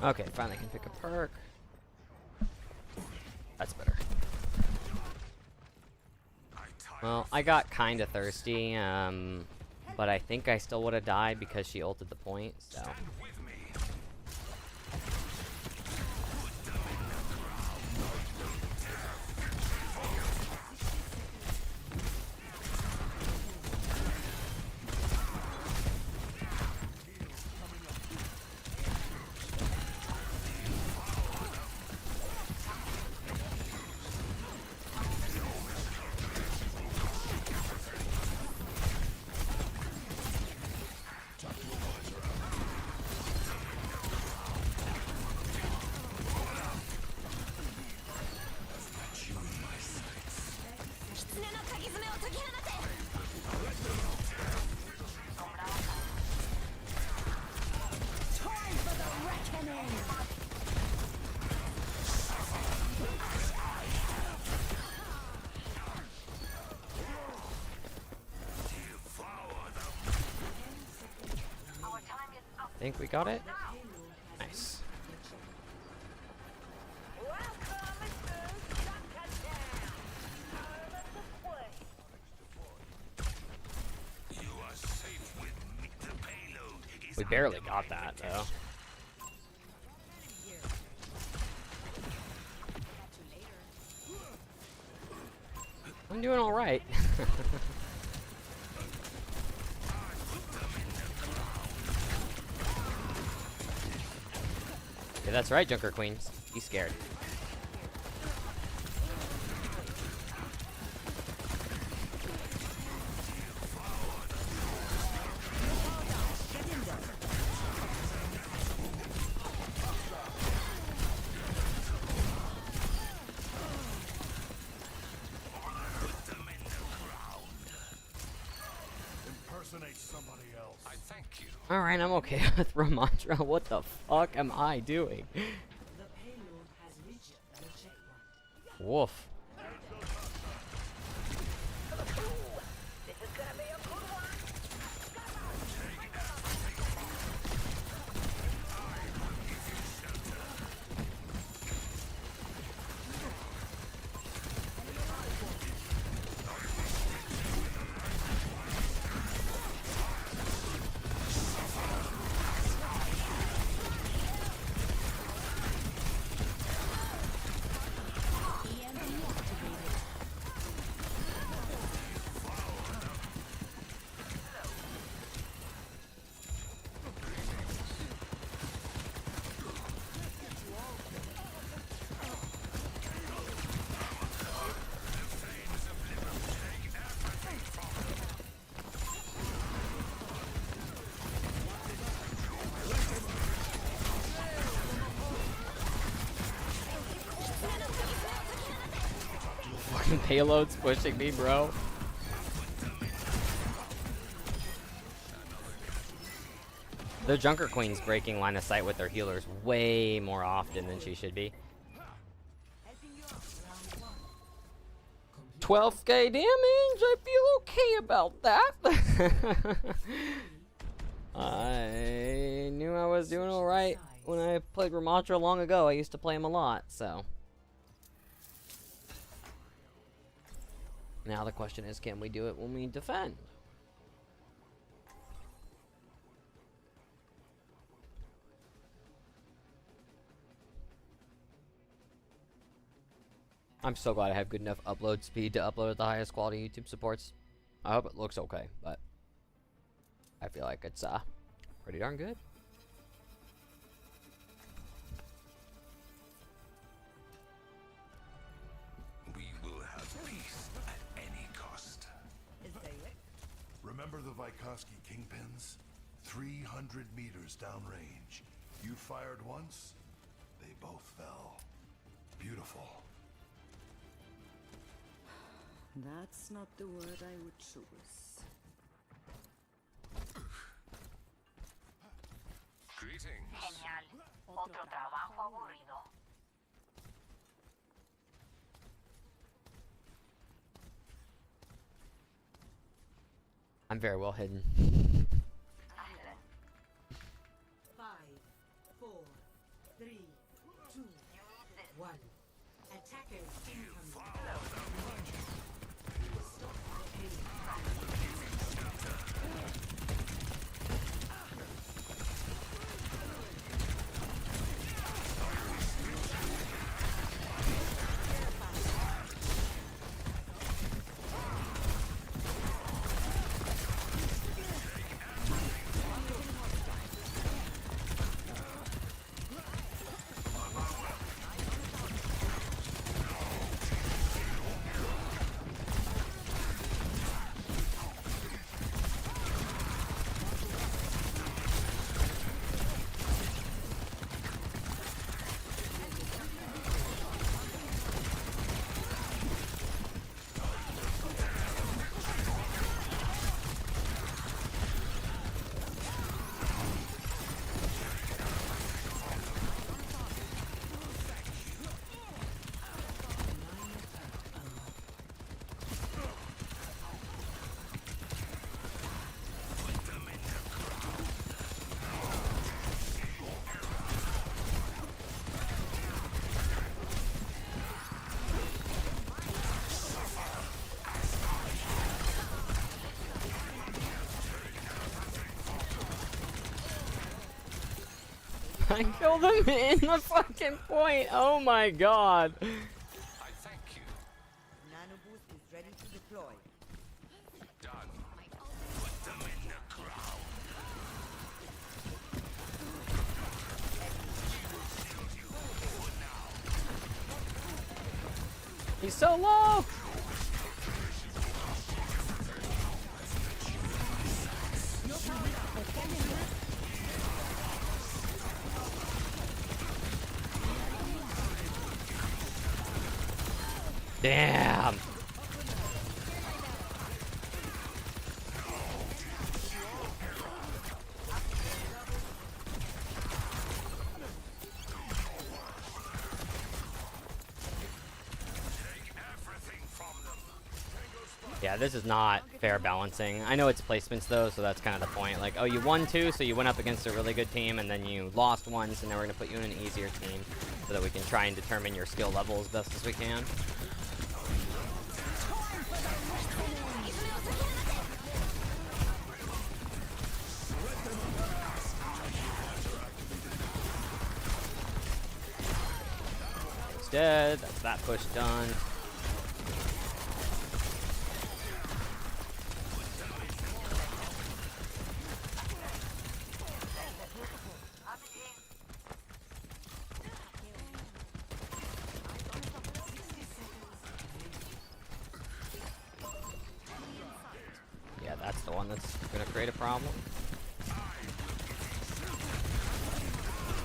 Okay, finally can pick a perk. That's better. Well, I got kinda thirsty, but I think I still would have died because she ulted the point, so. Think we got it? Nice. We barely got that, though. I'm doing all right. Yeah, that's right, Junker Queens. Be scared. Impersonate somebody else. I thank you. Alright, I'm okay with Ramontra. What the fuck am I doing? Woof. Fucking payload's pushing me, bro. The Junker Queen's breaking line of sight with their healers way more often than she should be. 12k damage, I feel okay about that. I knew I was doing alright when I played Ramontra long ago. I used to play him a lot, so. Now the question is, can we do it when we defend? I'm so glad I have good enough upload speed to upload at the highest quality YouTube supports. I hope it looks okay, but I feel like it's pretty darn good. We will have peace at any cost. Remember the Vykovsky kingpins? 300 meters downrange. You fired once, they both fell. Beautiful. That's not the word I would choose. Greetings. Genial. Otro trabajo aburrido. I'm very well hidden. 5, 4, 3, 2, 1. Attackers incoming. Stop I killed him in the fucking point. Oh my god. I thank you. Nano boost is ready to deploy. Done. Put them in the ground. He's so low. Damn. Yeah, this is not fair balancing. I know it's placements though, so that's kind of the point. Like, oh, you won 2, so you went up against a really good team, and then you lost 1, so now we're going to put you in an easier team so that we can try and determine your skill level as best as we can. It's dead. That's that push done. Yeah, that's the one that's gonna create a problem.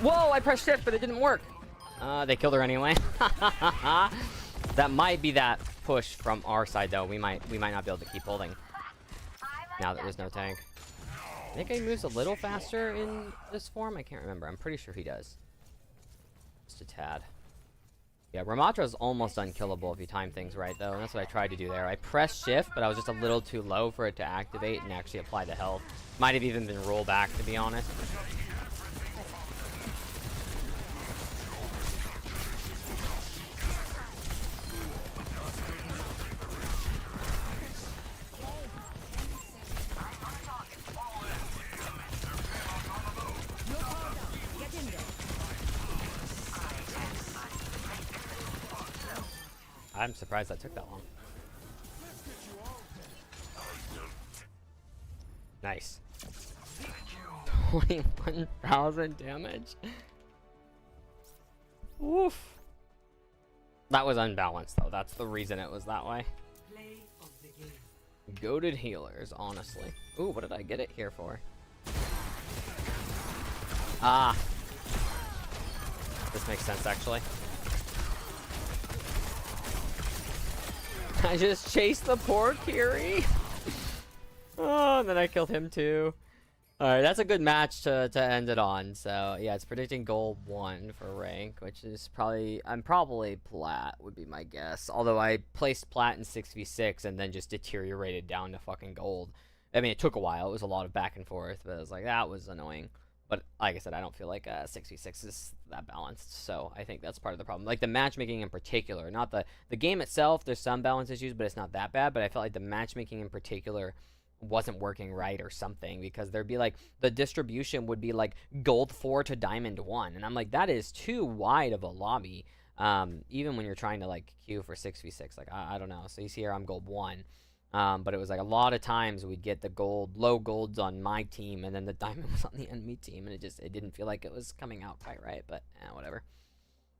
Whoa, I pressed shift, but it didn't work. They killed her anyway. That might be that push from our side, though. We might not be able to keep holding now that there's no tank. I think he moves a little faster in this form. I can't remember. I'm pretty sure he does. Just a tad. Yeah, Ramatra's almost unkillable if you time things right, though. And that's what I tried to do there. I pressed shift, but I was just a little too low for it to activate and actually apply the health. Might have even been rollback, to be honest. I'm surprised that took that long. Nice. 21,000 damage. Oof. That was unbalanced, though. That's the reason it was that way. Goated healers, honestly. Ooh, what did I get it here for? Ah. This makes sense, actually. I just chased the poor Kiri. Oh, and then I killed him too. Alright, that's a good match to end it on. So, yeah, it's predicting gold 1 for rank, which is probably... I'm probably plat, would be my guess. Although I placed plat in 6v6 and then just deteriorated down to fucking gold. I mean, it took a while. It was a lot of back and forth, but I was like, that was annoying. But like I said, I don't feel like 6v6 is that balanced, so I think that's part of the problem. Like the matchmaking in particular, not the game itself. There's some balance issues, but it's not that bad. But I felt like the matchmaking in particular wasn't working right or something, because there'd be like the distribution would be like gold 4 to diamond 1, and I'm like, that is too wide of a lobby. Even when you're trying to like queue for 6v6, like I don't know. So you see here I'm gold 1. But it was like a lot of times we'd get the low golds on my team, and then the diamond was on the enemy team, and it didn't feel like it was coming out quite right, but whatever.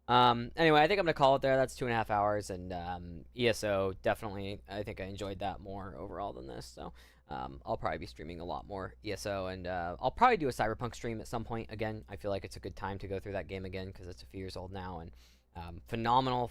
Anyway, I think I'm going to call it there. That's 2.5 hours, and ESO, definitely, I think I enjoyed that more overall than this, so I'll probably be streaming a lot more ESO, and I'll probably do a Cyberpunk stream at some point again. I feel like it's a good time to go through that game again, because it's a few years old now, and phenomenal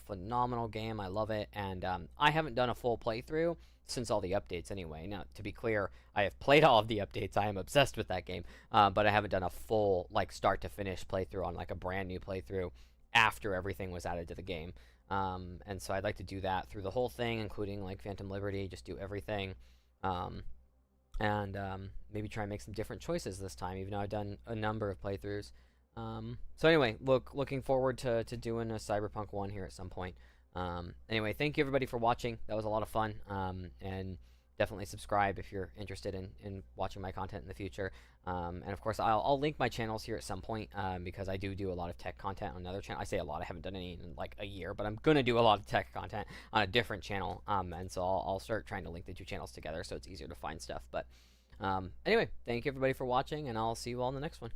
game. I love it, and I haven't done a full playthrough since all the updates anyway. Now, to be clear, I have played all of the updates. I am obsessed with that game, but I haven't done a full like start to finish playthrough on like a brand new playthrough after everything was added to the game. And so I'd like to do that through the whole thing, including like Phantom Liberty, just do everything, and maybe try and make some different choices this time, even though I've done a number of playthroughs. So anyway, looking forward to doing a Cyberpunk 1 here at some point. Anyway, thank you everybody for watching. That was a lot of fun. And definitely subscribe if you're interested in watching my content in the future. And of course, I'll link my channels here at some point, because I do a lot of tech content on another channel. I say a lot, I haven't done any in like a year, but I'm going to do a lot of tech content on a different channel. And so I'll start trying to link the two channels together so it's easier to find stuff. But anyway, thank you everybody for watching, and I'll see you all in the next one.